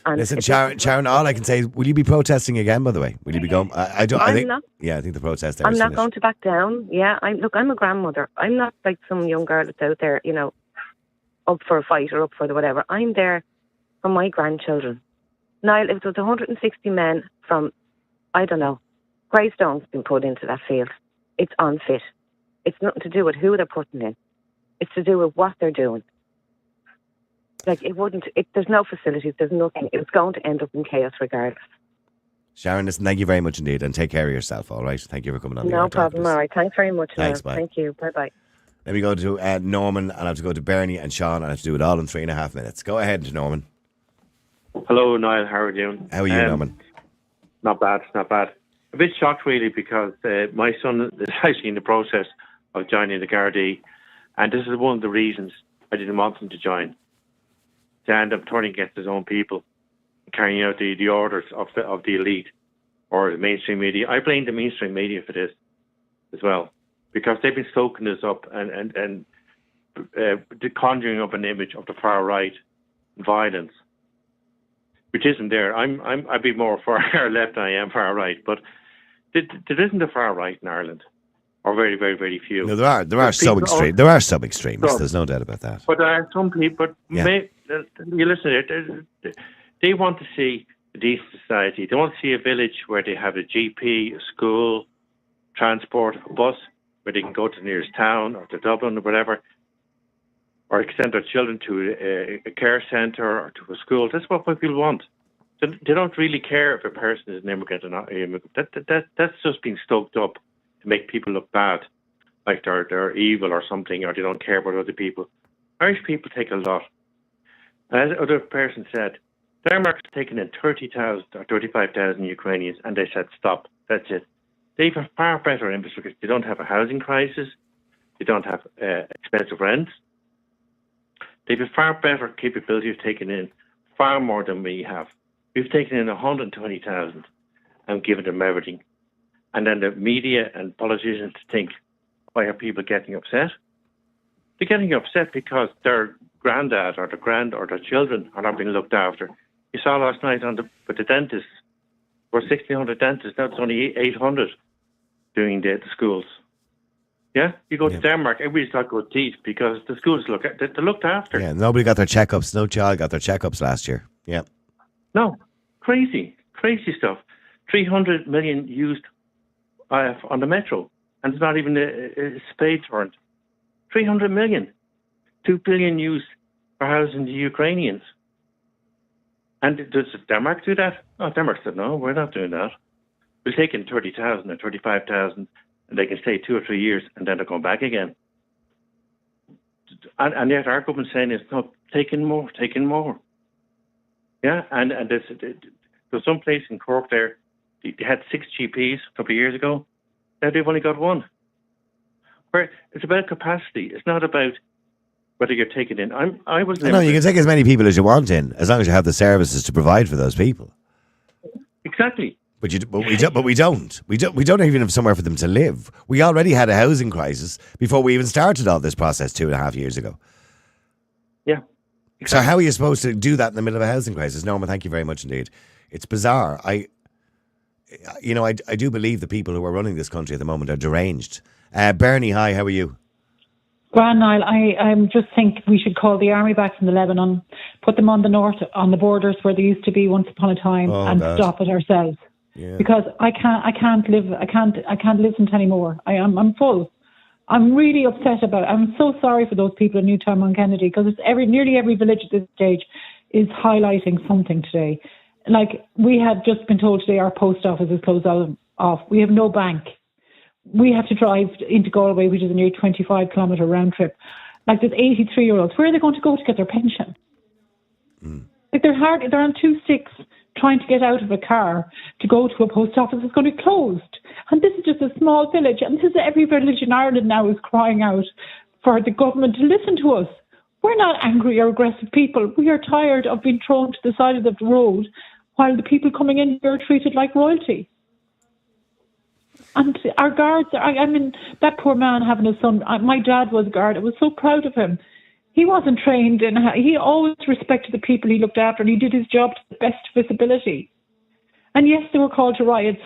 And listen, Sharon, all I can say is, will you be protesting again, by the way? Will you be going? I think the protest there I'm is not finished. going to back down. Yeah, I'm a grandmother. I'm not like some young girl that's out there, up for a fight or up for the whatever. I'm there for my grandchildren. Niall, if there was 160 men from, I don't know, Greystone's been put into that field, it's unfit. It's nothing to do with who they're putting in. It's to do with what they're doing. Like, there's no facilities, there's nothing. It's going to end up in chaos regardless. Sharon, listen, thank you very much indeed, and take care of yourself, all right? Thank you for coming on. No problem, all right. Thanks very much. Thanks, bye. Thank you, bye-bye. Let me go to Norman, and I have to go to Bernie and Sean, and I have to do it all in 3.5 minutes. Go ahead, Norman. Hello, Niall. How are you doing? How are you, Norman? Not bad, not bad. A bit shocked, really, because my son is actually in the process of joining the Gardaí, and this is one of the reasons I didn't want him to join. To end up turning against his own people, carrying out the orders of the elite or the mainstream media. I blame the mainstream media for this as well, because they've been stoking this up and conjuring up an image of the far right violence, which isn't there. I'd be more far left than I am far right, but there isn't a far right in Ireland, or very, very, very few. No, there are some extreme. There are some extremists. There's no doubt about that. But there are some people. You listen to it. They want to see a decent society. They want to see a village where they have a GP, a school, transport, a bus, where they can go to the nearest town or to Dublin or whatever, or send their children to a care centre or to a school. That's what people want. They don't really care if a person is an immigrant or not an immigrant. That's just been stoked up to make people look bad, like they're evil or something, or they don't care about other people. Irish people take a lot. As another person said, Denmark's taken in 30,000 or 35,000 Ukrainians, and they said, stop, that's it. They have a far better infrastructure. They don't have a housing crisis. They don't have expensive rents. They have a far better capability of taking in far more than we have. We've taken in 120,000 and given them everything. And then the media and politicians think, why are people getting upset? They're getting upset because their granddad or their children are not being looked after. You saw last night with the dentists, there were 1,600 dentists, now it's only 800 doing the schools. Yeah, you go to Denmark, everybody's got good teeth because the schools they're looked after. Yeah, nobody got their checkups. No child got their checkups last year. Yeah. No, crazy stuff. 300 million used on the metro, and it's not even a spade turned. 300 million. 2 billion used for housing the Ukrainians. And does Denmark do that? No, Denmark said, no, we're not doing that. We'll take in 30,000 or 35,000, and they can stay 2 or 3 years, and then they'll come back again. And yet our government saying is, no, taking more. Yeah, and there's some place in Cork there, they had 6 GPs a couple of years ago. Now they've only got 1. Where it's about capacity. It's not about whether you're taking in. No, you can take as many people as you want in, as long as you have the services to provide for those people. Exactly. But we don't. We don't even have somewhere for them to live. We already had a housing crisis before we even started all this process 2.5 years ago. Yeah. Exactly. So how are you supposed to do that in the middle of a housing crisis? Norma, thank you very much indeed. It's bizarre. I do believe the people who are running this country at the moment are deranged. Bernie, hi, how are you? Grand, Niall, I just think we should call the army back from the Lebanon, put them on the north, on the borders where they used to be once upon a time, stop it ourselves. Yeah. Because I can't listen to anymore. I'm full. I'm really upset about it. I'm so sorry for those people in Newtown Mount Kennedy, because it's nearly every village at this stage is highlighting something today. Like, we have just been told today our post office is closed off. We have no bank. We have to drive into Galway, which is a near 25-kilometre round trip. Like, there's 83-year-olds. Where are they going to go to get their pension? Like, they're on 2 sticks trying to get out of a car to go to a post office that's going to be closed. And this is just a small village. And this is every village in Ireland now is crying out for the government to listen to us. We're not angry or aggressive people. We are tired of being thrown to the side of the road while the people coming in here are treated like royalty. And our guards, I mean, that poor man having a son, my dad was a guard. I was so proud of him. He wasn't trained, and he always respected the people he looked after, and he did his job to the best of his ability. And yes, they were called to riots,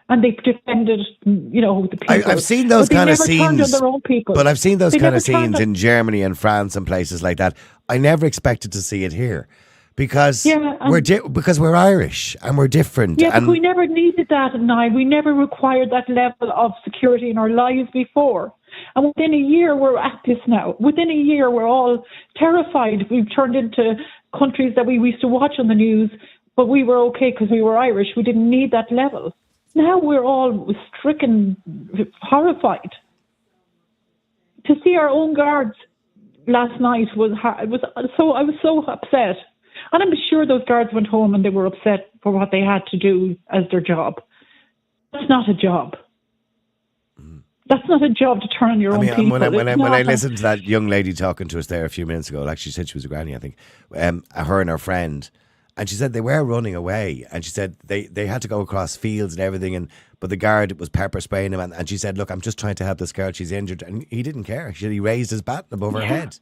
and they defended, the people. I've seen those kind of scenes, their own people. But I've seen those kind of scenes in Germany and France and places like that. I never expected to see it here. Because we're Irish and we're different. Yeah, but we never needed that, Niall. We never required that level of security in our lives before. And within a year, we're at this now. Within a year, we're all terrified. We've turned into countries that we used to watch on the news, but we were okay because we were Irish. We didn't need that level. Now we're all stricken, horrified. To see our own guards last night I was so upset. And I'm sure those guards went home and they were upset for what they had to do as their job. That's not a job. That's not a job to turn on your own people. When I listened to that young lady talking to us there a few minutes ago, like she said she was a granny, I think, her and her friend, and she said they were running away, and she said they had to go across fields and everything, but the guard was pepper spraying him, and she said, look, I'm just trying to help this girl, she's injured, and he didn't care. He raised his baton above her head.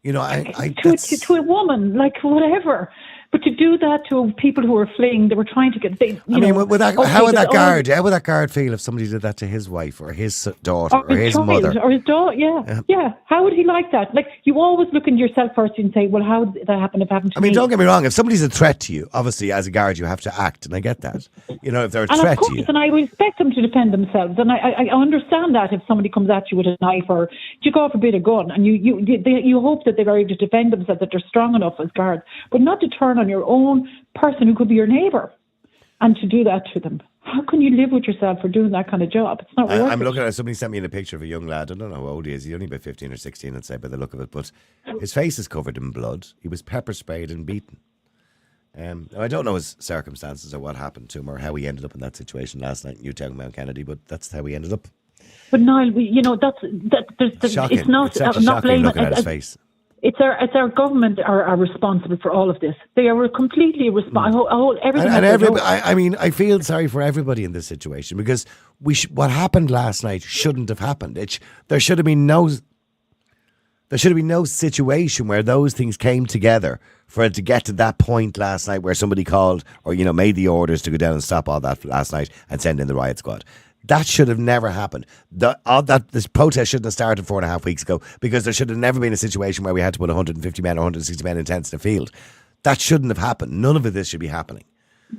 You know, to a woman, like whatever. But to do that to people who are fleeing, they were trying to get. How would that guard feel if somebody did that to his wife or his daughter or his mother or his daughter? Yeah. How would he like that? Like, you always look into yourself first and say, well, how did that happen? If it happened to me? Don't get me wrong. If somebody's a threat to you, obviously as a guard you have to act, and I get that. You know, if they're a threat to you, and I would expect them to defend themselves, and I understand that if somebody comes at you with a knife or you go off a bit of gun, and you hope that they're able to defend themselves, that they're strong enough as guards, but not to turn on your own person who could be your neighbour and to do that to them. How can you live with yourself for doing that kind of job? It's not worth it. I'm looking at somebody sent me in a picture of a young lad. I don't know how old he is. He's only about 15 or 16, I'd say, by the look of it. But his face is covered in blood. He was pepper sprayed and beaten. I don't know his circumstances or what happened to him or how he ended up in that situation last night in Newtown Mount Kennedy, but that's how he ended up. But Niall, Shocking. It's not. It's actually I'm not shocking blaming looking at his face. It's our government are responsible for all of this. They are completely responsible. I feel sorry for everybody in this situation because what happened last night shouldn't have happened. There should have been no situation where those things came together for it to get to that point last night where somebody called or made the orders to go down and stop all that last night and send in the riot squad. That should have never happened. This protest shouldn't have started 4.5 weeks ago because there should have never been a situation where we had to put 150 men or 160 men in tents in the field. That shouldn't have happened. None of this should be happening.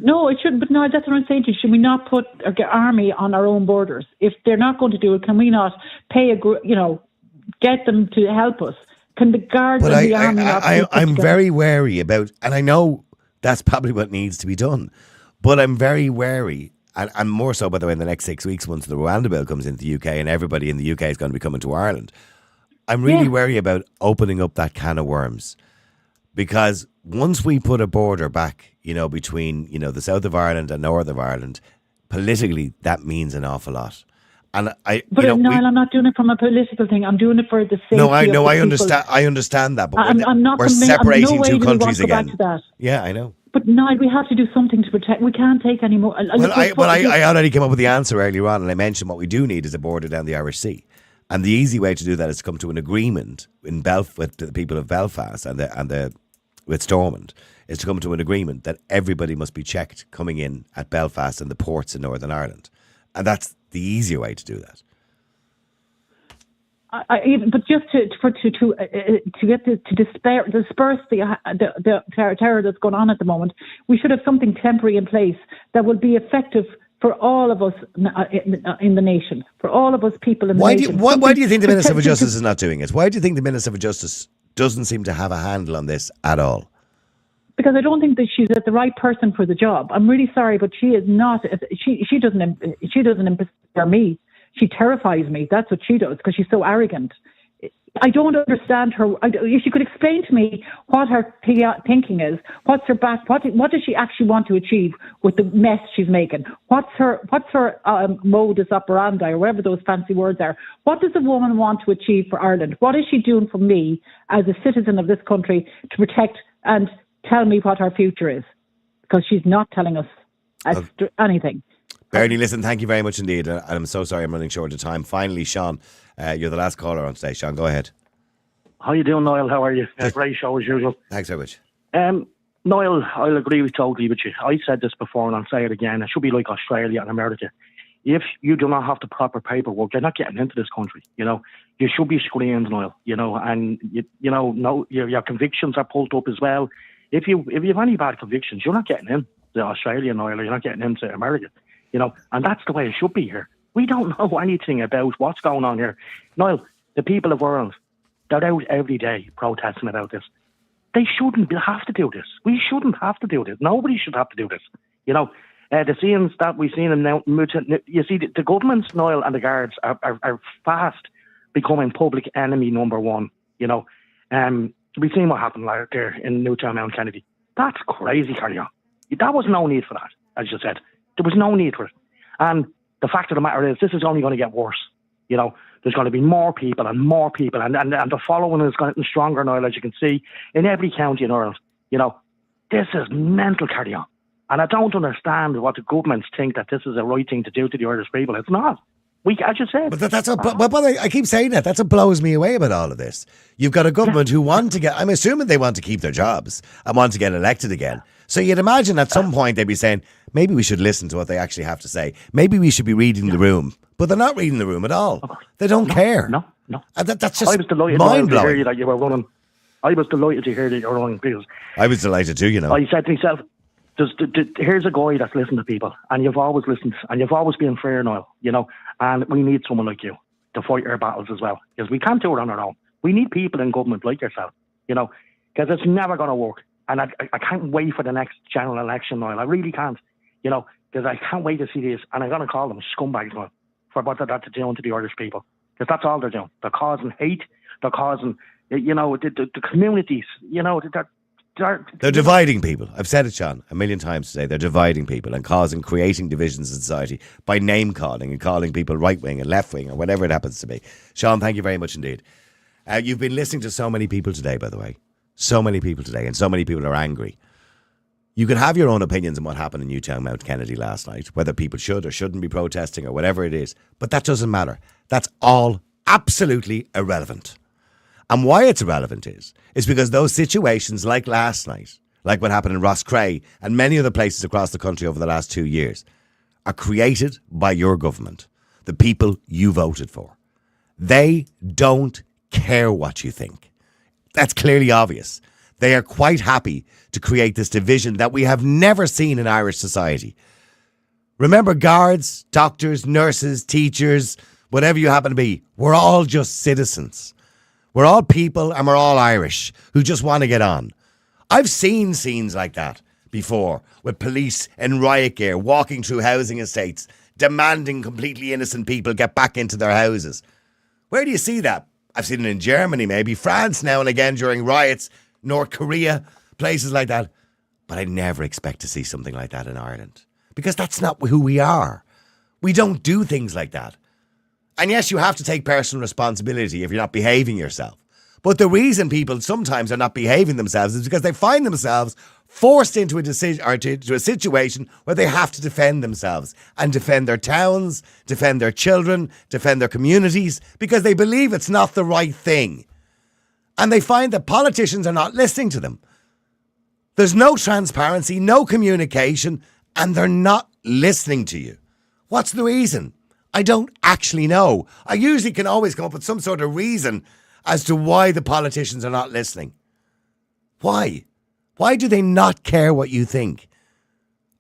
No, it shouldn't. But no, that's what I'm saying to you. Should we not put our army on our own borders? If they're not going to do it, can we not pay get them to help us? Can the guards and the army I'm very wary about, and I know that's probably what needs to be done, but I'm very wary. And more so, by the way, in the next 6 weeks, once the Rwanda bill comes into the UK and everybody in the UK is going to be coming to Ireland, I'm really wary about opening up that can of worms. Because once we put a border back, between, the south of Ireland and north of Ireland, politically, that means an awful lot. And Niall, I'm not doing it from a political thing. I'm doing it for the safety of the people. I understand that, but I'm not we're separating two countries again. Back to that. Yeah, I know. But Niall, we have to do something to protect. We can't take any more. I already came up with the answer earlier on, and I mentioned what we do need is a border down the Irish Sea. And the easy way to do that is to come to an agreement with the people of Belfast and with Stormont, is to come to an agreement that everybody must be checked coming in at Belfast and the ports in Northern Ireland. And that's the easier way to do that. But just to disperse the terror that's going on at the moment, we should have something temporary in place that will be effective for all of us in the nation, for all of us people in the nation. Why do you think the Minister for Justice is not doing it? Why do you think the Minister for Justice doesn't seem to have a handle on this at all? Because I don't think that she's the right person for the job. I'm really sorry, but she is not. She doesn't inspire me. She terrifies me. That's what she does because she's so arrogant. I don't understand her. If she could explain to me what her thinking is, what's her back, what does she actually want to achieve with the mess she's making? What's her modus operandi or whatever those fancy words are? What does a woman want to achieve for Ireland? What is she doing for me as a citizen of this country to protect and tell me what her future is? Because she's not telling us anything. Bernie, listen, thank you very much indeed. I'm so sorry I'm running short of time. Finally, Sean, you're the last caller on today. Sean, go ahead. How you doing, Niall? How are you? Great show as usual. Thanks very much. Niall, I'll agree totally with you. I said this before and I'll say it again. It should be like Australia and America. If you do not have the proper paperwork, you're not getting into this country. You should be screened, Niall. And your convictions are pulled up as well. If you have any bad convictions, you're not getting in to Australia, Niall, or you're not getting into America. And that's the way it should be here. We don't know anything about what's going on here. Niall, the people of Ireland, they're out every day protesting about this. They shouldn't have to do this. We shouldn't have to do this. Nobody should have to do this. The scenes that we've seen in now, you see, the governments, Niall, and the guards are fast becoming public enemy number one. We've seen what happened there in Newtown Mount Kennedy. That's crazy, carry on. There was no need for that, as you said. There was no need for it. And the fact of the matter is, this is only going to get worse. You know, there's going to be more people, and the following is going to get stronger now, as you can see, in every county in Ireland. You know, this is mental, carry on. And I don't understand what the governments think that this is the right thing to do to the Irish people. It's not. As you said. But I keep saying that. That's what blows me away about all of this. You've got a government who want to I'm assuming they want to keep their jobs and want to get elected again. So you'd imagine at some point they'd be saying, maybe we should listen to what they actually have to say. Maybe we should be reading the room. But they're not reading the room at all. They don't care. No. And that's just I was delighted mind-blowing. to hear that you were running. I was delighted to hear that you were running because I was delighted too, you know. I said to myself, here's a guy that's listened to people, and you've always listened, and you've always been fair, Niall, you know, and we need someone like you to fight our battles as well, because we can't do it on our own. We need people in government like yourself, you know, because it's never going to work. And I can't wait for the next general election, Niall. I really can't, you know, because I can't wait to see this, and I'm going to call them scumbags, Niall, for what they're doing to the Irish people, because that's all they're doing. They're causing hate, they're causing, you know, the communities, you know, they're dividing people. I've said it, Sean, a million times today. They're dividing people and creating divisions in society by name calling and calling people right wing and left wing or whatever it happens to be. Sean, thank you very much indeed. You've been listening to so many people today, by the way. So many people today, and so many people are angry. You can have your own opinions on what happened in Newtown Mount Kennedy last night, whether people should or shouldn't be protesting or whatever it is, but that doesn't matter. That's all absolutely irrelevant. And why it's irrelevant is because those situations like last night, like what happened in Rosscray and many other places across the country over the last 2 years, are created by your government, the people you voted for. They don't care what you think. That's clearly obvious. They are quite happy to create this division that we have never seen in Irish society. Remember, guards, doctors, nurses, teachers, whatever you happen to be, we're all just citizens. We're all people and we're all Irish who just want to get on. I've seen scenes like that before with police in riot gear walking through housing estates, demanding completely innocent people get back into their houses. Where do you see that? I've seen it in Germany, maybe France now and again during riots, North Korea, places like that. But I never expect to see something like that in Ireland because that's not who we are. We don't do things like that. And yes, you have to take personal responsibility if you're not behaving yourself. But the reason people sometimes are not behaving themselves is because they find themselves forced into a decision or to a situation where they have to defend themselves and defend their towns, defend their children, defend their communities because they believe it's not the right thing. And they find that politicians are not listening to them. There's no transparency, no communication, and they're not listening to you. What's the reason? I don't actually know. I usually can always come up with some sort of reason as to why the politicians are not listening. Why? Why do they not care what you think?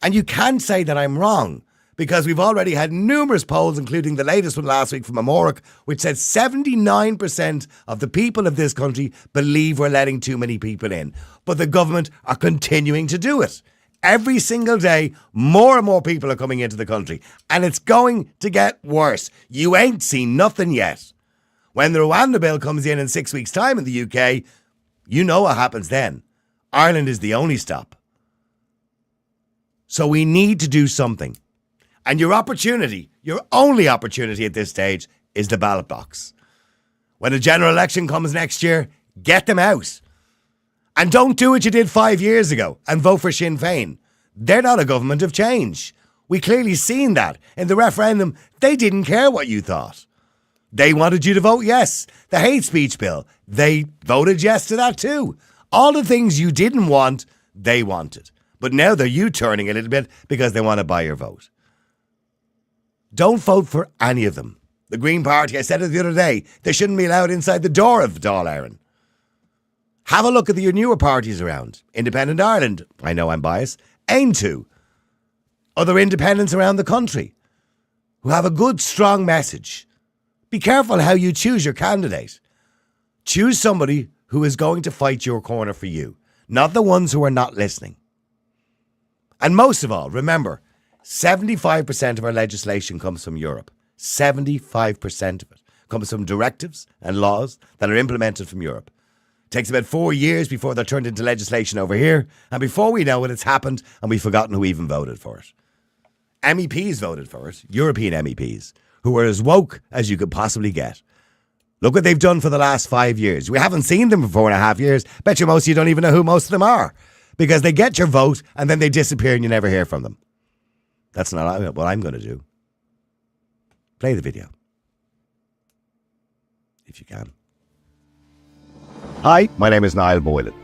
And you can say that I'm wrong because we've already had numerous polls, including the latest one last week from Amoric, which said 79% of the people of this country believe we're letting too many people in. But the government are continuing to do it. Every single day, more and more people are coming into the country. And it's going to get worse. You ain't seen nothing yet. When the Rwanda bill comes in 6 weeks' time in the UK, you know what happens then. Ireland is the only stop. So we need to do something. And your only opportunity at this stage is the ballot box. When a general election comes next year, get them out. And don't do what you did 5 years ago and vote for Sinn Féin. They're not a government of change. We clearly seen that. In the referendum, they didn't care what you thought. They wanted you to vote yes. The hate speech bill, they voted yes to that too. All the things you didn't want, they wanted. But now they're U-turning a little bit because they want to buy your vote. Don't vote for any of them. The Green Party, I said it the other day, they shouldn't be allowed inside the door of Dáil Éireann. Have a look at your newer parties around. Independent Ireland, I know I'm biased, aim to. Other independents around the country who have a good, strong message. Be careful how you choose your candidate. Choose somebody who is going to fight your corner for you, not the ones who are not listening. And most of all, remember, 75% of our legislation comes from Europe. 75% of it comes from directives and laws that are implemented from Europe. It takes about 4 years before they're turned into legislation over here. And before we know it, it's happened and we've forgotten who even voted for it. MEPs voted for it, European MEPs, who are as woke as you could possibly get. Look what they've done for the last 5 years. We haven't seen them for 4.5 years. Bet you most of you don't even know who most of them are. Because they get your vote and then they disappear and you never hear from them. That's not what I'm going to do. Play the video. If you can. Hi, my name is Niall Boylan.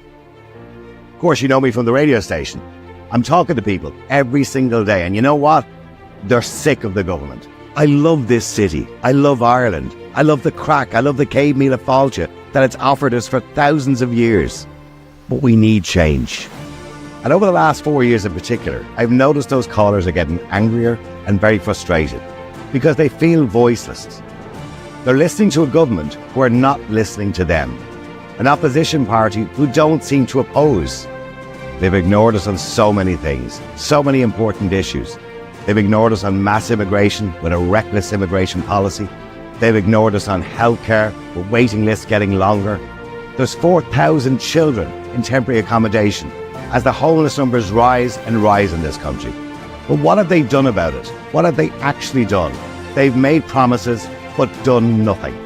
Of course, you know me from the radio station. I'm talking to people every single day. And you know what? They're sick of the government. I love this city. I love Ireland. I love the crack. I love the cave meal of Fáilte that it's offered us for thousands of years. But we need change. And over the last 4 years in particular, I've noticed those callers are getting angrier and very frustrated because they feel voiceless. They're listening to a government who are not listening to them. An opposition party who don't seem to oppose. They've ignored us on so many things, so many important issues. They've ignored us on mass immigration with a reckless immigration policy. They've ignored us on healthcare with waiting lists getting longer. There's 4,000 children in temporary accommodation as the homeless numbers rise and rise in this country. But what have they done about it? What have they actually done? They've made promises but done nothing.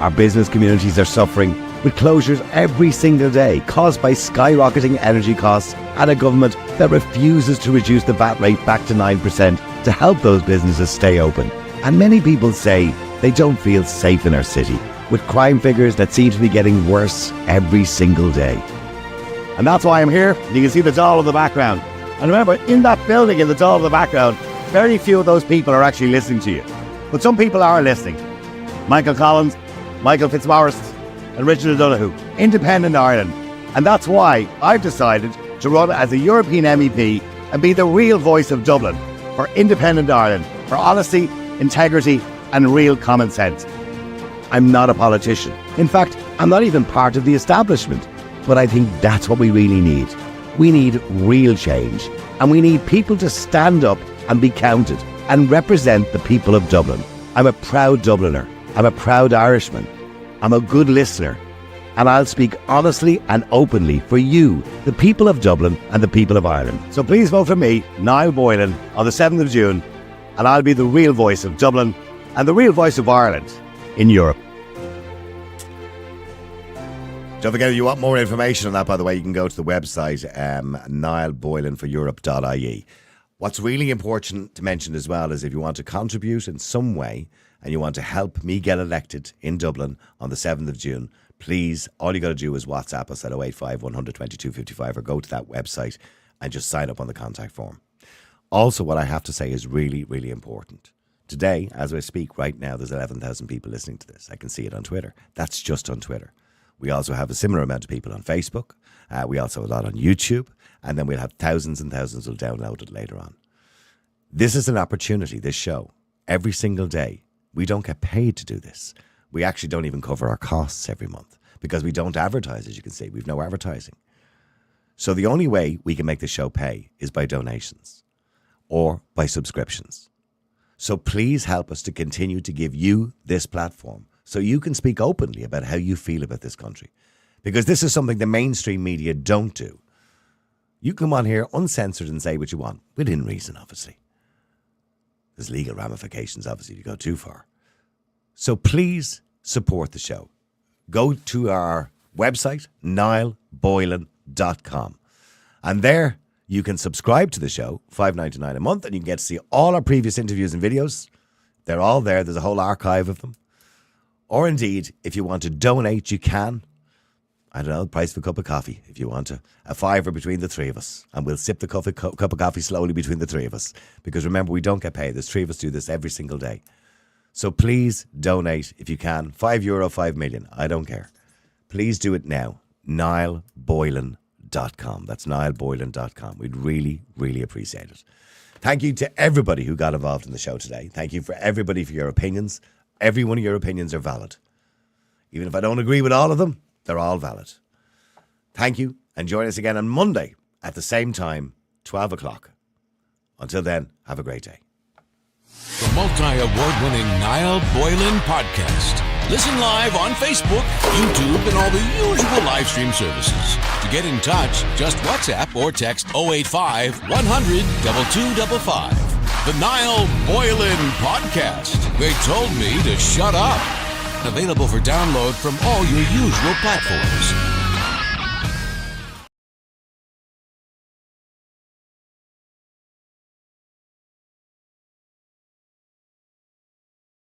Our business communities are suffering with closures every single day caused by skyrocketing energy costs and a government that refuses to reduce the VAT rate back to 9% to help those businesses stay open. And many people say they don't feel safe in our city, with crime figures that seem to be getting worse every single day. And that's why I'm here. You can see the doll in the background. And remember, in that building in the doll in the background, very few of those people are actually listening to you. But some people are listening. Michael Collins, Michael Fitzmaurice, and Richard O'Donoghue, Independent Ireland. And that's why I've decided to run as a European MEP and be the real voice of Dublin for Independent Ireland, for honesty, integrity, and real common sense. I'm not a politician. In fact, I'm not even part of the establishment. But I think that's what we really need. We need real change. And we need people to stand up and be counted and represent the people of Dublin. I'm a proud Dubliner. I'm a proud Irishman. I'm a good listener. And I'll speak honestly and openly for you, the people of Dublin and the people of Ireland. So please vote for me, Niall Boylan, on the 7th of June. And I'll be the real voice of Dublin and the real voice of Ireland in Europe. Don't forget, if you want more information on that, by the way, you can go to the website, niallboylanforeurope.ie. What's really important to mention as well is if you want to contribute in some way and you want to help me get elected in Dublin on the 7th of June, please, all you got to do is WhatsApp us at 085 100 2255 or go to that website and just sign up on the contact form. Also, what I have to say is really, really important. Today, as I speak right now, there's 11,000 people listening to this. I can see it on Twitter. That's just on Twitter. We also have a similar amount of people on Facebook. We also have a lot on YouTube. And then we'll have thousands and thousands will download it later on. This is an opportunity, this show. Every single day. We don't get paid to do this. We actually don't even cover our costs every month because we don't advertise, as you can see. We've no advertising. So the only way we can make the show pay is by donations or by subscriptions. So please help us to continue to give you this platform so you can speak openly about how you feel about this country. Because this is something the mainstream media don't do. You come on here uncensored and say what you want, within reason, obviously. There's legal ramifications, obviously, if you go too far. So please support the show. Go to our website, niallboylan.com. And there you can subscribe to the show, $5.99 a month, and you can get to see all our previous interviews and videos. They're all there. There's a whole archive of them. Or indeed, if you want to donate, you can. I don't know, the price of a cup of coffee, if you want to. A $5 between the three of us. And we'll sip the cup of coffee slowly between the three of us. Because remember, we don't get paid. There's three of us do this every single day. So please donate if you can. €5, 5 million. I don't care. Please do it now. niallboylan.com. That's niallboylan.com. We'd really, really appreciate it. Thank you to everybody who got involved in the show today. Thank you for everybody for your opinions. Every one of your opinions are valid. Even if I don't agree with all of them, they're all valid. Thank you, and join us again on Monday at the same time, 12 o'clock. Until then, have a great day. The multi-award-winning Niall Boylan Podcast. Listen live on Facebook, YouTube, and all the usual live stream services. To get in touch, just WhatsApp or text 085 100 2255. The Niall Boylan Podcast. They told me to shut up. Available for download from all your usual platforms.